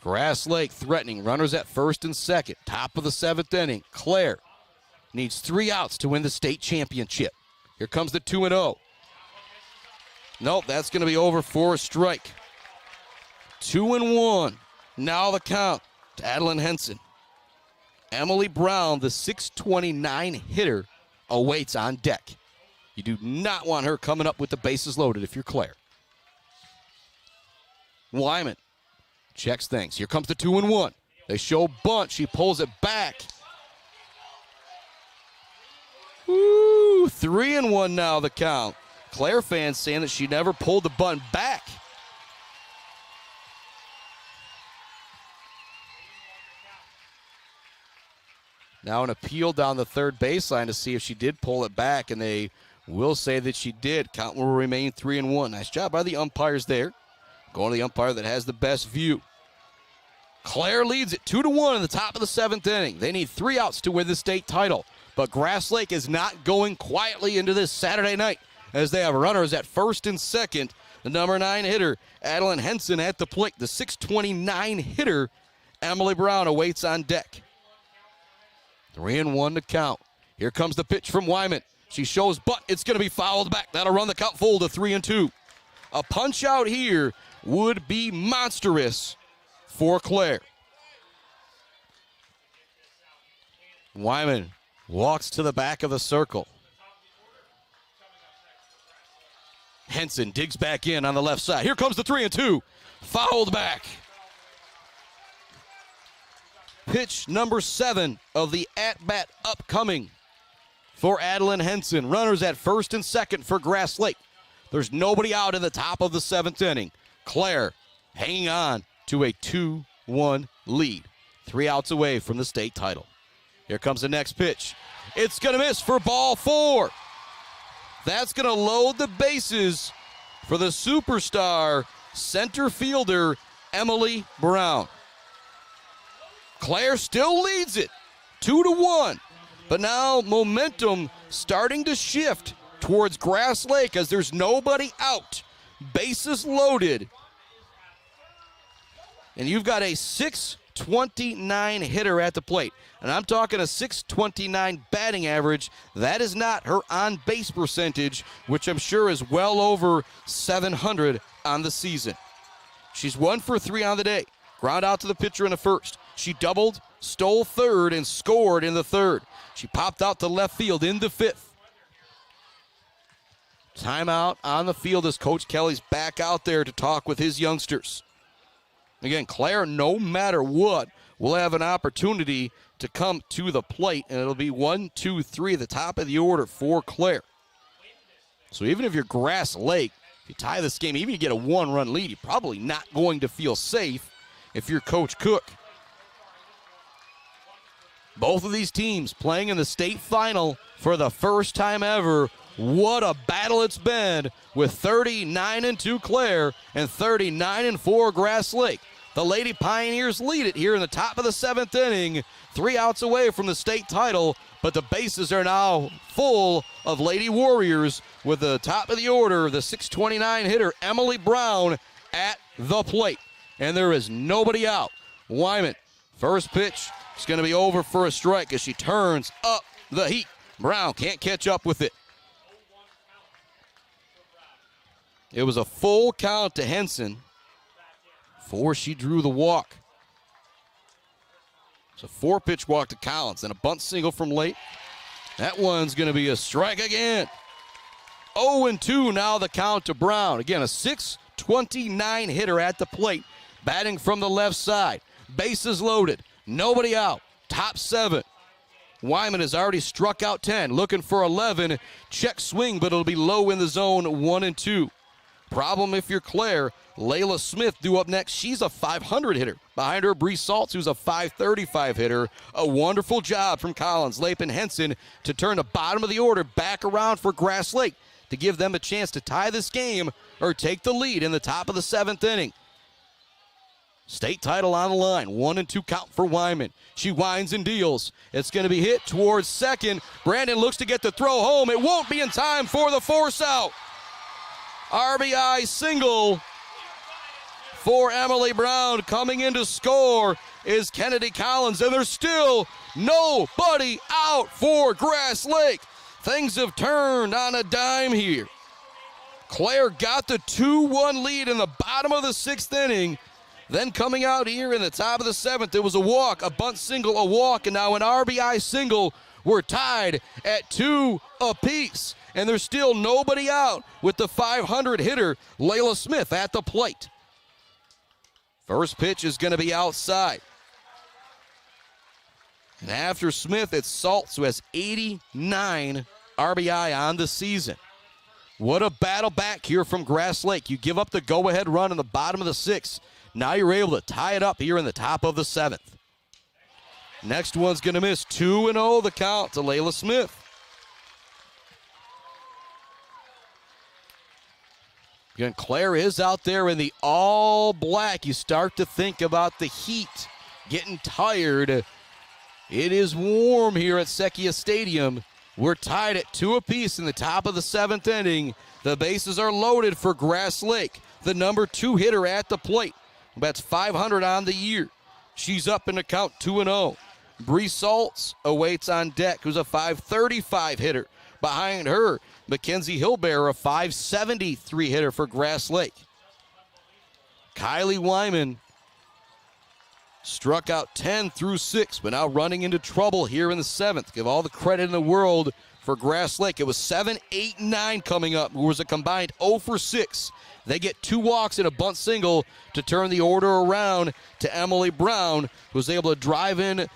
Grass Lake threatening, runners at first and second. Top of the 7th inning, Clare needs 3 outs to win the state championship. Here comes the 2-0. Nope, that's going to be over for a strike. 2-1. Now the count to Adeline Henson. Emily Brown, the .629 hitter, awaits on deck. You do not want her coming up with the bases loaded if you're Clare. Wyman checks things. Here comes the 2-1. They show bunt. She pulls it back. Woo! 3-1 now the count. Clare fans saying that she never pulled the bunt back. Now an appeal down the third baseline to see if she did pull it back, and they will say that she did. Count will remain 3-1. Nice job by the umpires there. Going to the umpire that has the best view. Clare leads it 2-1 in the top of the 7th inning. They need 3 outs to win the state title. But Grass Lake is not going quietly into this Saturday night as they have runners at first and second. The number 9 hitter, Adeline Henson, at the plate. The .629 hitter, Emily Brown, awaits on deck. 3-1 to count. Here comes the pitch from Wyman. She shows butt. It's going to be fouled back. That'll run the count full to 3-2. A punch out here would be monstrous for Clare. Wyman walks to the back of the circle. Henson digs back in on the left side. Here comes the 3-2. Fouled back. Pitch number 7 of the at-bat upcoming for Adeline Henson. Runners at first and second for Grass Lake. There's nobody out in the top of the 7th inning. Clare hanging on to a 2-1 lead. 3 outs away from the state title. Here comes the next pitch. It's going to miss for ball 4. That's going to load the bases for the superstar center fielder, Emily Brown. Clare still leads it 2-1, but now momentum starting to shift towards Grass Lake as there's nobody out. Bases loaded. And you've got a 6-2 629 hitter at the plate. And I'm talking a 629 batting average. That is not her on-base percentage, which I'm sure is well over 700 on the season. She's 1 for 3 on the day. Ground out to the pitcher in the first. She doubled, stole third, and scored in the third. She popped out to left field in the fifth. Timeout on the field as Coach Kelly's back out there to talk with his youngsters. Again, Clare, no matter what, will have an opportunity to come to the plate, and it'll be 1, 2, 3 at the top of the order for Clare. So even if you're Grass Lake, if you tie this game, even if you get a 1-run lead, you're probably not going to feel safe if you're Coach Cook. Both of these teams playing in the state final for the first time ever. What a battle it's been with 39-2 Clare and 39-4 Grass Lake. The Lady Pioneers lead it here in the top of the 7th inning, 3 outs away from the state title, but the bases are now full of Lady Warriors with the top of the order, the 629 hitter Emily Brown at the plate. And there is nobody out. Wyman, first pitch is going to be over for a strike as she turns up the heat. Brown can't catch up with it. It was a full count to Henson before she drew the walk. It's a 4-pitch walk to Collins and a bunt single from late. That one's going to be a strike again. 0-2 now the count to Brown. Again, a 629 hitter at the plate, batting from the left side. Bases loaded, nobody out, top 7. Wyman has already struck out 10, looking for 11. Check swing, but it'll be low in the zone, 1-2. Problem if you're Clare, Layla Smith due up next. She's a 500 hitter. Behind her, Bree Saltz, who's a 535 hitter. A wonderful job from Collins, Lape, and Henson to turn the bottom of the order back around for Grass Lake to give them a chance to tie this game or take the lead in the top of the 7th inning. State title on the line, 1-2 count for Wyman. She winds and deals. It's going to be hit towards second. Brandon looks to get the throw home. It won't be in time for the force out. RBI single for Emily Brown. Coming in to score is Kennedy Collins, and there's still nobody out for Grass Lake. Things have turned on a dime here. Clare got the 2-1 lead in the bottom of the 6th inning. Then coming out here in the top of the 7th, it was a walk, a bunt single, a walk, and now an RBI single. We're tied at 2 apiece. And there's still nobody out with the 500 hitter, Layla Smith, at the plate. First pitch is going to be outside. And after Smith, it's Saltz, who has 89 RBI on the season. What a battle back here from Grass Lake. You give up the go-ahead run in the bottom of the 6th. Now you're able to tie it up here in the top of the 7th. Next one's going to miss. 2-0 the count to Layla Smith. Again, Clare is out there in the all black. You start to think about the heat getting tired. It is warm here at Sekia Stadium. We're tied at 2 apiece in the top of the 7th inning. The bases are loaded for Grass Lake, the number 2 hitter at the plate. That's 500 on the year. She's up in the count, 2-0. Bree Saltz awaits on deck, who's a 535 hitter. Behind her, Mackenzie Hilbear, a 573 hitter for Grass Lake. Kylie Wyman struck out 10 through 6, but now running into trouble here in the 7th. Give all the credit in the world for Grass Lake. It was 7, 8, 9 coming up. It was a combined 0 for 6. They get 2 walks and a bunt single to turn the order around to Emily Brown, who was able to drive in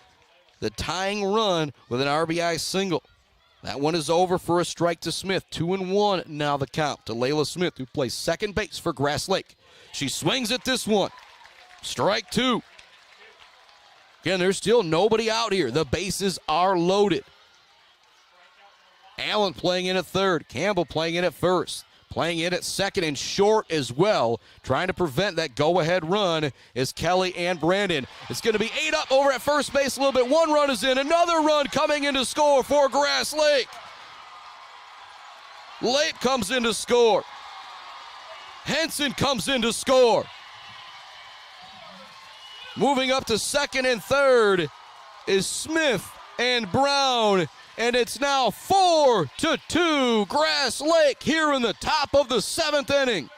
the tying run with an RBI single. That one is over for a strike to Smith. 2-1 now the count to Layla Smith, who plays second base for Grass Lake. She swings at this one. Strike 2. Again, there's still nobody out here. The bases are loaded. Allen playing in at third. Campbell playing in at first. Playing in at second and short as well. Trying to prevent that go-ahead run is Kelly and Brandon. It's going to be 8 up over at first base a little bit. 1 run is in. Another run coming in to score for Grass Lake. Lape comes in to score. Henson comes in to score. Moving up to second and third is Smith and Brown, and it's now 4-2 Grass Lake here in the top of the 7th inning.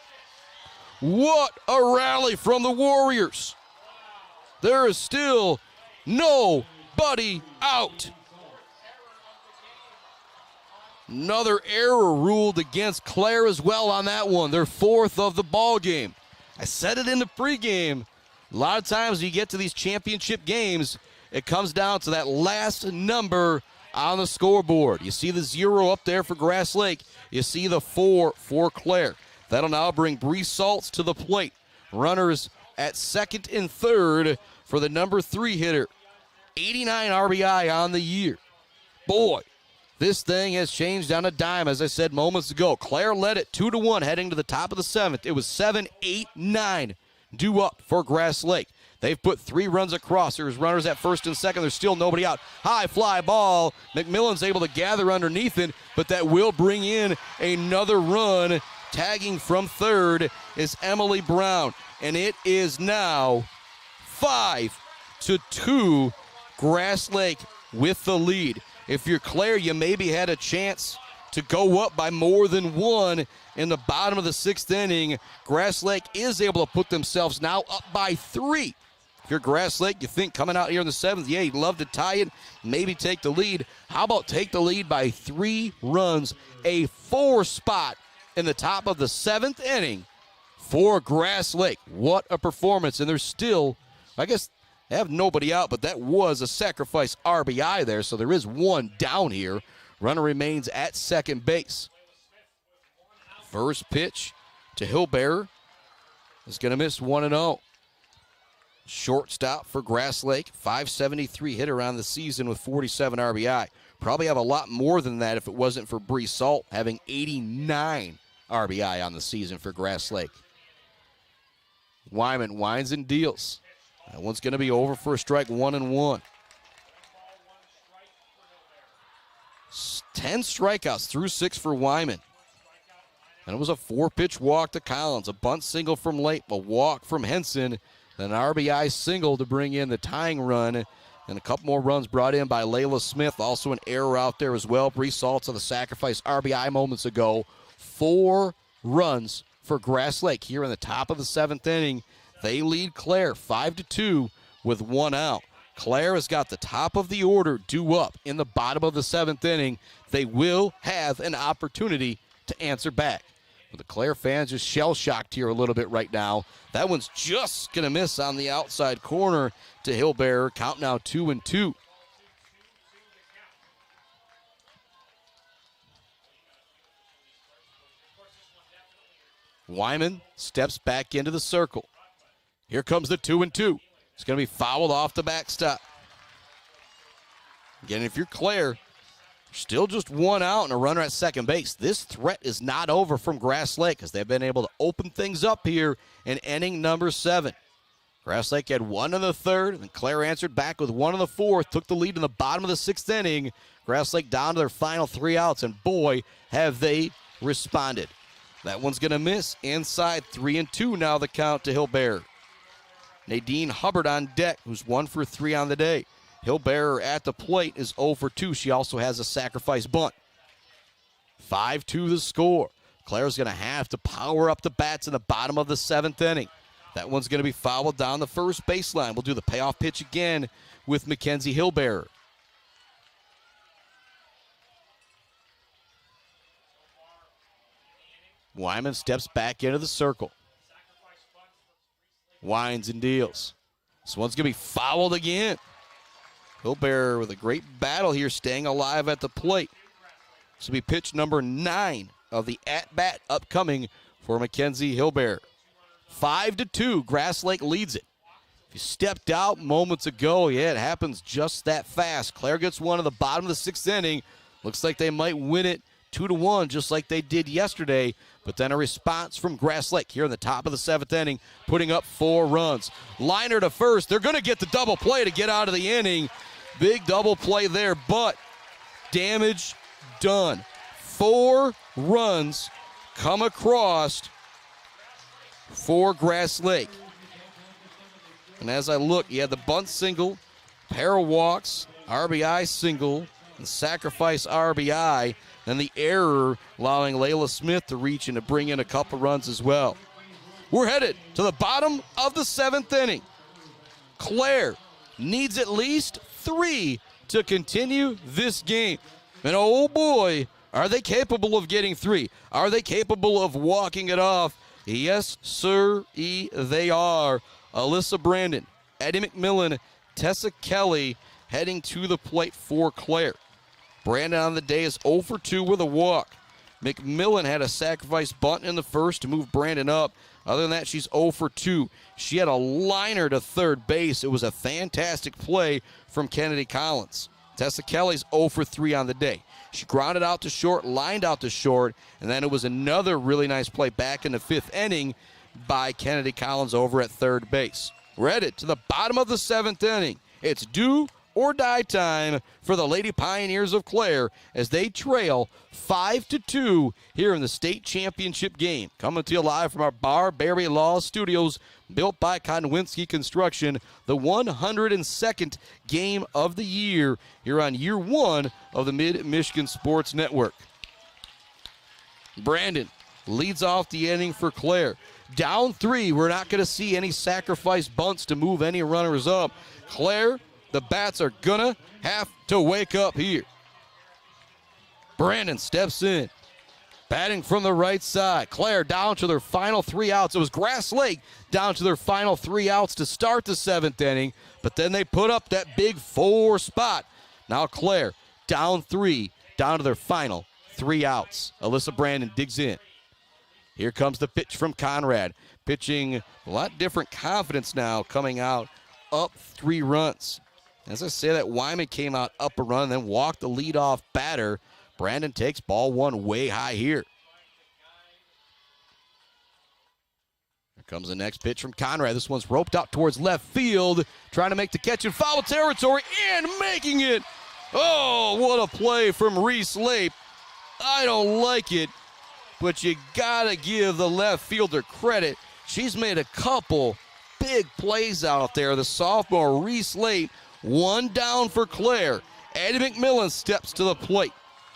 What a rally from the Warriors. There is still nobody out. Another error ruled against Clare as well on that one, their 4th of the ball game. I said it in the pregame. A lot of times you get to these championship games, it comes down to that last number on the scoreboard. You see the 0 up there for Grass Lake. You see the 4 for Clare. That'll now bring Bree Saltz to the plate. Runners at second and third for the number 3 hitter. 89 RBI on the year. Boy, this thing has changed on a dime, as I said moments ago. Clare led it 2-1 heading to the top of the 7th. It was 7, 8, 9 due up for Grass Lake. They've put 3 runs across. There's runners at first and second. There's still nobody out. High fly ball. McMillan's able to gather underneath it, but that will bring in another run. Tagging from third is Emily Brown, and it is now 5-2 Grass Lake with the lead. If you're Clare, you maybe had a chance to go up by more than 1 in the bottom of the 6th inning. Grass Lake is able to put themselves now up by 3. If you're Grass Lake, you think coming out here in the 7th, yeah, you'd love to tie it, maybe take the lead. How about take the lead by 3 runs, a 4 spot in the top of the 7th inning for Grass Lake. What a performance. And there's still, I guess, they have nobody out, but that was a sacrifice RBI there, so there is 1 down here. Runner remains at second base. First pitch to Hillbearer is going to miss 1-0. Shortstop for Grass Lake, 573 hitter on the season with 47 RBI. Probably have a lot more than that if it wasn't for Bree Salt having 89 RBI on the season for Grass Lake. Wyman winds and deals. That one's going to be over for a strike, 1-1. 10 strikeouts through 6 for Wyman. And it was a 4-pitch walk to Collins, a bunt single from Late, a walk from Henson, then an RBI single to bring in the tying run, and a couple more runs brought in by Layla Smith. Also an error out there as well. Bree Saltz on the sacrifice RBI moments ago. 4 runs for Grass Lake here in the top of the 7th inning. They lead Clare 5-2 with 1 out. Clare has got the top of the order due up in the bottom of the 7th inning. They will have an opportunity to answer back. But the Clare fans just shell-shocked here a little bit right now. That one's just going to miss on the outside corner to Hillbearer. Count now 2-2. Wyman steps back into the circle. Here comes the 2-2. It's going to be fouled off the backstop. Again, if you're Clare, still just 1 out and a runner at second base. This threat is not over from Grass Lake as they've been able to open things up here in inning number 7. Grass Lake had 1 in the 3rd, and Clare answered back with 1 in the 4th, took the lead in the bottom of the 6th inning. Grass Lake down to their final 3 outs, and boy, have they responded. That one's going to miss inside. 3-2 now the count to Hillbearer. Nadine Hubbard on deck, who's 1 for 3 on the day. Hillbearer at the plate is 0 for 2. She also has a sacrifice bunt. 5-2 the score. Clare's going to have to power up the bats in the bottom of the 7th inning. That one's going to be fouled down the first baseline. We'll do the payoff pitch again with Mackenzie Hillbearer. Wyman steps back into the circle. Winds and deals. This one's going to be fouled again. Hillbearer with a great battle here, staying alive at the plate. This will be pitch number 9 of the at-bat upcoming for Mackenzie Hillbearer. 5-2, Grass Lake leads it. If you stepped out moments ago, yeah, it happens just that fast. Clare gets one in the bottom of the 6th inning. Looks like they might win it 2-1, just like they did yesterday. But then a response from Grass Lake here in the top of the 7th inning, putting up 4 runs. Liner to first. They're going to get the double play to get out of the inning. Big double play there, but damage done. 4 runs come across for Grass Lake. And as I look, you had the bunt single, pair of walks, RBI single, and sacrifice RBI. Then the error allowing Layla Smith to reach and to bring in a couple runs as well. We're headed to the bottom of the 7th inning. Clare needs at least 3 to continue this game. And oh boy, are they capable of getting 3? Are they capable of walking it off? Yes, sir, they are. Alyssa Brandon, Eddie McMillan, Tessa Kelly heading to the plate for Clare. Brandon on the day is 0 for 2 with a walk. McMillan had a sacrifice bunt in the first to move Brandon up. Other than that, she's 0 for 2. She had a liner to third base. It was a fantastic play from Kennedy Collins. Tessa Kelly's 0 for 3 on the day. She grounded out to short, lined out to short, and then it was another really nice play back in the 5th inning by Kennedy Collins over at third base. We're headed to the bottom of the 7th inning. It's do or die time for the Lady Pioneers of Clare as they trail 5-2 here in the state championship game. Coming to you live from our Barberry Law Studios, built by Konwinski Construction, the 102nd game of the year here on year 1 of the Mid-Michigan Sports Network. Brandon leads off the inning for Clare. Down 3, we're not going to see any sacrifice bunts to move any runners up. Clare, the bats are gonna have to wake up here. Brandon steps in, batting from the right side. Clare down to their final 3 outs. It was Grass Lake down to their final 3 outs to start the 7th inning, but then they put up that big 4 spot. Now Clare down 3, down to their final 3 outs. Alyssa Brandon digs in. Here comes the pitch from Conrad. Pitching a lot different confidence now, coming out up 3 runs. As I say that, Wyman came out up a run, then walked the leadoff batter. Brandon takes ball 1 way high here. Here comes the next pitch from Conrad. This one's roped out towards left field, trying to make the catch in foul territory and making it. Oh, what a play from Reese Lape. I don't like it, but you gotta give the left fielder credit. She's made a couple big plays out there. The sophomore Reese Lape, 1 down for Clare. Addie McMillan steps to the plate.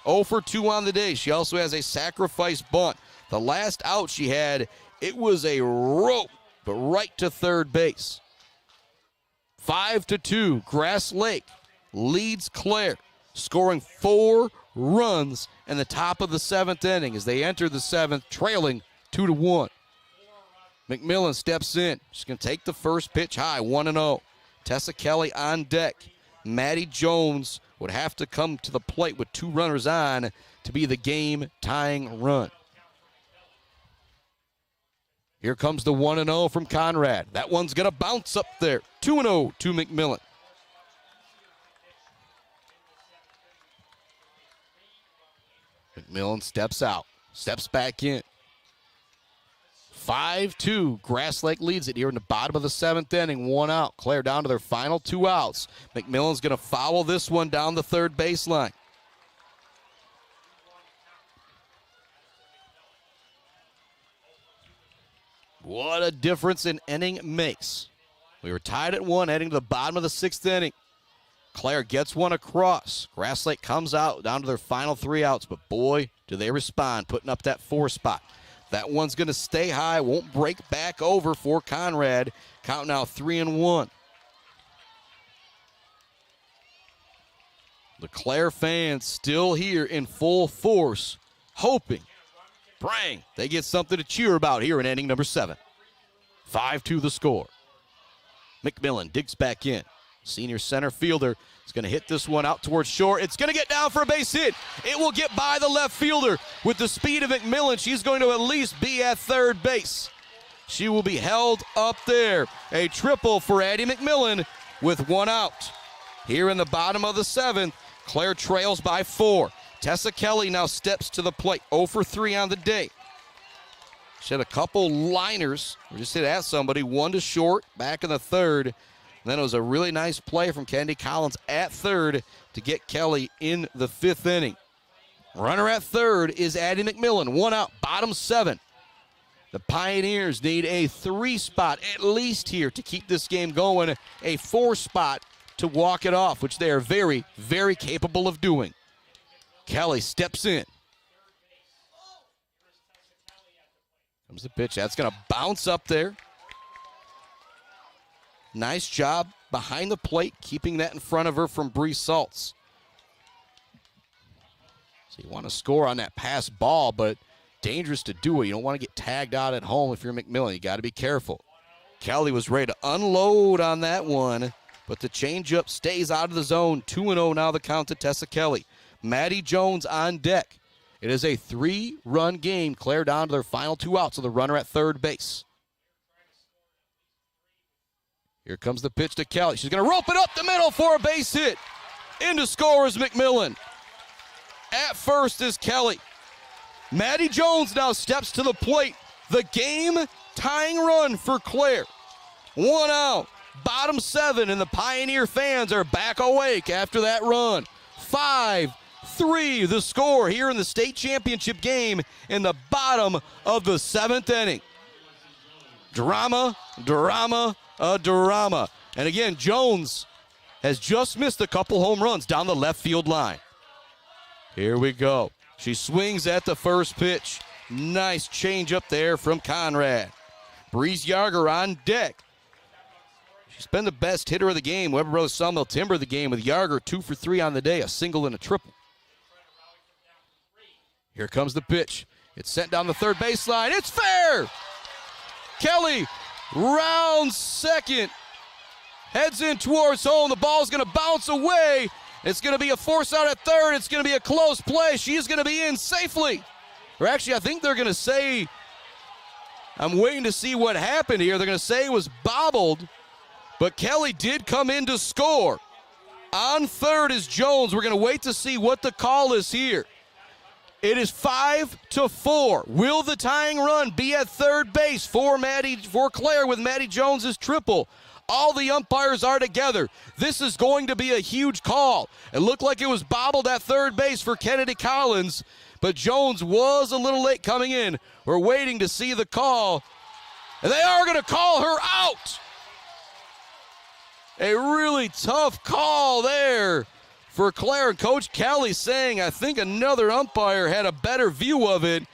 0 for 2 on the day. She also has a sacrifice bunt. The last out she had, it was a rope, but right to third base. 5-2, Grass Lake leads Clare, scoring 4 runs in the top of the 7th inning as they enter the 7th, trailing 2-1. McMillan steps in. She's going to take the first pitch high, 1-0. Tessa Kelly on deck. Maddie Jones would have to come to the plate with 2 runners on to be the game-tying run. Here comes the 1-0 from Conrad. That one's going to bounce up there. 2-0 to McMillan. McMillan steps out, steps back in. 5-2, Grass Lake leads it here in the bottom of the 7th inning, 1 out. Clare down to their final 2 outs. McMillan's going to foul this one down the third baseline. What a difference an inning makes. We were tied at 1, heading to the bottom of the 6th inning. Clare gets one across. Grass Lake comes out down to their final 3 outs, but boy, do they respond, putting up that 4 spot. That one's going to stay high, won't break back over for Conrad. Count now 3-1. The Clare fans still here in full force, hoping, praying they get something to cheer about here in inning number 7. 5-2 the score. McMillan digs back in. Senior center fielder is going to hit this one out towards short. It's going to get down for a base hit. It will get by the left fielder. With the speed of McMillan, she's going to at least be at third base. She will be held up there. A triple for Addie McMillan with 1 out. Here in the bottom of the 7th, Clare trails by 4. Tessa Kelly now steps to the plate. 0 for 3 on the day. She had a couple liners. We just hit at somebody. 1 to short, back in the 3rd. And then it was a really nice play from Kennedy Collins at 3rd to get Kelly in the 5th inning. Runner at 3rd is Addie McMillan. 1 out, bottom 7. The Pioneers need a 3 spot at least here to keep this game going, a 4 spot to walk it off, which they are very, very capable of doing. Kelly steps in. Comes the pitch. That's going to bounce up there. Nice job behind the plate, keeping that in front of her from Bree Saltz. So you want to score on that pass ball, but dangerous to do it. You don't want to get tagged out at home if you're McMillan. You got to be careful. Kelly was ready to unload on that one, but the changeup stays out of the zone. 2-0 now the count to Tessa Kelly. Maddie Jones on deck. It is a 3-run game. Clare down to their final 2 outs with the runner at third base. Here comes the pitch to Kelly. She's going to rope it up the middle for a base hit. Into score is McMillan. At first is Kelly. Maddie Jones now steps to the plate. The game-tying run for Clare. 1 out. Bottom 7, and the Pioneer fans are back awake after that run. 5-3 the score here in the state championship game in the bottom of the 7th inning. Drama. And again, Jones has just missed a couple home runs down the left field line. Here we go. She swings at the first pitch. Nice change up there from Conrad. Breeze Yarger on deck. She's been the best hitter of the game. Weber Brothers Sawmill timber the game with Yarger 2 for 3 on the day, a single and a triple. Here comes the pitch. It's sent down the third baseline. It's fair! Kelly rounds second. Heads in towards home. The ball's going to bounce away. It's going to be a force out at third. It's going to be a close play. She's going to be in safely. Or actually, I think they're going to say, I'm waiting to see what happened here. They're going to say it was bobbled, but Kelly did come in to score. On third is Jones. We're going to wait to see what the call is here. It is 5-4. Will the tying run be at third base for Clare with Maddie Jones's triple? All the umpires are together. This is going to be a huge call. It looked like it was bobbled at third base for Kennedy Collins, but Jones was a little late coming in. We're waiting to see the call, and they are going to call her out. A really tough call there for Clare, and Coach Kelly saying, I think another umpire had a better view of it,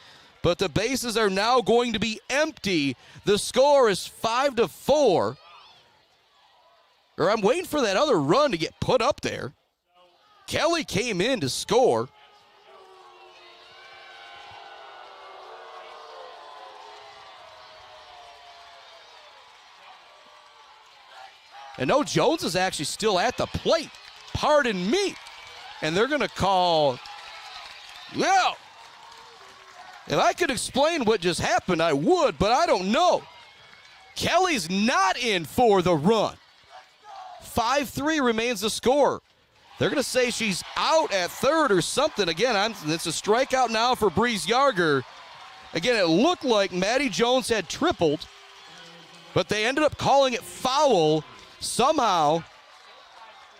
but the bases are now going to be empty. The score is 5-4. Or I'm waiting for that other run to get put up there. Kelly came in to score. And no, Jones is actually still at the plate. Pardon me. And they're going to call, yeah. If I could explain what just happened, I would, but I don't know. Kelly's not in for the run. 5-3 remains the score. They're going to say she's out at third or something. Again, it's a strikeout now for Breeze Yarger. Again, it looked like Maddie Jones had tripled, but they ended up calling it foul. Somehow,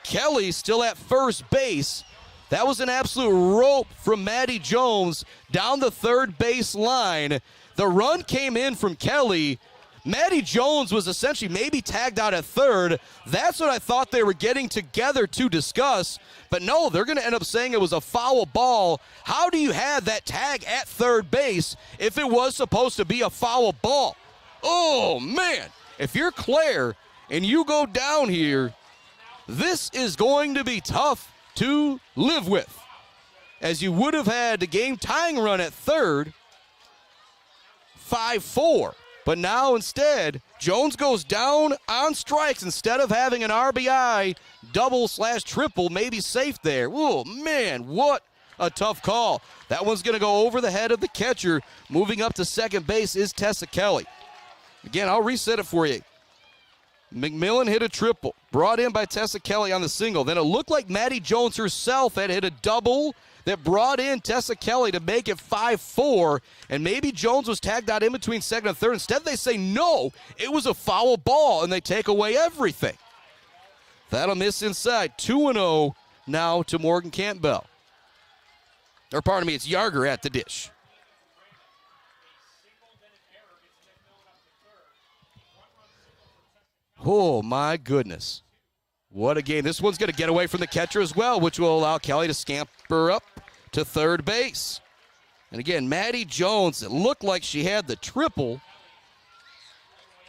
Kelly's still at first base. That was an absolute rope from Maddie Jones down the third base line. The run came in from Kelly. Maddie Jones was essentially maybe tagged out at third. That's what I thought they were getting together to discuss. But no, they're going to end up saying it was a foul ball. How do you have that tag at third base if it was supposed to be a foul ball? Oh, man. If you're Clare and you go down here, this is going to be tough to live with, as you would have had the game-tying run at third, 5-4. But now instead, Jones goes down on strikes instead of having an RBI double/triple, maybe safe there. Oh, man, what a tough call. That one's going to go over the head of the catcher. Moving up to second base is Tessa Kelly. Again, I'll reset it for you. McMillan hit a triple, brought in by Tessa Kelly on the single. Then it looked like Maddie Jones herself had hit a double that brought in Tessa Kelly to make it 5-4, and maybe Jones was tagged out in between second and third. Instead, they say, no, it was a foul ball, and they take away everything. That'll miss inside. 2-0 now to Morgan Campbell. Or pardon me, it's Yarger at the dish. Oh, my goodness. What a game. This one's going to get away from the catcher as well, which will allow Kelly to scamper up to third base. And again, Maddie Jones, it looked like she had the triple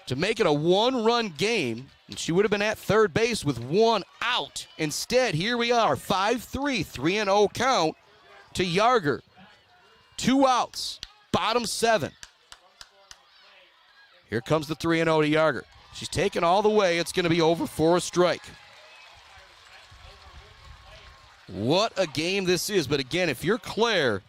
to make it a one-run game, and she would have been at third base with one out. Instead, here we are, 5-3, 3-0 count to Yarger. 2 outs, bottom 7. Here comes the 3-0 to Yarger. She's taken all the way. It's going to be over for a strike. What a game this is. But again, if you're Clare,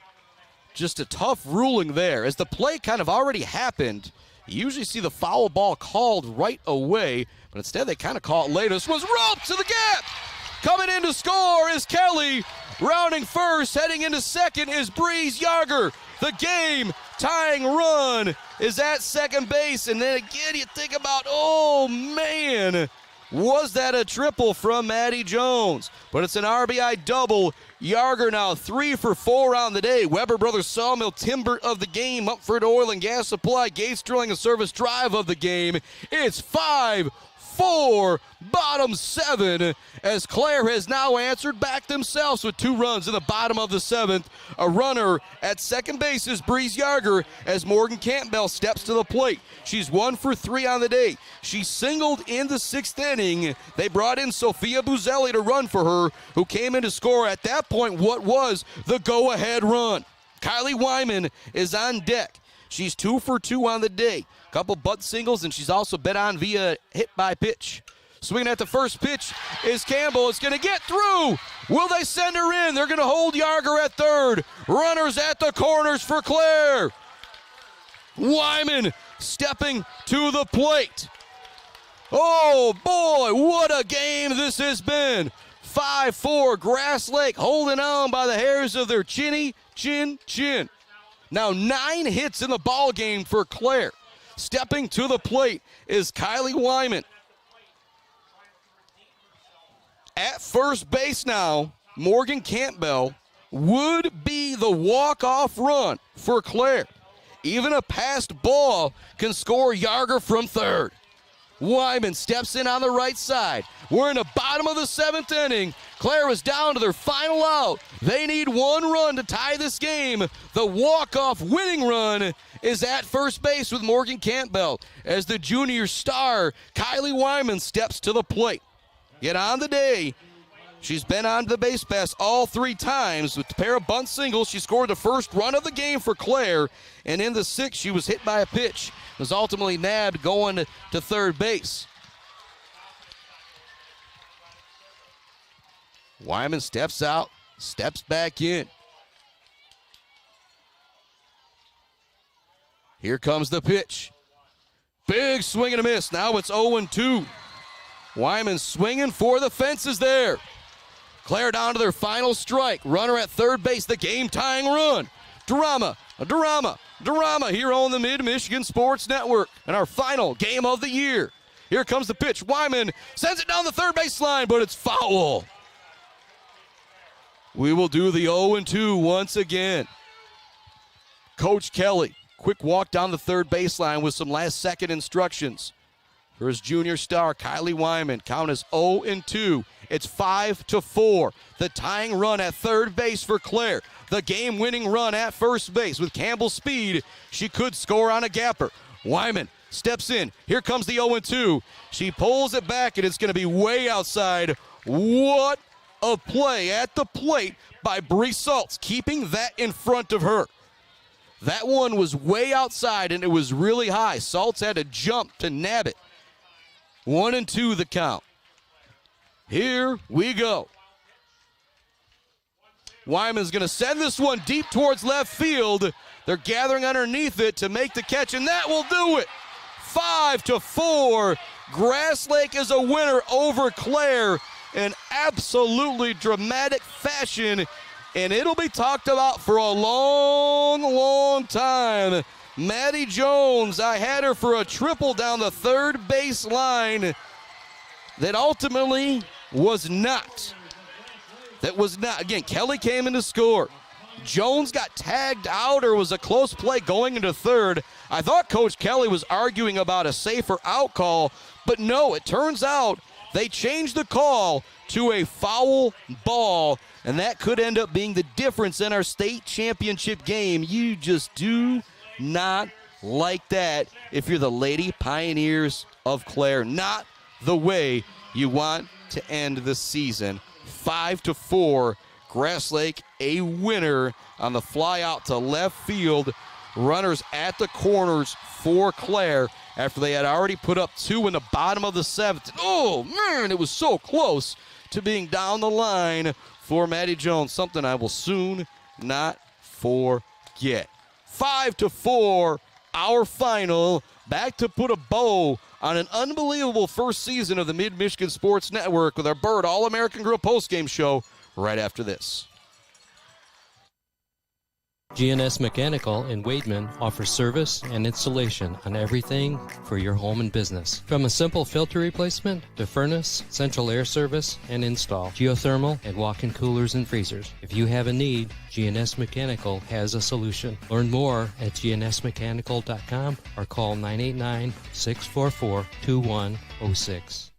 just a tough ruling there. As the play kind of already happened, you usually see the foul ball called right away, but instead they kind of call it later. This was roped to the gap. Coming in to score is Kelly. Rounding first, heading into second is Breeze Yarger. The game tying run is at second base. And then again, you think about, oh man, was that a triple from Maddie Jones? But it's an RBI double. Yarger now 3 for 4 on the day. Weber Brothers Sawmill Timber of the game. Mumford Oil and Gas Supply. Gates Drilling and Service Drive of the game. It's 5-4, bottom 7, as Clare has now answered back themselves with 2 runs in the bottom of the 7th. A runner at second base is Breeze Yarger as Morgan Campbell steps to the plate. She's 1 for 3 on the day. She singled in the 6th inning. They brought in Sophia Buzelli to run for her, who came in to score at that point what was the go-ahead run. Kylie Wyman is on deck. She's 2 for 2 on the day. Couple butt singles, and she's also bet on via hit by pitch. Swinging at the first pitch is Campbell. It's going to get through. Will they send her in? They're going to hold Yarger at third. Runners at the corners for Clare. Wyman stepping to the plate. Oh, boy, what a game this has been. 5-4, Grass Lake holding on by the hairs of their chin. Now 9 hits in the ball game for Clare. Stepping to the plate is Kylie Wyman. At first base now, Morgan Campbell would be the walk-off run for Clare. Even a passed ball can score Yarger from third. Wyman steps in on the right side. We're in the bottom of the 7th inning. Clare is down to their final out. They need 1 run to tie this game. The walk-off winning run is at first base with Morgan Campbell as the junior star, Kylie Wyman, steps to the plate. Yet on the day, she's been on the base pass all 3 times. With a pair of bunt singles, she scored the first run of the game for Clare, and in the 6th, she was hit by a pitch. Was ultimately nabbed going to third base. Wyman steps out, steps back in. Here comes the pitch. Big swing and a miss. Now it's 0-2. Wyman swinging for the fences there. Clare down to their final strike. Runner at third base, the game-tying run. Drama here on the Mid-Michigan Sports Network. And our final game of the year. Here comes the pitch. Wyman sends it down the third baseline, but it's foul. We will do the 0-2 once again. Coach Kelly, quick walk down the third baseline with some last-second instructions for his junior star, Kylie Wyman. Count is 0-2. It's 5-4. The tying run at third base for Clare. The game-winning run at first base. With Campbell's speed, she could score on a gapper. Wyman steps in. Here comes the 0-2. She pulls it back, and it's going to be way outside. What a play at the plate by Bree Saltz, keeping that in front of her. That one was way outside, and it was really high. Saltz had to jump to nab it. 1-2 the count. Here we go. Wyman's going to send this one deep towards left field. They're gathering underneath it to make the catch, and that will do it. 5-4. Grass Lake is a winner over Clare in absolutely dramatic fashion, and it'll be talked about for a long, long time. Maddie Jones, I had her for a triple down the third base line that ultimately was not. Again, Kelly came in to score. Jones got tagged out or was a close play going into third. I thought Coach Kelly was arguing about a safer out call, but no, it turns out they changed the call to a foul ball, and that could end up being the difference in our state championship game. You just do not like that if you're the Lady Pioneers of Clare. Not the way you want to end the season. 5-4, Grass Lake a winner on the fly out to left field. Runners at the corners for Clare after they had already put up 2 in the bottom of the 7th. Oh, man, it was so close to being down the line for Maddie Jones, something I will soon not forget. 5-4, our final. Back to put a bow on an unbelievable first season of the Mid-Michigan Sports Network with our Bird All-American Grill postgame show right after this. GNS Mechanical in Wademan offers service and installation on everything for your home and business. From a simple filter replacement to furnace, central air service, and install, geothermal, and walk-in coolers and freezers. If you have a need, GNS Mechanical has a solution. Learn more at gnsmechanical.com or call 989-644-2106.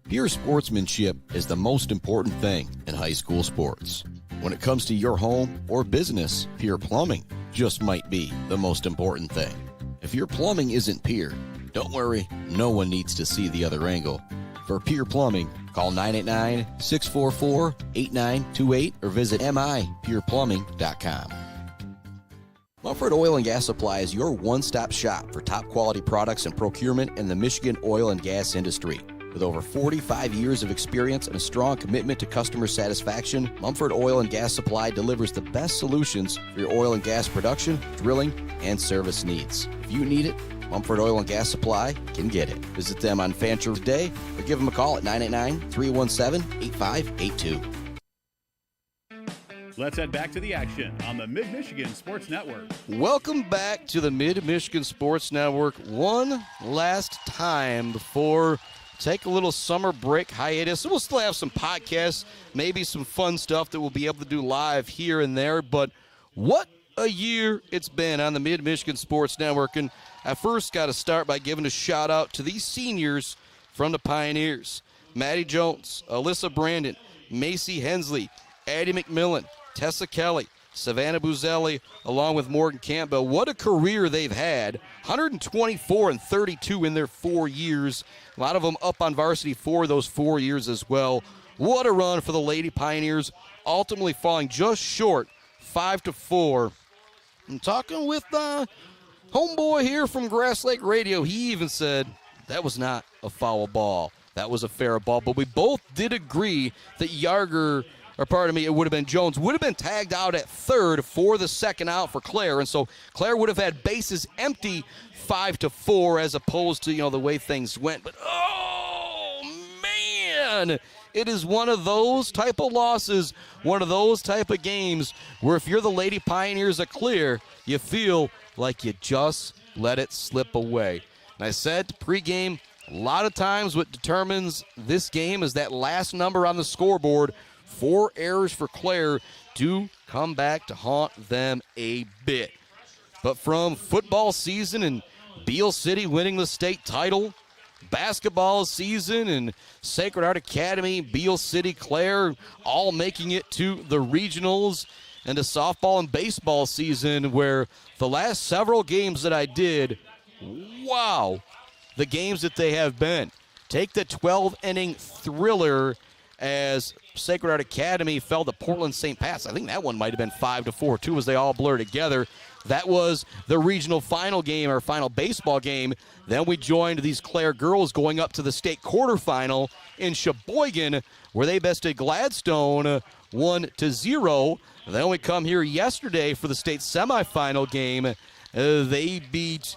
Pure sportsmanship is the most important thing in high school sports. When it comes to your home or business, Pure Plumbing just might be the most important thing. If your plumbing isn't pure, don't worry, no one needs to see the other angle. For Pure Plumbing, call 989-644-8928 or visit mipureplumbing.com. Mumford Oil and Gas Supply is your one-stop shop for top quality products and procurement in the Michigan oil and gas industry. With over 45 years of experience and a strong commitment to customer satisfaction, Mumford Oil and Gas Supply delivers the best solutions for your oil and gas production, drilling, and service needs. If you need it, Mumford Oil and Gas Supply can get it. Visit them on Fancher today or give them a call at 989-317-8582. Let's head back to the action on the Mid-Michigan Sports Network. Welcome back to the Mid-Michigan Sports Network. One last time before take a little summer break hiatus. We'll still have some podcasts, maybe some fun stuff that we'll be able to do live here and there. But what a year it's been on the Mid-Michigan Sports Network. And I first got to start by giving a shout out to these seniors from the Pioneers. Maddie Jones, Alyssa Brandon, Macy Hensley, Addie McMillan, Tessa Kelly, Savannah Buzelli, along with Morgan Campbell. What a career they've had. 124 and 32 in their 4 years. A lot of them up on varsity for those 4 years as well. What a run for the Lady Pioneers, ultimately falling just short, 5-4. I'm talking with homeboy here from Grass Lake Radio. He even said that was not a foul ball. That was a fair ball. But we both did agree that it would have been Jones, would have been tagged out at third for the second out for Clare. And so Clare would have had bases empty 5-4 as opposed to, the way things went. But, oh, man, it is one of those type of losses, one of those type of games where if you're the Lady Pioneers of Clare, you feel like you just let it slip away. And I said pregame, a lot of times what determines this game is that last number on the scoreboard. 4 errors for Clare do come back to haunt them a bit. But from football season and Beale City winning the state title, basketball season and Sacred Heart Academy, Beale City, Clare, all making it to the regionals, and a softball and baseball season where the last several games that I did, wow, the games that they have been. Take the 12-inning thriller as Sacred Heart Academy fell to Portland St. Pat's. I think that one might have been 5-4, too, as they all blur together. That was the regional final game, or final baseball game. Then we joined these Clare girls going up to the state quarterfinal in Sheboygan, where they bested Gladstone 1-0. Then we come here yesterday for the state semifinal game. They beat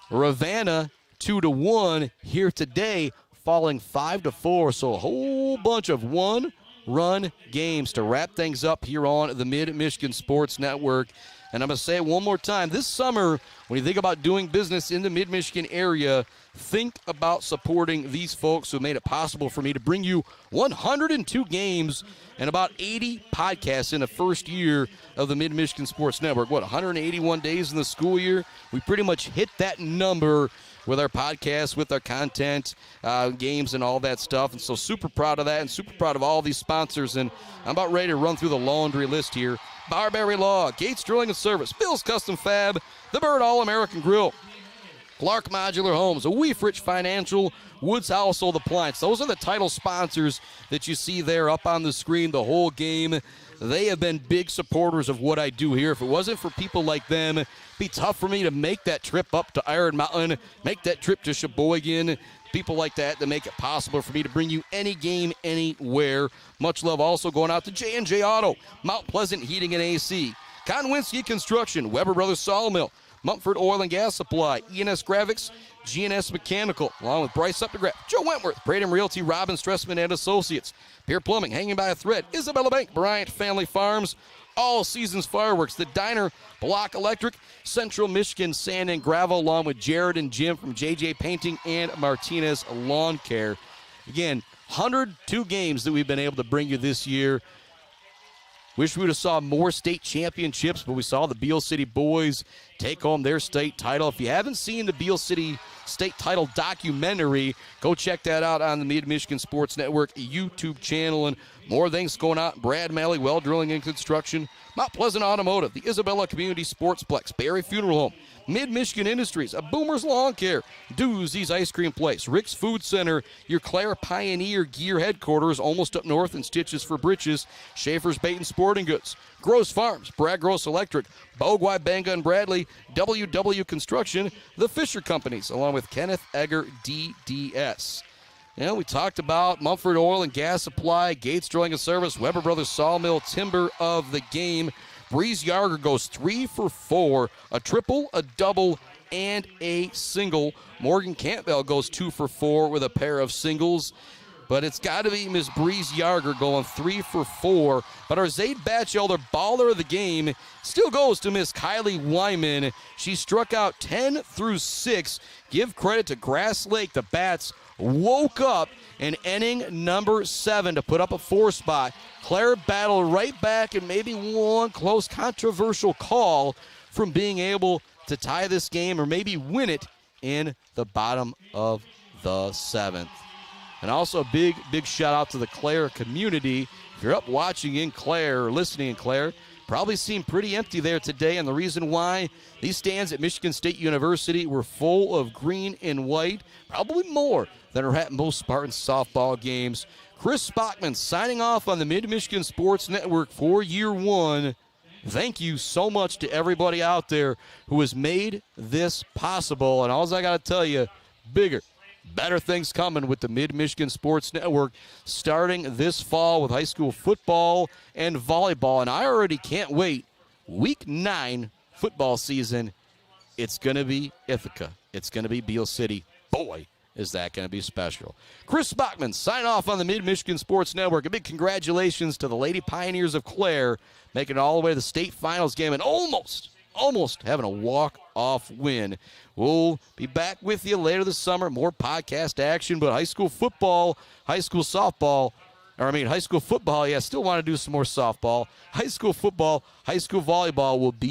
Ravenna 2-1 here today, falling 5-4. So a whole bunch of one-run games to wrap things up here on the Mid-Michigan Sports Network. And I'm going to say it one more time. This summer when you think about doing business in the Mid-Michigan area, think about supporting these folks who made it possible for me to bring you 102 games and about 80 podcasts in the first year of the Mid-Michigan Sports Network. 181 days in the school year? We pretty much hit that number with our podcasts, with our content, games, and all that stuff. And so super proud of that and super proud of all these sponsors. And I'm about ready to run through the laundry list here. Barberry Law, Gates Drilling and Service, Bill's Custom Fab, The Bird All-American Grill, Clark Modular Homes, Weefrich Financial, Woods Household Appliance. Those are the title sponsors that you see there up on the screen the whole game. They have been big supporters of what I do here. If it wasn't for people like them, it'd be tough for me to make that trip up to Iron Mountain, make that trip to Sheboygan. People like that make it possible for me to bring you any game, anywhere. Much love also going out to J&J Auto, Mount Pleasant Heating and AC, Conwinski Construction, Weber Brothers Sawmill, Mumford Oil and Gas Supply, ENS Graphics, GNS Mechanical, along with Bryce Updegraff, Joe Wentworth, Braden Realty, Robin Stressman and Associates, Pier Plumbing, Hanging by a Thread, Isabella Bank, Bryant Family Farms, All Seasons Fireworks, The Diner, Block Electric, Central Michigan Sand and Gravel, along with Jared and Jim from JJ Painting and Martinez Lawn Care. Again, 102 games that we've been able to bring you this year. Wish we would have saw more state championships, but we saw the Beal City boys take home their state title. If you haven't seen the Beal City state title documentary, go check that out on the Mid-Michigan Sports Network YouTube channel. And more things going on. Brad Malley, Well Drilling and Construction, Mount Pleasant Automotive, the Isabella Community Sportsplex, Barry Funeral Home, Mid-Michigan Industries, a Boomer's Lawn Care, Doozy's Ice Cream Place, Rick's Food Center, your Clare Pioneer Gear Headquarters, almost up north in Stitches for Britches, Schaefer's Bait and Sporting Goods, Gross Farms, Brad Gross Electric, Bogwai, Banga and Bradley, WW Construction, the Fisher Companies, along with Kenneth Egger, DDS. Yeah, we talked about Mumford Oil and Gas Supply, Gates Drilling and Service, Weber Brothers Sawmill, Timber of the Game. Breeze Yarger goes 3 for 4, a triple, a double, and a single. Morgan Campbell goes 2 for 4 with a pair of singles. But it's got to be Miss Breeze Yarger going 3 for 4. But our Zaid Batchelder baller of the game still goes to Miss Kylie Wyman. She struck out 10 through 6. Give credit to Grass Lake. The Bats woke up in inning number 7 to put up a 4 spot. Clare battled right back and maybe one close controversial call from being able to tie this game or maybe win it in the bottom of the 7th. And also a big shout out to the Clare community. If you're up watching in Clare or listening in Clare, probably seemed pretty empty there today. And the reason why, these stands at Michigan State University were full of green and white, probably more than are at most Spartan softball games. Chris Spockman signing off on the Mid-Michigan Sports Network for year 1. Thank you so much to everybody out there who has made this possible. And all I got to tell you, bigger, better things coming with the Mid-Michigan Sports Network starting this fall with high school football and volleyball. And I already can't wait. Week 9 football season, it's going to be Ithaca. It's going to be Beal City. Boy, is that going to be special. Chris Bachman, sign off on the Mid-Michigan Sports Network. A big congratulations to the Lady Pioneers of Clare, making it all the way to the state finals game and almost having a walk-off win. We'll be back with you later this summer. More podcast action, but high school football, high school football, still want to do some more softball. High school football, high school volleyball will be